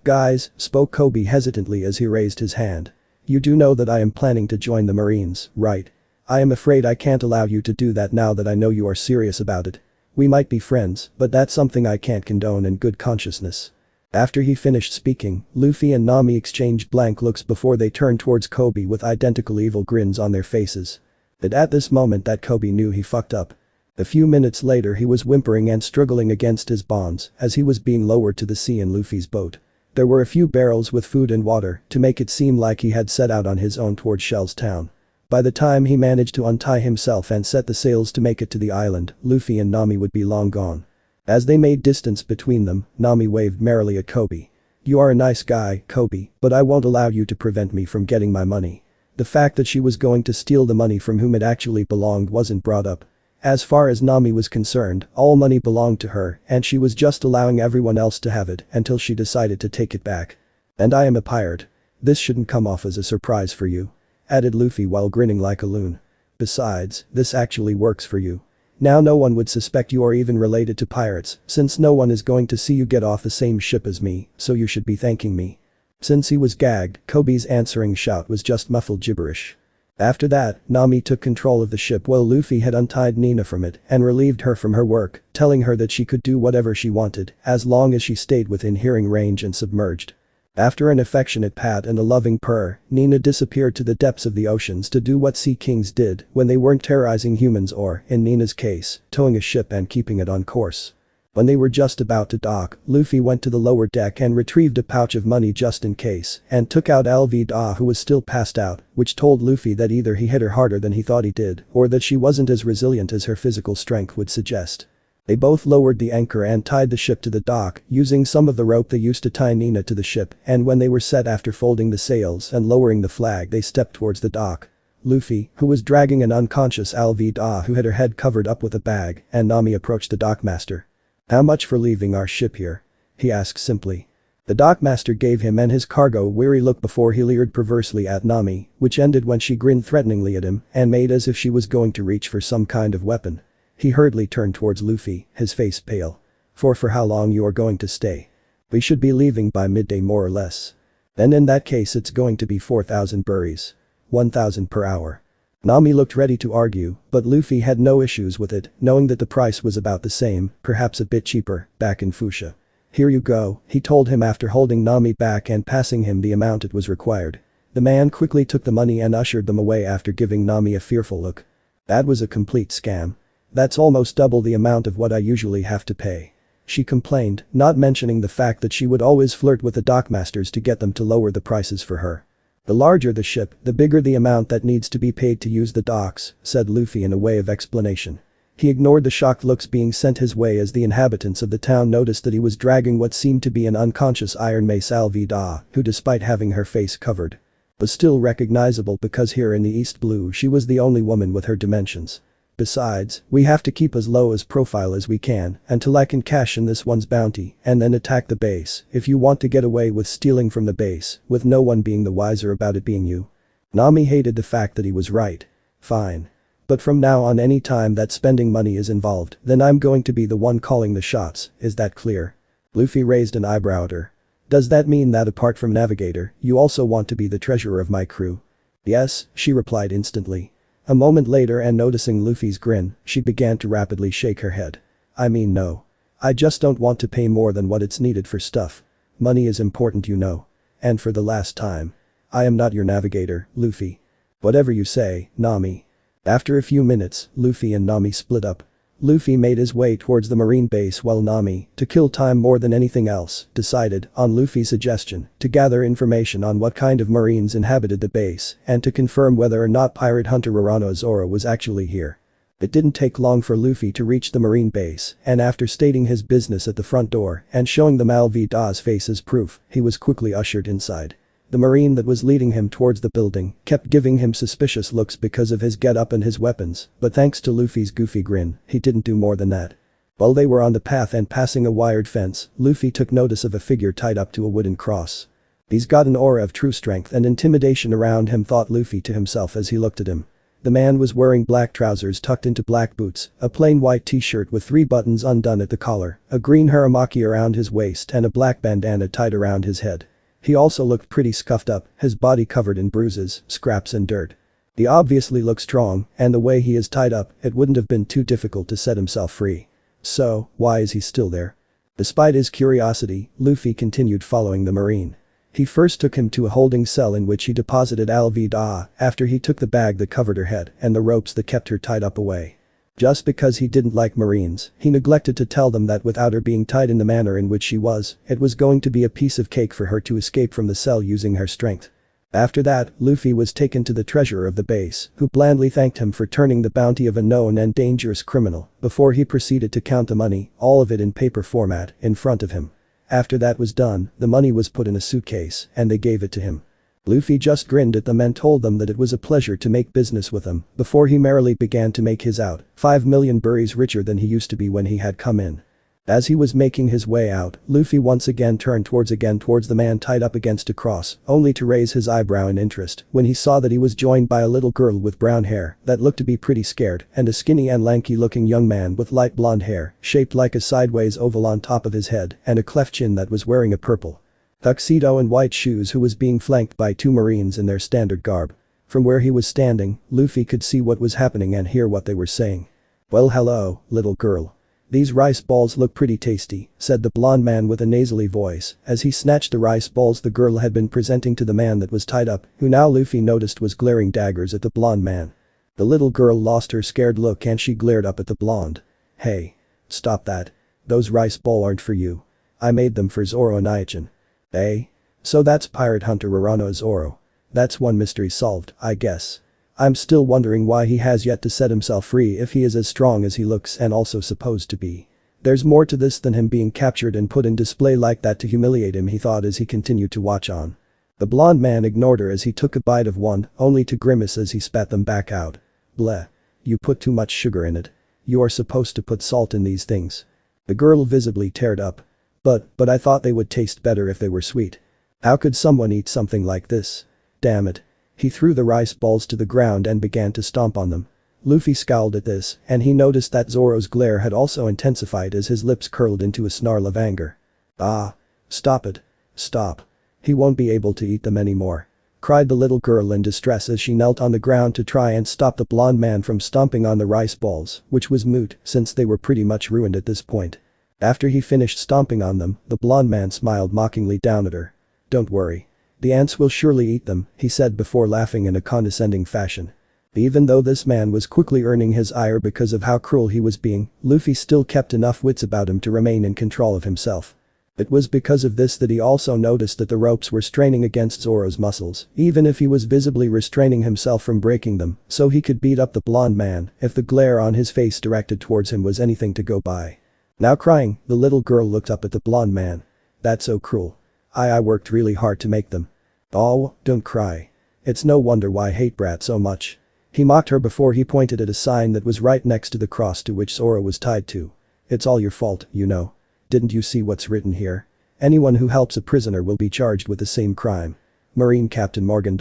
Guys, spoke Kobe hesitantly as he raised his hand. You do know that I am planning to join the Marines, right? I am afraid I can't allow you to do that now that I know you are serious about it. We might be friends, but that's something I can't condone in good consciousness. After he finished speaking, Luffy and Nami exchanged blank looks before they turned towards Kobe with identical evil grins on their faces. But at this moment that Kobe knew he fucked up. A few minutes later he was whimpering and struggling against his bonds as he was being lowered to the sea in Luffy's boat. There were a few barrels with food and water to make it seem like he had set out on his own towards Shell's town. By the time he managed to untie himself and set the sails to make it to the island, Luffy and Nami would be long gone. As they made distance between them, Nami waved merrily at Kobe. You are a nice guy, Kobe, but I won't allow you to prevent me from getting my money. The fact that she was going to steal the money from whom it actually belonged wasn't brought up. As far as Nami was concerned, all money belonged to her and she was just allowing everyone else to have it until she decided to take it back. And I am a pirate. This shouldn't come off as a surprise for you. Added Luffy while grinning like a loon. Besides, this actually works for you. Now no one would suspect you are even related to pirates since no one is going to see you get off the same ship as me, so you should be thanking me. Since he was gagged, Kobe's answering shout was just muffled gibberish. After that, Nami took control of the ship while Luffy had untied Nina from it and relieved her from her work, telling her that she could do whatever she wanted as long as she stayed within hearing range and submerged. After an affectionate pat and a loving purr, Nina disappeared to the depths of the oceans to do what sea kings did when they weren't terrorizing humans or, in Nina's case, towing a ship and keeping it on course. When they were just about to dock, Luffy went to the lower deck and retrieved a pouch of money just in case and took out Alvida who was still passed out, which told Luffy that either he hit her harder than he thought he did or that she wasn't as resilient as her physical strength would suggest. They both lowered the anchor and tied the ship to the dock using some of the rope they used to tie Nina to the ship, and when they were set after folding the sails and lowering the flag they stepped towards the dock. Luffy, who was dragging an unconscious Alvida who had her head covered up with a bag, and Nami approached the dockmaster. How much for leaving our ship here? He asked simply. The dockmaster gave him and his cargo a weary look before he leered perversely at Nami, which ended when she grinned threateningly at him and made as if she was going to reach for some kind of weapon. He hurriedly turned towards Luffy, his face pale. For how long you are going to stay? We should be leaving by midday more or less. Then in that case it's going to be 4,000 burries. 1,000 per hour. Nami looked ready to argue, but Luffy had no issues with it, knowing that the price was about the same, perhaps a bit cheaper, back in Fuchsia. Here you go, he told him after holding Nami back and passing him the amount it was required. The man quickly took the money and ushered them away after giving Nami a fearful look. That was a complete scam. That's almost double the amount of what I usually have to pay. She complained, not mentioning the fact that she would always flirt with the dockmasters to get them to lower the prices for her. The larger the ship, the bigger the amount that needs to be paid to use the docks, said Luffy in a way of explanation. He ignored the shocked looks being sent his way as the inhabitants of the town noticed that he was dragging what seemed to be an unconscious Iron Mace Alvida, who despite having her face covered, was still recognizable because here in the East Blue she was the only woman with her dimensions. Besides, we have to keep as low as profile as we can until I can cash in this one's bounty and then attack the base if you want to get away with stealing from the base with no one being the wiser about it being you. Nami hated the fact that he was right. Fine. But from now on any time that spending money is involved, then I'm going to be the one calling the shots, is that clear? Luffy raised an eyebrow at her. Does that mean that apart from Navigator, you also want to be the treasurer of my crew? Yes, she replied instantly. A moment later and noticing Luffy's grin, she began to rapidly shake her head. I mean no. I just don't want to pay more than what it's needed for stuff. Money is important you know. And for the last time. I am not your navigator, Luffy. Whatever you say, Nami. After a few minutes, Luffy and Nami split up. Luffy made his way towards the marine base while Nami, to kill time more than anything else, decided, on Luffy's suggestion, to gather information on what kind of marines inhabited the base and to confirm whether or not pirate hunter Rorano Zoro was actually here. It didn't take long for Luffy to reach the marine base and after stating his business at the front door and showing them Alvida's face as proof, he was quickly ushered inside. The marine that was leading him towards the building kept giving him suspicious looks because of his getup and his weapons, but thanks to Luffy's goofy grin, he didn't do more than that. While they were on the path and passing a wired fence, Luffy took notice of a figure tied up to a wooden cross. He's got an aura of true strength and intimidation around him, thought Luffy to himself as he looked at him. The man was wearing black trousers tucked into black boots, a plain white t-shirt with 3 buttons undone at the collar, a green haramaki around his waist and a black bandana tied around his head. He also looked pretty scuffed up, his body covered in bruises, scraps and dirt. He obviously looked strong, and the way he is tied up, it wouldn't have been too difficult to set himself free. So, why is he still there? Despite his curiosity, Luffy continued following the marine. He first took him to a holding cell in which he deposited Alvida after he took the bag that covered her head and the ropes that kept her tied up away. Just because he didn't like marines, he neglected to tell them that without her being tied in the manner in which she was, it was going to be a piece of cake for her to escape from the cell using her strength. After that, Luffy was taken to the treasurer of the base, who blandly thanked him for turning the bounty of a known and dangerous criminal, before he proceeded to count the money, all of it in paper format, in front of him. After that was done, the money was put in a suitcase, and they gave it to him. Luffy just grinned at them and told them that it was a pleasure to make business with them before he merrily began to make his out, 5 million berries richer than he used to be when he had come in. As he was making his way out, Luffy once again turned towards the man tied up against a cross, only to raise his eyebrow in interest when he saw that he was joined by a little girl with brown hair that looked to be pretty scared and a skinny and lanky looking young man with light blonde hair shaped like a sideways oval on top of his head and a cleft chin that was wearing a purple tuxedo and white shoes, who was being flanked by 2 marines in their standard garb. From where he was standing, Luffy could see what was happening and hear what they were saying. Well hello, little girl. These rice balls look pretty tasty, said the blonde man with a nasally voice as he snatched the rice balls the girl had been presenting to the man that was tied up, who now Luffy noticed was glaring daggers at the blonde man. The little girl lost her scared look and she glared up at the blonde. Hey. Stop that. Those rice balls aren't for you. I made them for Zoro and Aichin. Eh? So that's pirate hunter Rorano Zoro. That's one mystery solved, I guess. I'm still wondering why he has yet to set himself free if he is as strong as he looks and also supposed to be. There's more to this than him being captured and put in display like that to humiliate him, he thought as he continued to watch on. The blonde man ignored her as he took a bite of one, only to grimace as he spat them back out. Bleh. You put too much sugar in it. You are supposed to put salt in these things. The girl visibly teared up. But I thought they would taste better if they were sweet. How could someone eat something like this? Damn it. He threw the rice balls to the ground and began to stomp on them. Luffy scowled at this, and he noticed that Zoro's glare had also intensified as his lips curled into a snarl of anger. Ah. Stop it. Stop. He won't be able to eat them anymore. Cried the little girl in distress as she knelt on the ground to try and stop the blonde man from stomping on the rice balls, which was moot since they were pretty much ruined at this point. After he finished stomping on them, the blonde man smiled mockingly down at her. Don't worry. The ants will surely eat them, he said before laughing in a condescending fashion. Even though this man was quickly earning his ire because of how cruel he was being, Luffy still kept enough wits about him to remain in control of himself. It was because of this that he also noticed that the ropes were straining against Zoro's muscles, even if he was visibly restraining himself from breaking them, so he could beat up the blonde man if the glare on his face directed towards him was anything to go by. Now crying, the little girl looked up at the blonde man. That's so cruel. I worked really hard to make them. Oh, don't cry. It's no wonder why I hate Brat so much. He mocked her before he pointed at a sign that was right next to the cross to which Zoro was tied to. It's all your fault, you know. Didn't you see what's written here? Anyone who helps a prisoner will be charged with the same crime. Marine Captain Morgan.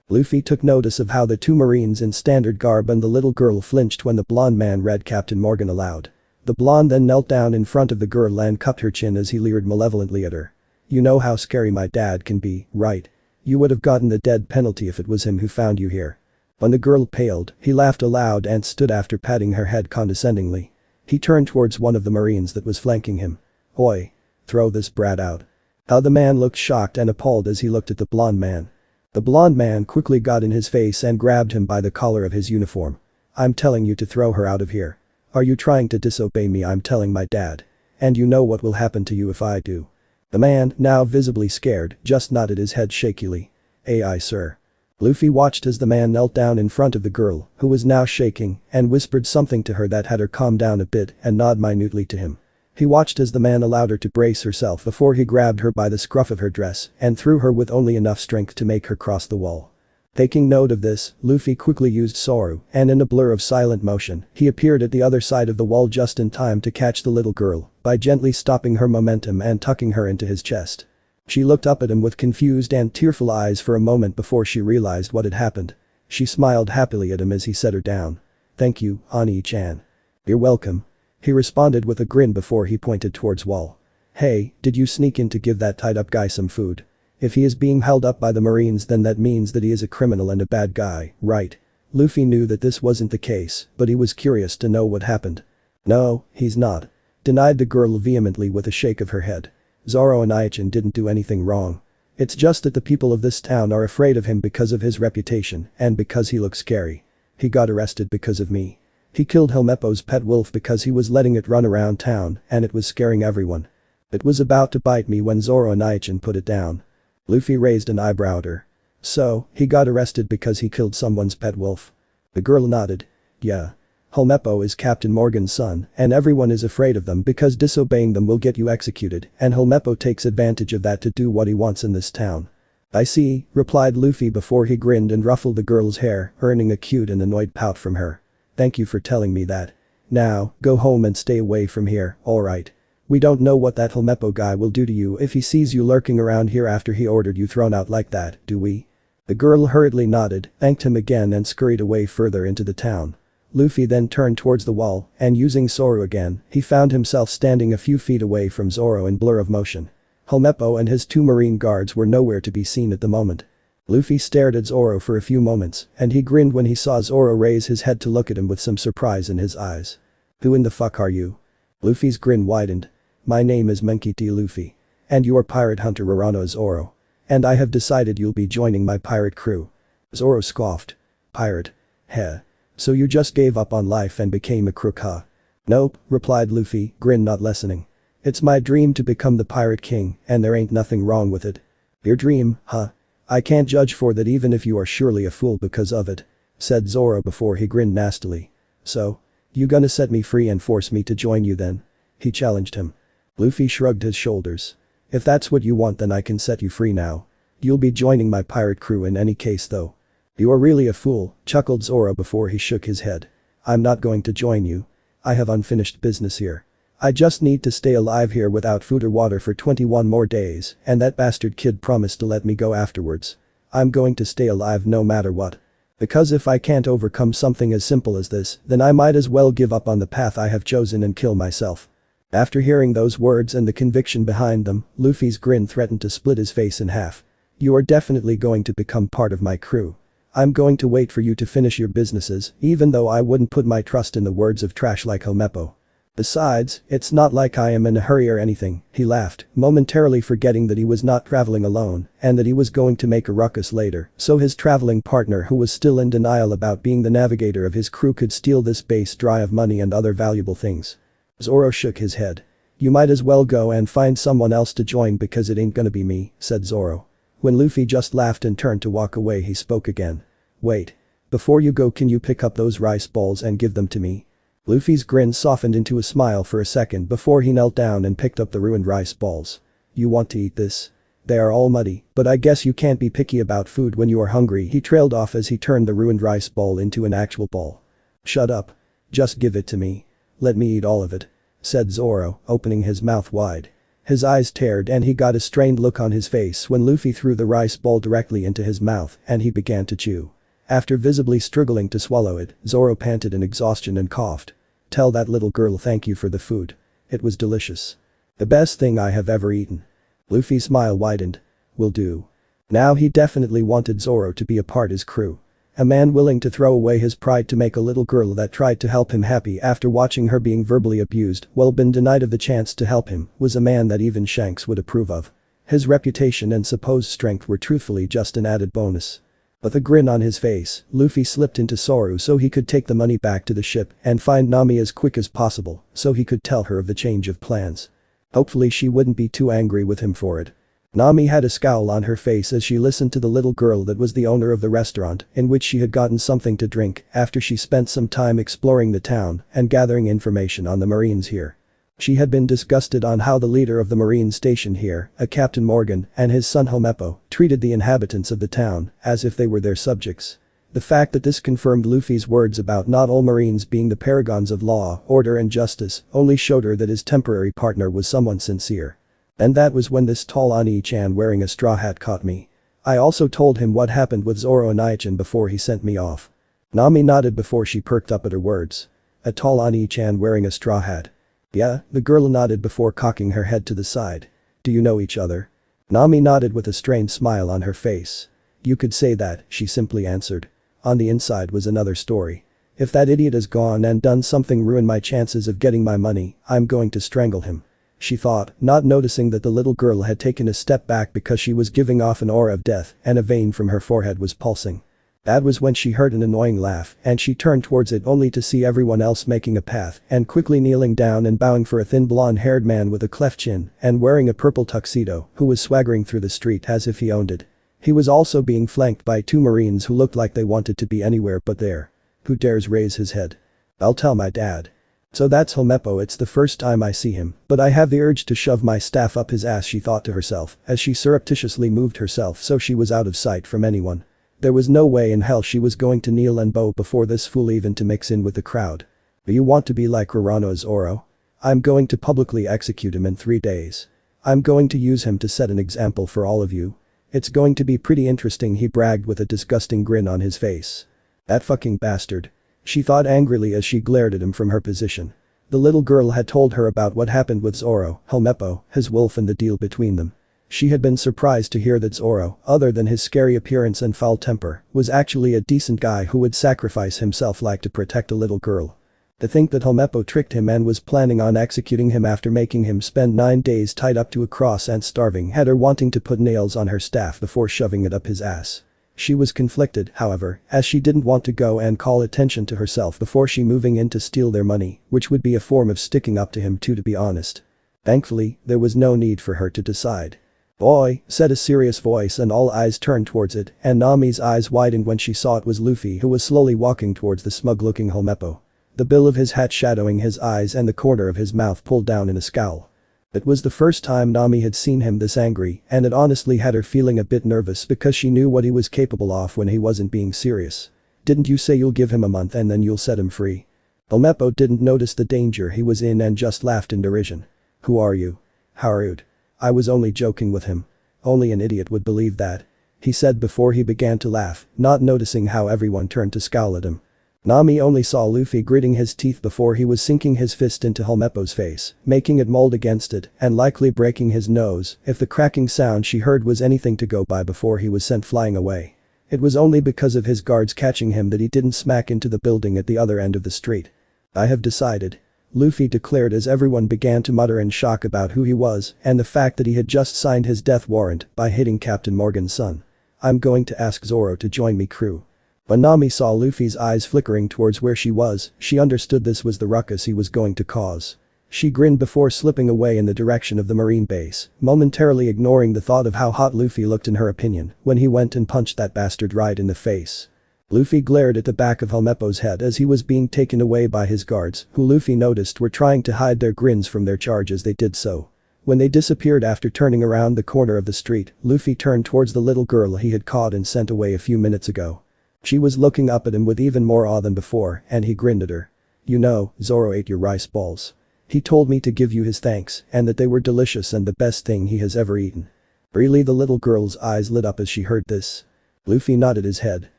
Luffy took notice of how the two Marines in standard garb and the little girl flinched when the blonde man read Captain Morgan aloud. The blonde then knelt down in front of the girl and cupped her chin as he leered malevolently at her. You know how scary my dad can be, right? You would have gotten the death penalty if it was him who found you here. When the girl paled, he laughed aloud and stood after patting her head condescendingly. He turned towards one of the Marines that was flanking him. Oi. Throw this brat out. The man looked shocked and appalled as he looked at the blonde man. The blonde man quickly got in his face and grabbed him by the collar of his uniform. I'm telling you to throw her out of here. Are you trying to disobey me? I'm telling my dad. And you know what will happen to you if I do. The man, now visibly scared, just nodded his head shakily. Aye sir. Luffy watched as the man knelt down in front of the girl, who was now shaking, and whispered something to her that had her calm down a bit and nod minutely to him. He watched as the man allowed her to brace herself before he grabbed her by the scruff of her dress and threw her with only enough strength to make her cross the wall. Taking note of this, Luffy quickly used Zoro, and in a blur of silent motion, he appeared at the other side of the wall just in time to catch the little girl by gently stopping her momentum and tucking her into his chest. She looked up at him with confused and tearful eyes for a moment before she realized what had happened. She smiled happily at him as he set her down. Thank you, Ani-chan. You're welcome. He responded with a grin before he pointed towards wall. Hey, did you sneak in to give that tied up guy some food? If he is being held up by the Marines then that means that he is a criminal and a bad guy, right? Luffy knew that this wasn't the case, but he was curious to know what happened. No, he's not. Denied the girl vehemently with a shake of her head. Zoro and Aichin didn't do anything wrong. It's just that the people of this town are afraid of him because of his reputation and because he looks scary. He got arrested because of me. He killed Helmeppo's pet wolf because he was letting it run around town and it was scaring everyone. It was about to bite me when Zoro and Aichin put it down. Luffy raised an eyebrow at her. So, he got arrested because he killed someone's pet wolf. The girl nodded. Yeah. Helmeppo is Captain Morgan's son and everyone is afraid of them because disobeying them will get you executed and Helmeppo takes advantage of that to do what he wants in this town. I see, replied Luffy before he grinned and ruffled the girl's hair, earning a cute and annoyed pout from her. Thank you for telling me that. Now, go home and stay away from here, alright? We don't know what that Helmeppo guy will do to you if he sees you lurking around here after he ordered you thrown out like that, do we? The girl hurriedly nodded, thanked him again and scurried away further into the town. Luffy then turned towards the wall and using Zoro again, he found himself standing a few feet away from Zoro in blur of motion. Helmeppo and his two marine guards were nowhere to be seen at the moment. Luffy stared at Zoro for a few moments and he grinned when he saw Zoro raise his head to look at him with some surprise in his eyes. Who in the fuck are you? Luffy's grin widened. My name is Monkey D. Luffy. And you are pirate hunter Rorano Zoro. And I have decided you'll be joining my pirate crew. Zoro scoffed. Pirate? Heh. So you just gave up on life and became a crook, huh? Nope, replied Luffy, grin not lessening. It's my dream to become the pirate king and there ain't nothing wrong with it. Your dream, huh? I can't judge for that even if you are surely a fool because of it, said Zoro before he grinned nastily. So? You gonna set me free and force me to join you then? He challenged him. Luffy shrugged his shoulders. If that's what you want then I can set you free now. You'll be joining my pirate crew in any case though. You are really a fool, chuckled Zoro before he shook his head. I'm not going to join you. I have unfinished business here. I just need to stay alive here without food or water for 21 more days and that bastard kid promised to let me go afterwards. I'm going to stay alive no matter what. Because if I can't overcome something as simple as this, then I might as well give up on the path I have chosen and kill myself. After hearing those words and the conviction behind them, Luffy's grin threatened to split his face in half. You are definitely going to become part of my crew. I'm going to wait for you to finish your businesses, even though I wouldn't put my trust in the words of trash like Helmeppo. Besides, it's not like I am in a hurry or anything, he laughed, momentarily forgetting that he was not traveling alone and that he was going to make a ruckus later, so his traveling partner, who was still in denial about being the navigator of his crew, could steal this base dry of money and other valuable things. Zoro shook his head. You might as well go and find someone else to join because it ain't gonna be me, said Zoro. When Luffy just laughed and turned to walk away, he spoke again. Wait. Before you go, can you pick up those rice balls and give them to me? Luffy's grin softened into a smile for a second before he knelt down and picked up the ruined rice balls. You want to eat this? They are all muddy, but I guess you can't be picky about food when you are hungry, he trailed off as he turned the ruined rice ball into an actual ball. Shut up. Just give it to me. Let me eat all of it, said Zoro, opening his mouth wide. His eyes teared and he got a strained look on his face when Luffy threw the rice ball directly into his mouth and he began to chew. After visibly struggling to swallow it, Zoro panted in exhaustion and coughed. Tell that little girl thank you for the food. It was delicious. The best thing I have ever eaten. Luffy's smile widened. Will do. Now he definitely wanted Zoro to be a part of his crew. A man willing to throw away his pride to make a little girl that tried to help him happy after watching her being verbally abused while been denied of the chance to help him was a man that even Shanks would approve of. His reputation and supposed strength were truthfully just an added bonus. With a grin on his face, Luffy slipped into Soru so he could take the money back to the ship and find Nami as quick as possible so he could tell her of the change of plans. Hopefully she wouldn't be too angry with him for it. Nami had a scowl on her face as she listened to the little girl that was the owner of the restaurant in which she had gotten something to drink after she spent some time exploring the town and gathering information on the Marines here. She had been disgusted on how the leader of the Marine station here, a Captain Morgan, and his son Helmeppo, treated the inhabitants of the town as if they were their subjects. The fact that this confirmed Luffy's words about not all Marines being the paragons of law, order and justice only showed her that his temporary partner was someone sincere. And that was when this tall Ani-chan wearing a straw hat caught me. I also told him what happened with Zoro and Ai-chan before he sent me off. Nami nodded before she perked up at her words. A tall Ani-chan wearing a straw hat. Yeah, the girl nodded before cocking her head to the side. Do you know each other? Nami nodded with a strained smile on her face. You could say that, she simply answered. On the inside was another story. If that idiot has gone and done something ruin my chances of getting my money, I'm going to strangle him. She thought, not noticing that the little girl had taken a step back because she was giving off an aura of death and a vein from her forehead was pulsing. That was when she heard an annoying laugh and she turned towards it only to see everyone else making a path and quickly kneeling down and bowing for a thin blonde-haired man with a cleft chin and wearing a purple tuxedo who was swaggering through the street as if he owned it. He was also being flanked by two Marines who looked like they wanted to be anywhere but there. Who dares raise his head? I'll tell my dad. So that's Helmeppo, it's the first time I see him, but I have the urge to shove my staff up his ass, she thought to herself as she surreptitiously moved herself so she was out of sight from anyone. There was no way in hell she was going to kneel and bow before this fool even to mix in with the crowd. You want to be like Rorano Zoro? I'm going to publicly execute him in 3 days. I'm going to use him to set an example for all of you. It's going to be pretty interesting, he bragged with a disgusting grin on his face. That fucking bastard. She thought angrily as she glared at him from her position. The little girl had told her about what happened with Zoro, Helmeppo, his wolf and the deal between them. She had been surprised to hear that Zoro, other than his scary appearance and foul temper, was actually a decent guy who would sacrifice himself like to protect a little girl. To think that Helmeppo tricked him and was planning on executing him after making him spend 9 days tied up to a cross and starving had her wanting to put nails on her staff before shoving it up his ass. She was conflicted, however, as she didn't want to go and call attention to herself before she moving in to steal their money, which would be a form of sticking up to him too, to be honest. Thankfully, there was no need for her to decide. Boy, said a serious voice and all eyes turned towards it and Nami's eyes widened when she saw it was Luffy who was slowly walking towards the smug-looking Helmeppo. The bill of his hat shadowing his eyes and the corner of his mouth pulled down in a scowl. It was the first time Nami had seen him this angry and it honestly had her feeling a bit nervous because she knew what he was capable of when he wasn't being serious. Didn't you say you'll give him a month and then you'll set him free? Helmeppo didn't notice the danger he was in and just laughed in derision. Who are you? How rude. I was only joking with him. Only an idiot would believe that, he said before he began to laugh, not noticing how everyone turned to scowl at him. Nami only saw Luffy gritting his teeth before he was sinking his fist into Helmeppo's face, making it mold against it and likely breaking his nose if the cracking sound she heard was anything to go by before he was sent flying away. It was only because of his guards catching him that he didn't smack into the building at the other end of the street. I have decided. Luffy declared as everyone began to mutter in shock about who he was and the fact that he had just signed his death warrant by hitting Captain Morgan's son. I'm going to ask Zoro to join me crew. When Nami saw Luffy's eyes flickering towards where she was, she understood this was the ruckus he was going to cause. She grinned before slipping away in the direction of the marine base, momentarily ignoring the thought of how hot Luffy looked in her opinion when he went and punched that bastard right in the face. Luffy glared at the back of Helmeppo's head as he was being taken away by his guards, who Luffy noticed were trying to hide their grins from their charge as they did so. When they disappeared after turning around the corner of the street, Luffy turned towards the little girl he had caught and sent away a few minutes ago. She was looking up at him with even more awe than before, and he grinned at her. You know, Zoro ate your rice balls. He told me to give you his thanks and that they were delicious and the best thing he has ever eaten. Really? The little girl's eyes lit up as she heard this. Luffy nodded his head.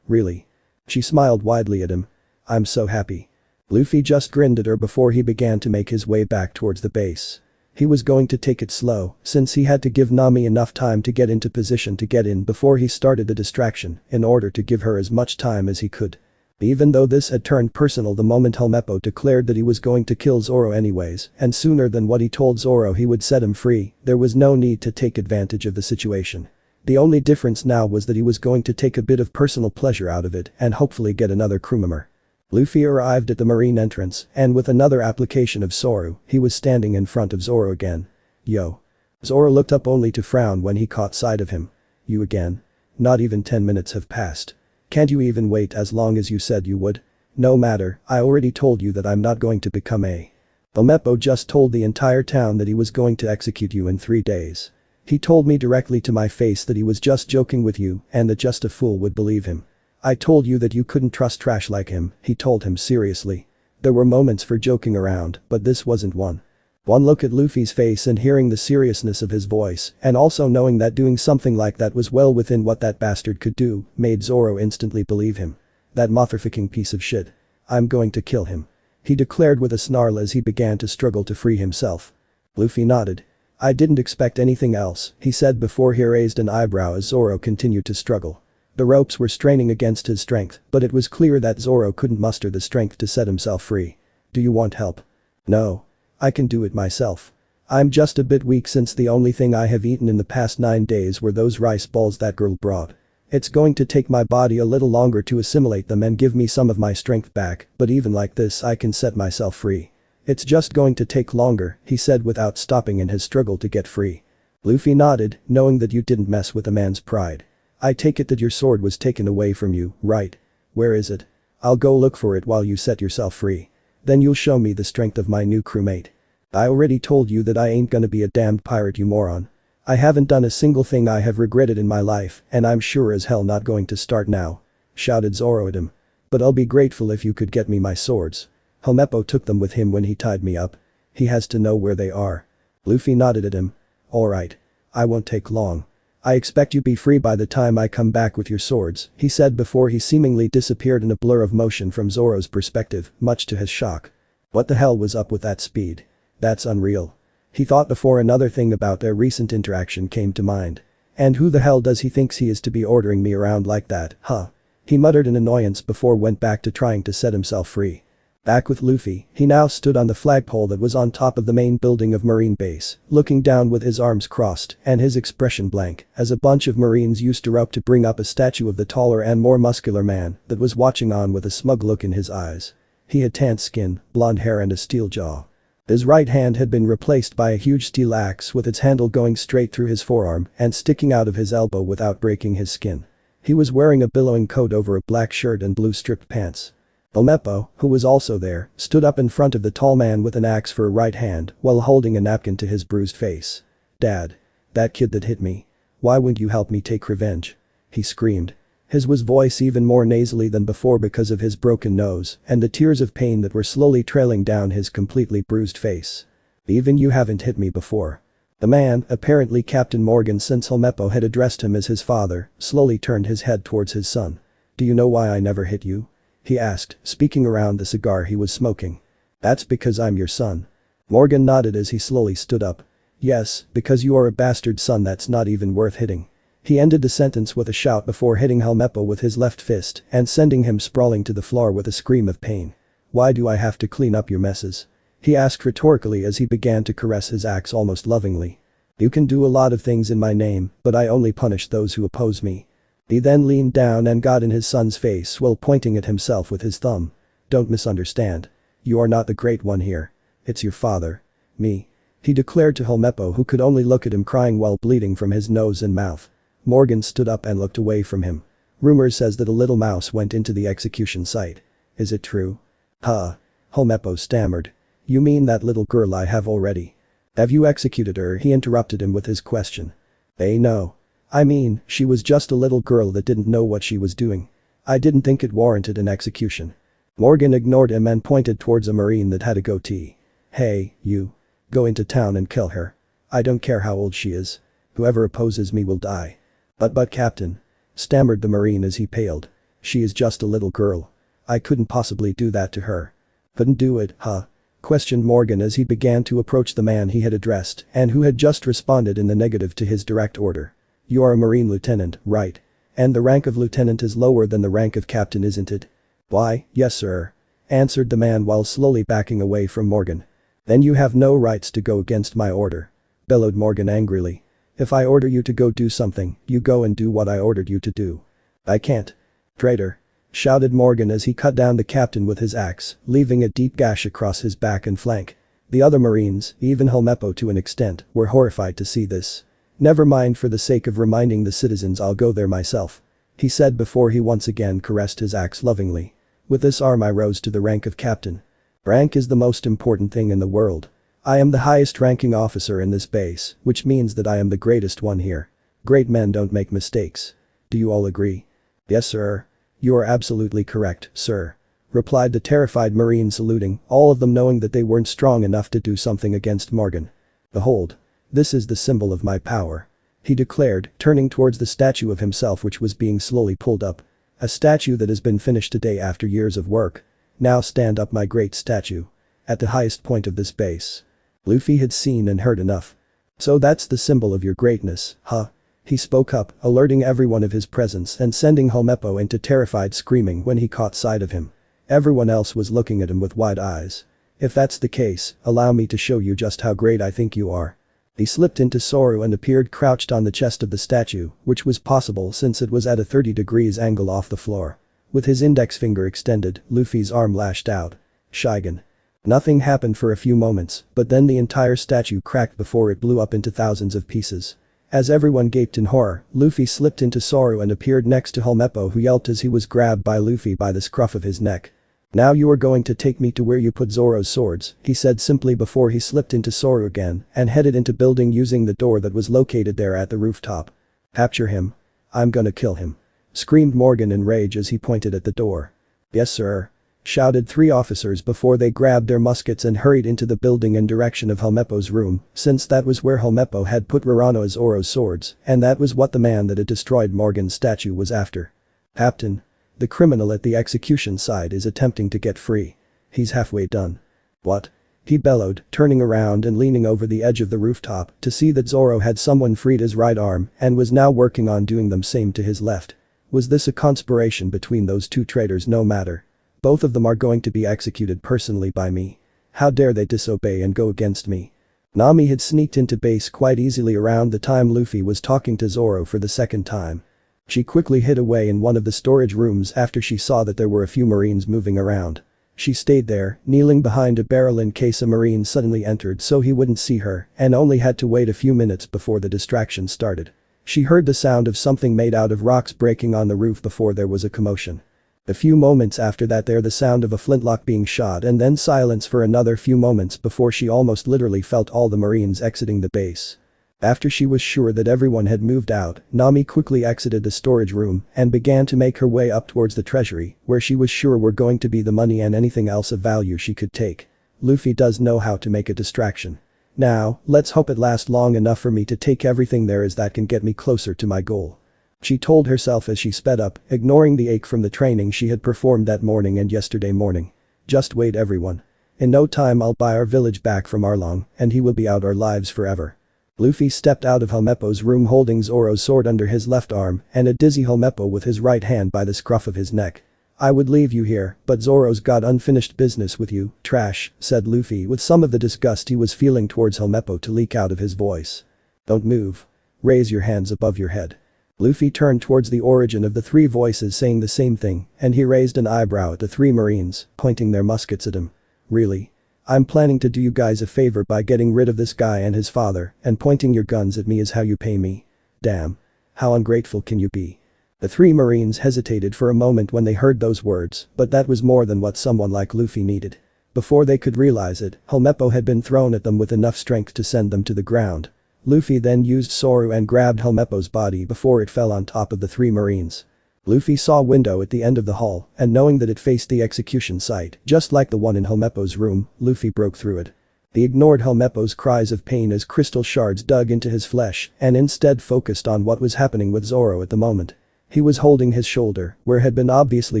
Really? She smiled widely at him. I'm so happy. Luffy just grinned at her before he began to make his way back towards the base. He was going to take it slow, since he had to give Nami enough time to get into position to get in before he started the distraction, in order to give her as much time as he could. Even though this had turned personal the moment Helmeppo declared that he was going to kill Zoro anyways, and sooner than what he told Zoro he would set him free, there was no need to take advantage of the situation. The only difference now was that he was going to take a bit of personal pleasure out of it and hopefully get another crew member. Luffy arrived at the marine entrance, and with another application of Soru, he was standing in front of Zoro again. Yo. Zoro looked up only to frown when he caught sight of him. You again? Not even 10 minutes have passed. Can't you even wait as long as you said you would? No matter, I already told you that I'm not going to become a. Helmeppo just told the entire town that he was going to execute you in 3 days. He told me directly to my face that he was just joking with you and that just a fool would believe him. I told you that you couldn't trust trash like him, he told him seriously. There were moments for joking around, but this wasn't one. One look at Luffy's face and hearing the seriousness of his voice, and also knowing that doing something like that was well within what that bastard could do, made Zoro instantly believe him. That motherfucking piece of shit. I'm going to kill him. He declared with a snarl as he began to struggle to free himself. Luffy nodded. I didn't expect anything else, he said before he raised an eyebrow as Zoro continued to struggle. The ropes were straining against his strength, but it was clear that Zoro couldn't muster the strength to set himself free. Do you want help? No. I can do it myself. I'm just a bit weak since the only thing I have eaten in the past 9 days were those rice balls that girl brought. It's going to take my body a little longer to assimilate them and give me some of my strength back, but even like this I can set myself free. It's just going to take longer, he said without stopping in his struggle to get free. Luffy nodded, knowing that you didn't mess with a man's pride. I take it that your sword was taken away from you, right? Where is it? I'll go look for it while you set yourself free. Then you'll show me the strength of my new crewmate. I already told you that I ain't gonna be a damned pirate, you moron. I haven't done a single thing I have regretted in my life, and I'm sure as hell not going to start now. Shouted Zoro at him. But I'll be grateful if you could get me my swords. Helmeppo took them with him when he tied me up. He has to know where they are. Luffy nodded at him. Alright. I won't take long. I expect you be free by the time I come back with your swords, he said before he seemingly disappeared in a blur of motion from Zoro's perspective, much to his shock. What the hell was up with that speed? That's unreal. He thought before another thing about their recent interaction came to mind. And who the hell does he thinks he is to be ordering me around like that, huh? He muttered in annoyance before went back to trying to set himself free. Back with Luffy, he now stood on the flagpole that was on top of the main building of Marine Base, looking down with his arms crossed and his expression blank as a bunch of Marines used to rope to bring up a statue of the taller and more muscular man that was watching on with a smug look in his eyes. He had tanned skin, blonde hair and a steel jaw. His right hand had been replaced by a huge steel axe with its handle going straight through his forearm and sticking out of his elbow without breaking his skin. He was wearing a billowing coat over a black shirt and blue stripped pants. Helmeppo, who was also there, stood up in front of the tall man with an axe for a right hand while holding a napkin to his bruised face. Dad. That kid that hit me. Why wouldn't you help me take revenge? He screamed. His was voice even more nasally than before because of his broken nose and the tears of pain that were slowly trailing down his completely bruised face. Even you haven't hit me before. The man, apparently Captain Morgan since Helmeppo had addressed him as his father, slowly turned his head towards his son. Do you know why I never hit you? He asked, speaking around the cigar he was smoking. That's because I'm your son. Morgan nodded as he slowly stood up. Yes, because you are a bastard son that's not even worth hitting. He ended the sentence with a shout before hitting Helmeppo with his left fist and sending him sprawling to the floor with a scream of pain. Why do I have to clean up your messes? He asked rhetorically as he began to caress his axe almost lovingly. You can do a lot of things in my name, but I only punish those who oppose me. He then leaned down and got in his son's face while pointing at himself with his thumb. Don't misunderstand. You are not the great one here. It's your father. Me. He declared to Helmeppo, who could only look at him crying while bleeding from his nose and mouth. Morgan stood up and looked away from him. Rumor says that a little mouse went into the execution site. Is it true? Huh. Helmeppo stammered. You mean that little girl I have already? Have you executed her? He interrupted him with his question. No. I mean, she was just a little girl that didn't know what she was doing. I didn't think it warranted an execution. Morgan ignored him and pointed towards a marine that had a goatee. Hey, you. Go into town and kill her. I don't care how old she is. Whoever opposes me will die. But Captain. Stammered the marine as he paled. She is just a little girl. I couldn't possibly do that to her. Couldn't do it, huh? Questioned Morgan as he began to approach the man he had addressed and who had just responded in the negative to his direct order. You are a marine lieutenant, right? And the rank of lieutenant is lower than the rank of captain, isn't it? Why, yes sir. Answered the man while slowly backing away from Morgan. Then you have no rights to go against my order. Bellowed Morgan angrily. If I order you to go do something, you go and do what I ordered you to do. I can't. Traitor. Shouted Morgan as he cut down the captain with his axe, leaving a deep gash across his back and flank. The other marines, even Helmeppo to an extent, were horrified to see this. Never mind, for the sake of reminding the citizens, I'll go there myself. He said before he once again caressed his axe lovingly. With this arm I rose to the rank of captain. Rank is the most important thing in the world. I am the highest ranking officer in this base, which means that I am the greatest one here. Great men don't make mistakes. Do you all agree? Yes sir. You are absolutely correct, sir. Replied the terrified marine, saluting, all of them knowing that they weren't strong enough to do something against Morgan. Behold. This is the symbol of my power. He declared, turning towards the statue of himself which was being slowly pulled up. A statue that has been finished today after years of work. Now stand up, my great statue. At the highest point of this base. Luffy had seen and heard enough. So that's the symbol of your greatness, huh? He spoke up, alerting everyone of his presence and sending Helmeppo into terrified screaming when he caught sight of him. Everyone else was looking at him with wide eyes. If that's the case, allow me to show you just how great I think you are. He slipped into Zoro and appeared crouched on the chest of the statue, which was possible since it was at a 30 degrees angle off the floor. With his index finger extended, Luffy's arm lashed out. Shigen. Nothing happened for a few moments, but then the entire statue cracked before it blew up into thousands of pieces. As everyone gaped in horror, Luffy slipped into Zoro and appeared next to Helmeppo, who yelped as he was grabbed by Luffy by the scruff of his neck. Now you are going to take me to where you put Zoro's swords, he said simply before he slipped into Zoro again and headed into building using the door that was located there at the rooftop. Capture him. I'm gonna kill him. Screamed Morgan in rage as he pointed at the door. Yes sir. Shouted three officers before they grabbed their muskets and hurried into the building in direction of Helmeppo's room, since that was where Helmeppo had put Zoro's swords, and that was what the man that had destroyed Morgan's statue was after. Captain. The criminal at the execution site is attempting to get free. He's halfway done. What? He bellowed, turning around and leaning over the edge of the rooftop to see that Zoro had someone freed his right arm and was now working on doing the same to his left. Was this a conspiration between those two traitors? No matter. Both of them are going to be executed personally by me. How dare they disobey and go against me? Nami had sneaked into base quite easily around the time Luffy was talking to Zoro for the second time. She quickly hid away in one of the storage rooms after she saw that there were a few marines moving around. She stayed there, kneeling behind a barrel in case a marine suddenly entered so he wouldn't see her, and only had to wait a few minutes before the distraction started. She heard the sound of something made out of rocks breaking on the roof before there was a commotion. A few moments after that the sound of a flintlock being shot, and then silence for another few moments before she almost literally felt all the marines exiting the base. After she was sure that everyone had moved out, Nami quickly exited the storage room and began to make her way up towards the treasury, where she was sure were going to be the money and anything else of value she could take. Luffy does know how to make a distraction. Now, let's hope it lasts long enough for me to take everything there is that can get me closer to my goal. She told herself as she sped up, ignoring the ache from the training she had performed that morning and yesterday morning. Just wait everyone. In no time I'll buy our village back from Arlong, and he will be out our lives forever. Luffy stepped out of Helmeppo's room holding Zoro's sword under his left arm and a dizzy Helmeppo with his right hand by the scruff of his neck. I would leave you here, but Zoro's got unfinished business with you, trash, said Luffy with some of the disgust he was feeling towards Helmeppo to leak out of his voice. Don't move. Raise your hands above your head. Luffy turned towards the origin of the three voices saying the same thing, and he raised an eyebrow at the three marines, pointing their muskets at him. Really? I'm planning to do you guys a favor by getting rid of this guy and his father, and pointing your guns at me is how you pay me? Damn. How ungrateful can you be? The three marines hesitated for a moment when they heard those words, but that was more than what someone like Luffy needed. Before they could realize it, Helmeppo had been thrown at them with enough strength to send them to the ground. Luffy then used Zoro and grabbed Helmeppo's body before it fell on top of the three marines. Luffy saw a window at the end of the hall, and knowing that it faced the execution site, just like the one in Helmeppo's room, Luffy broke through it. He ignored Helmeppo's cries of pain as crystal shards dug into his flesh and instead focused on what was happening with Zoro at the moment. He was holding his shoulder, where had been obviously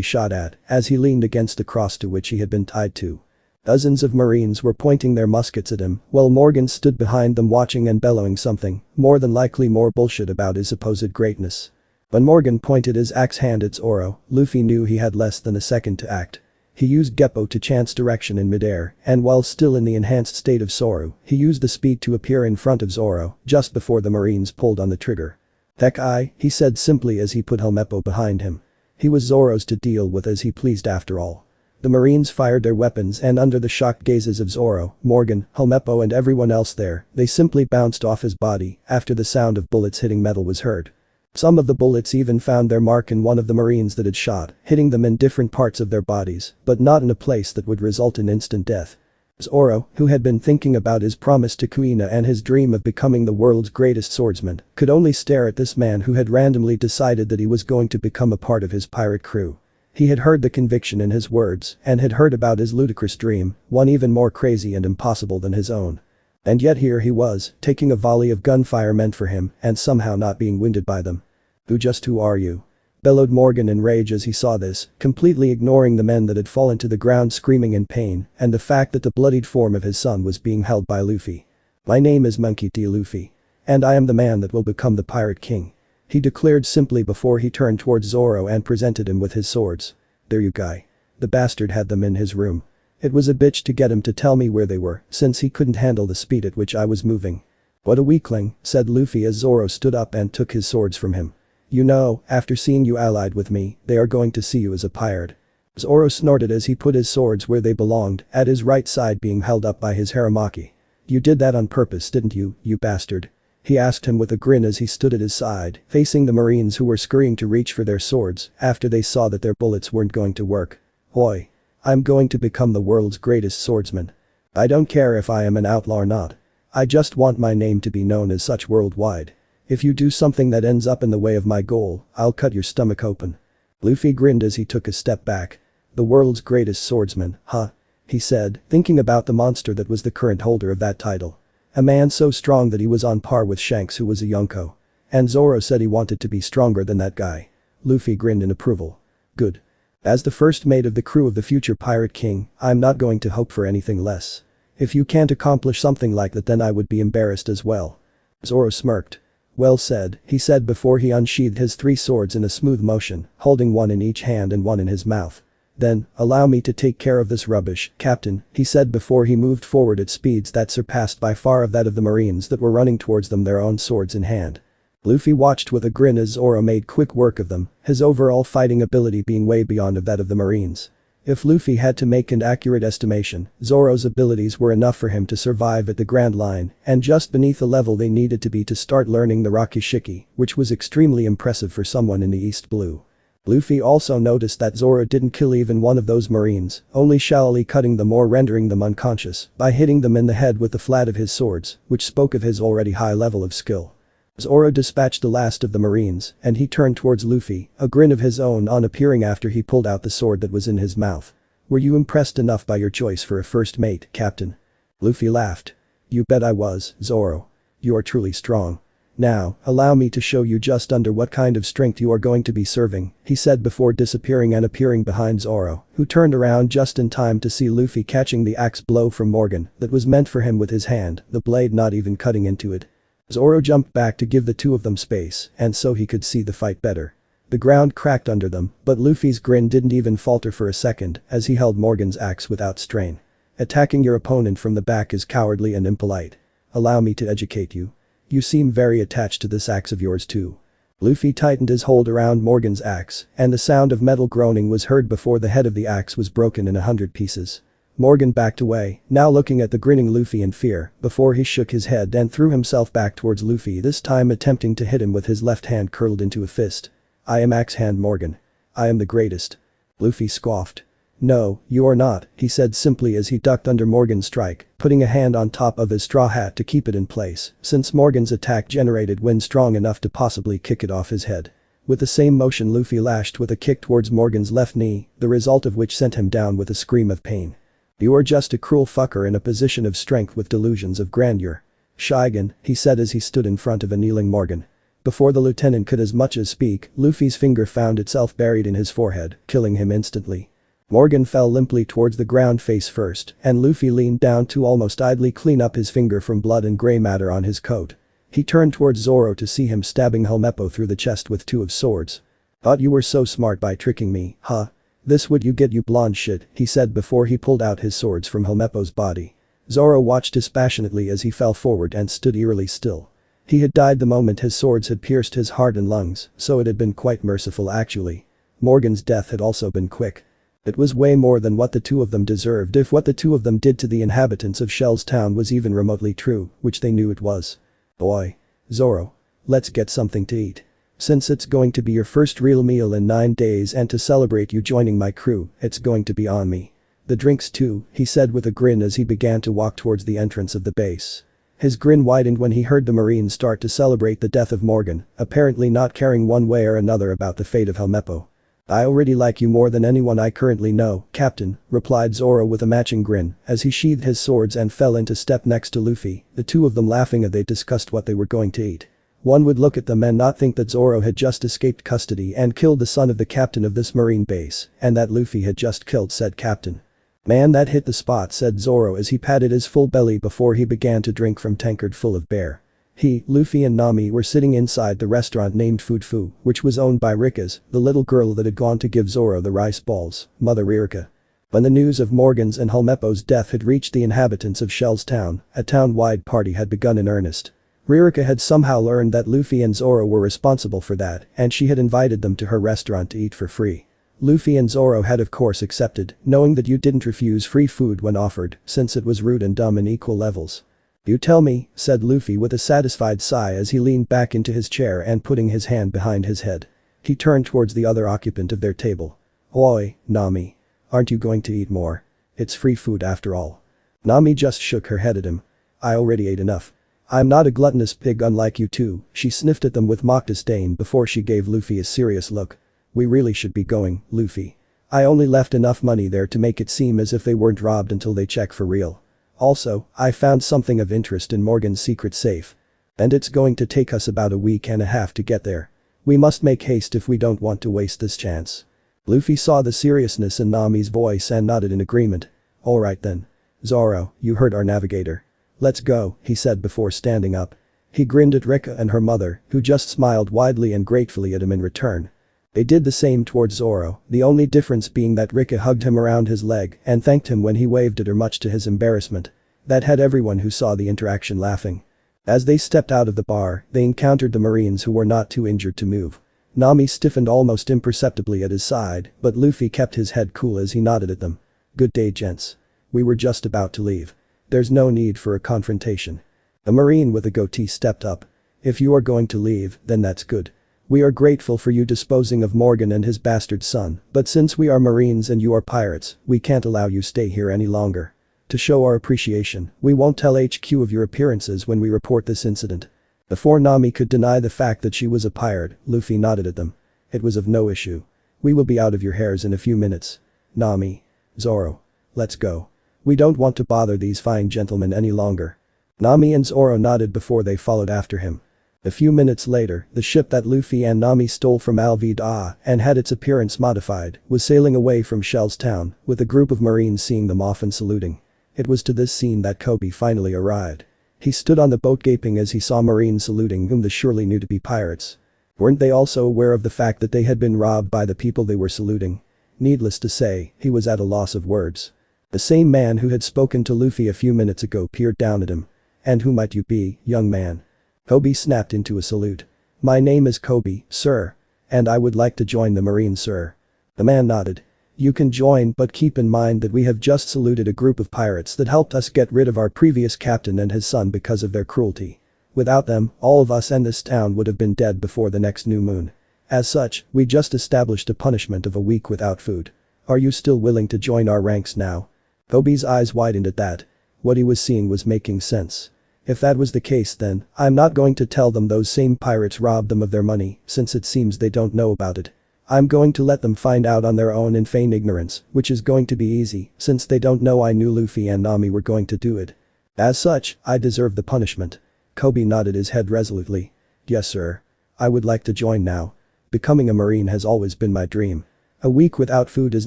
shot at, as he leaned against the cross to which he had been tied to. Dozens of marines were pointing their muskets at him, while Morgan stood behind them watching and bellowing something, more than likely more bullshit about his supposed greatness. When Morgan pointed his axe hand at Zoro, Luffy knew he had less than a second to act. He used Geppo to chance direction in midair, and while still in the enhanced state of Zoro, he used the speed to appear in front of Zoro, just before the marines pulled on the trigger. Heck he said simply as he put Helmeppo behind him. He was Zoro's to deal with as he pleased after all. The marines fired their weapons and under the shocked gazes of Zoro, Morgan, Helmeppo and everyone else there, they simply bounced off his body after the sound of bullets hitting metal was heard. Some of the bullets even found their mark in one of the marines that had shot, hitting them in different parts of their bodies, but not in a place that would result in instant death. Zoro, who had been thinking about his promise to Kuina and his dream of becoming the world's greatest swordsman, could only stare at this man who had randomly decided that he was going to become a part of his pirate crew. He had heard the conviction in his words and had heard about his ludicrous dream, one even more crazy and impossible than his own. And yet here he was, taking a volley of gunfire meant for him and somehow not being winded by them. Who are you? Bellowed Morgan in rage as he saw this, completely ignoring the men that had fallen to the ground screaming in pain and the fact that the bloodied form of his son was being held by Luffy. My name is Monkey D. Luffy. And I am the man that will become the Pirate King. He declared simply before he turned towards Zoro and presented him with his swords. There you guy. The bastard had them in his room. It was a bitch to get him to tell me where they were since he couldn't handle the speed at which I was moving. What a weakling, said Luffy as Zoro stood up and took his swords from him. You know, after seeing you allied with me, they are going to see you as a pirate. Zoro snorted as he put his swords where they belonged, at his right side being held up by his haramaki. You did that on purpose, didn't you, you bastard? He asked him with a grin as he stood at his side, facing the marines who were scurrying to reach for their swords after they saw that their bullets weren't going to work. Hoi. I'm going to become the world's greatest swordsman. I don't care if I am an outlaw or not. I just want my name to be known as such worldwide. If you do something that ends up in the way of my goal, I'll cut your stomach open. Luffy grinned as he took a step back. The world's greatest swordsman, huh? He said, thinking about the monster that was the current holder of that title. A man so strong that he was on par with Shanks, who was a Yonko. And Zoro said he wanted to be stronger than that guy. Luffy grinned in approval. Good. As the first mate of the crew of the future Pirate King, I'm not going to hope for anything less. If you can't accomplish something like that, then I would be embarrassed as well. Zoro smirked. Well said, he said before he unsheathed his three swords in a smooth motion, holding one in each hand and one in his mouth. Then, allow me to take care of this rubbish, Captain, he said before he moved forward at speeds that surpassed by far of that of the marines that were running towards them, their own swords in hand. Luffy watched with a grin as Zoro made quick work of them, his overall fighting ability being way beyond of that of the marines. If Luffy had to make an accurate estimation, Zoro's abilities were enough for him to survive at the Grand Line and just beneath the level they needed to be to start learning the Rakishiki, which was extremely impressive for someone in the East Blue. Luffy also noticed that Zoro didn't kill even one of those marines, only shallowly cutting them or rendering them unconscious by hitting them in the head with the flat of his swords, which spoke of his already high level of skill. Zoro dispatched the last of the marines and he turned towards Luffy, a grin of his own on appearing after he pulled out the sword that was in his mouth. Were you impressed enough by your choice for a first mate, Captain? Luffy laughed. You bet I was, Zoro. You are truly strong. Now, allow me to show you just under what kind of strength you are going to be serving, he said before disappearing and appearing behind Zoro, who turned around just in time to see Luffy catching the axe blow from Morgan that was meant for him with his hand, the blade not even cutting into it. Zoro jumped back to give the two of them space and so he could see the fight better. The ground cracked under them, but Luffy's grin didn't even falter for a second as he held Morgan's axe without strain. Attacking your opponent from the back is cowardly and impolite. Allow me to educate you. You seem very attached to this axe of yours too. Luffy tightened his hold around Morgan's axe, and the sound of metal groaning was heard before the head of the axe was broken in 100 pieces. Morgan backed away, now looking at the grinning Luffy in fear, before he shook his head and threw himself back towards Luffy, this time attempting to hit him with his left hand curled into a fist. I am Axe Hand Morgan. I am the greatest. Luffy scoffed. No, you are not, he said simply as he ducked under Morgan's strike, putting a hand on top of his straw hat to keep it in place, since Morgan's attack generated wind strong enough to possibly kick it off his head. With the same motion, Luffy lashed with a kick towards Morgan's left knee, the result of which sent him down with a scream of pain. You are just a cruel fucker in a position of strength with delusions of grandeur. Shigan, he said as he stood in front of a kneeling Morgan. Before the lieutenant could as much as speak, Luffy's finger found itself buried in his forehead, killing him instantly. Morgan fell limply towards the ground face first, and Luffy leaned down to almost idly clean up his finger from blood and grey matter on his coat. He turned towards Zoro to see him stabbing Helmeppo through the chest with two of swords. Thought you were so smart by tricking me, huh? This what you get, you blonde shit, he said before he pulled out his swords from Helmeppo's body. Zoro watched dispassionately as he fell forward and stood eerily still. He had died the moment his swords had pierced his heart and lungs, so it had been quite merciful actually. Morgan's death had also been quick. It was way more than what the two of them deserved if what the two of them did to the inhabitants of Shell's Town was even remotely true, which they knew it was. Boy. Zoro. Let's get something to eat. Since it's going to be your first real meal in 9 days and to celebrate you joining my crew, it's going to be on me. The drinks too, he said with a grin as he began to walk towards the entrance of the base. His grin widened when he heard the Marines start to celebrate the death of Morgan, apparently not caring one way or another about the fate of Helmeppo. I already like you more than anyone I currently know, Captain, replied Zoro with a matching grin as he sheathed his swords and fell into step next to Luffy, the two of them laughing as they discussed what they were going to eat. One would look at them and not think that Zoro had just escaped custody and killed the son of the captain of this marine base, and that Luffy had just killed said captain. Man, that hit the spot, said Zoro as he patted his full belly before he began to drink from tankard full of beer. He, Luffy and Nami were sitting inside the restaurant named Food Fu, which was owned by Rika's, the little girl that had gone to give Zoro the rice balls, Mother Ririka. When the news of Morgan's and Helmeppo's death had reached the inhabitants of Shell's Town, a town-wide party had begun in earnest. Ririka had somehow learned that Luffy and Zoro were responsible for that, and she had invited them to her restaurant to eat for free. Luffy and Zoro had of course accepted, knowing that you didn't refuse free food when offered, since it was rude and dumb in equal levels. You tell me, said Luffy with a satisfied sigh as he leaned back into his chair and putting his hand behind his head. He turned towards the other occupant of their table. Oi, Nami. Aren't you going to eat more? It's free food after all. Nami just shook her head at him. I already ate enough. I'm not a gluttonous pig unlike you two, she sniffed at them with mock disdain before she gave Luffy a serious look. We really should be going, Luffy. I only left enough money there to make it seem as if they weren't robbed until they check for real. Also, I found something of interest in Morgan's secret safe. And it's going to take us about a week and a half to get there. We must make haste if we don't want to waste this chance. Luffy saw the seriousness in Nami's voice and nodded in agreement. Alright then. Zoro, you heard our navigator. Let's go, he said before standing up. He grinned at Rika and her mother, who just smiled widely and gratefully at him in return. They did the same towards Zoro, the only difference being that Rika hugged him around his leg and thanked him when he waved at her much to his embarrassment. That had everyone who saw the interaction laughing. As they stepped out of the bar, they encountered the Marines who were not too injured to move. Nami stiffened almost imperceptibly at his side, but Luffy kept his head cool as he nodded at them. Good day, gents. We were just about to leave. There's no need for a confrontation. A Marine with a goatee stepped up. If you are going to leave, then that's good. We are grateful for you disposing of Morgan and his bastard son, but since we are Marines and you are pirates, we can't allow you stay here any longer. To show our appreciation, we won't tell HQ of your appearances when we report this incident. Before Nami could deny the fact that she was a pirate, Luffy nodded at them. It was of no issue. We will be out of your hairs in a few minutes. Nami. Zoro. Let's go. We don't want to bother these fine gentlemen any longer. Nami and Zoro nodded before they followed after him. A few minutes later, the ship that Luffy and Nami stole from Alvida and had its appearance modified was sailing away from Shell's Town, with a group of Marines seeing them off and saluting. It was to this scene that Kobe finally arrived. He stood on the boat gaping as he saw Marines saluting whom they surely knew to be pirates. Weren't they also aware of the fact that they had been robbed by the people they were saluting? Needless to say, he was at a loss of words. The same man who had spoken to Luffy a few minutes ago peered down at him. "And who might you be, young man?" Kobe snapped into a salute. "My name is Kobe, sir. And I would like to join the Marine, sir." The man nodded. "You can join, but keep in mind that we have just saluted a group of pirates that helped us get rid of our previous captain and his son because of their cruelty. Without them, all of us and this town would have been dead before the next new moon. As such, we just established a punishment of a week without food. Are you still willing to join our ranks now?" Kobe's eyes widened at that. What he was seeing was making sense. If that was the case, then I'm not going to tell them those same pirates robbed them of their money, since it seems they don't know about it. I'm going to let them find out on their own and feign ignorance, which is going to be easy, since they don't know I knew Luffy and Nami were going to do it. As such, I deserve the punishment. Kobe nodded his head resolutely. "Yes, sir. I would like to join now. Becoming a Marine has always been my dream. A week without food is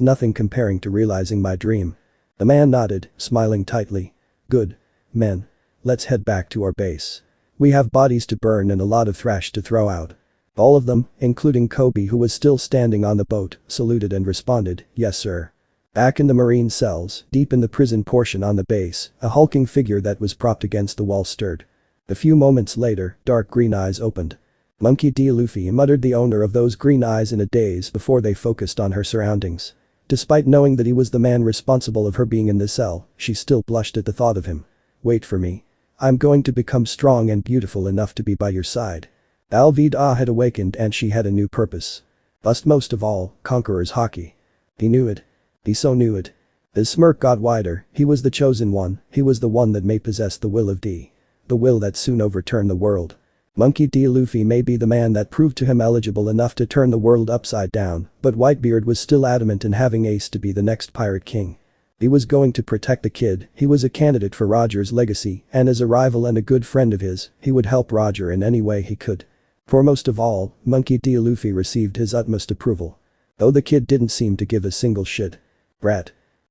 nothing comparing to realizing my dream." The man nodded, smiling tightly. "Good. Men. Let's head back to our base. We have bodies to burn and a lot of thrash to throw out." All of them, including Kobe who was still standing on the boat, saluted and responded, "Yes, sir." Back in the Marine cells, deep in the prison portion on the base, a hulking figure that was propped against the wall stirred. A few moments later, dark green eyes opened. "Monkey D. Luffy," muttered the owner of those green eyes in a daze before they focused on her surroundings. Despite knowing that he was the man responsible of her being in the cell, she still blushed at the thought of him. "Wait for me. I'm going to become strong and beautiful enough to be by your side." Alvida had awakened and she had a new purpose. Bust most of all, Conqueror's Hockey. He knew it. He so knew it. His smirk got wider. He was the chosen one, he was the one that may possess the will of D. The will that soon overturn the world. Monkey D. Luffy may be the man that proved to him eligible enough to turn the world upside down, but Whitebeard was still adamant in having Ace to be the next pirate king. He was going to protect the kid, he was a candidate for Roger's legacy, and as a rival and a good friend of his, he would help Roger in any way he could. Foremost of all, Monkey D. Luffy received his utmost approval. Though the kid didn't seem to give a single shit. "Brat.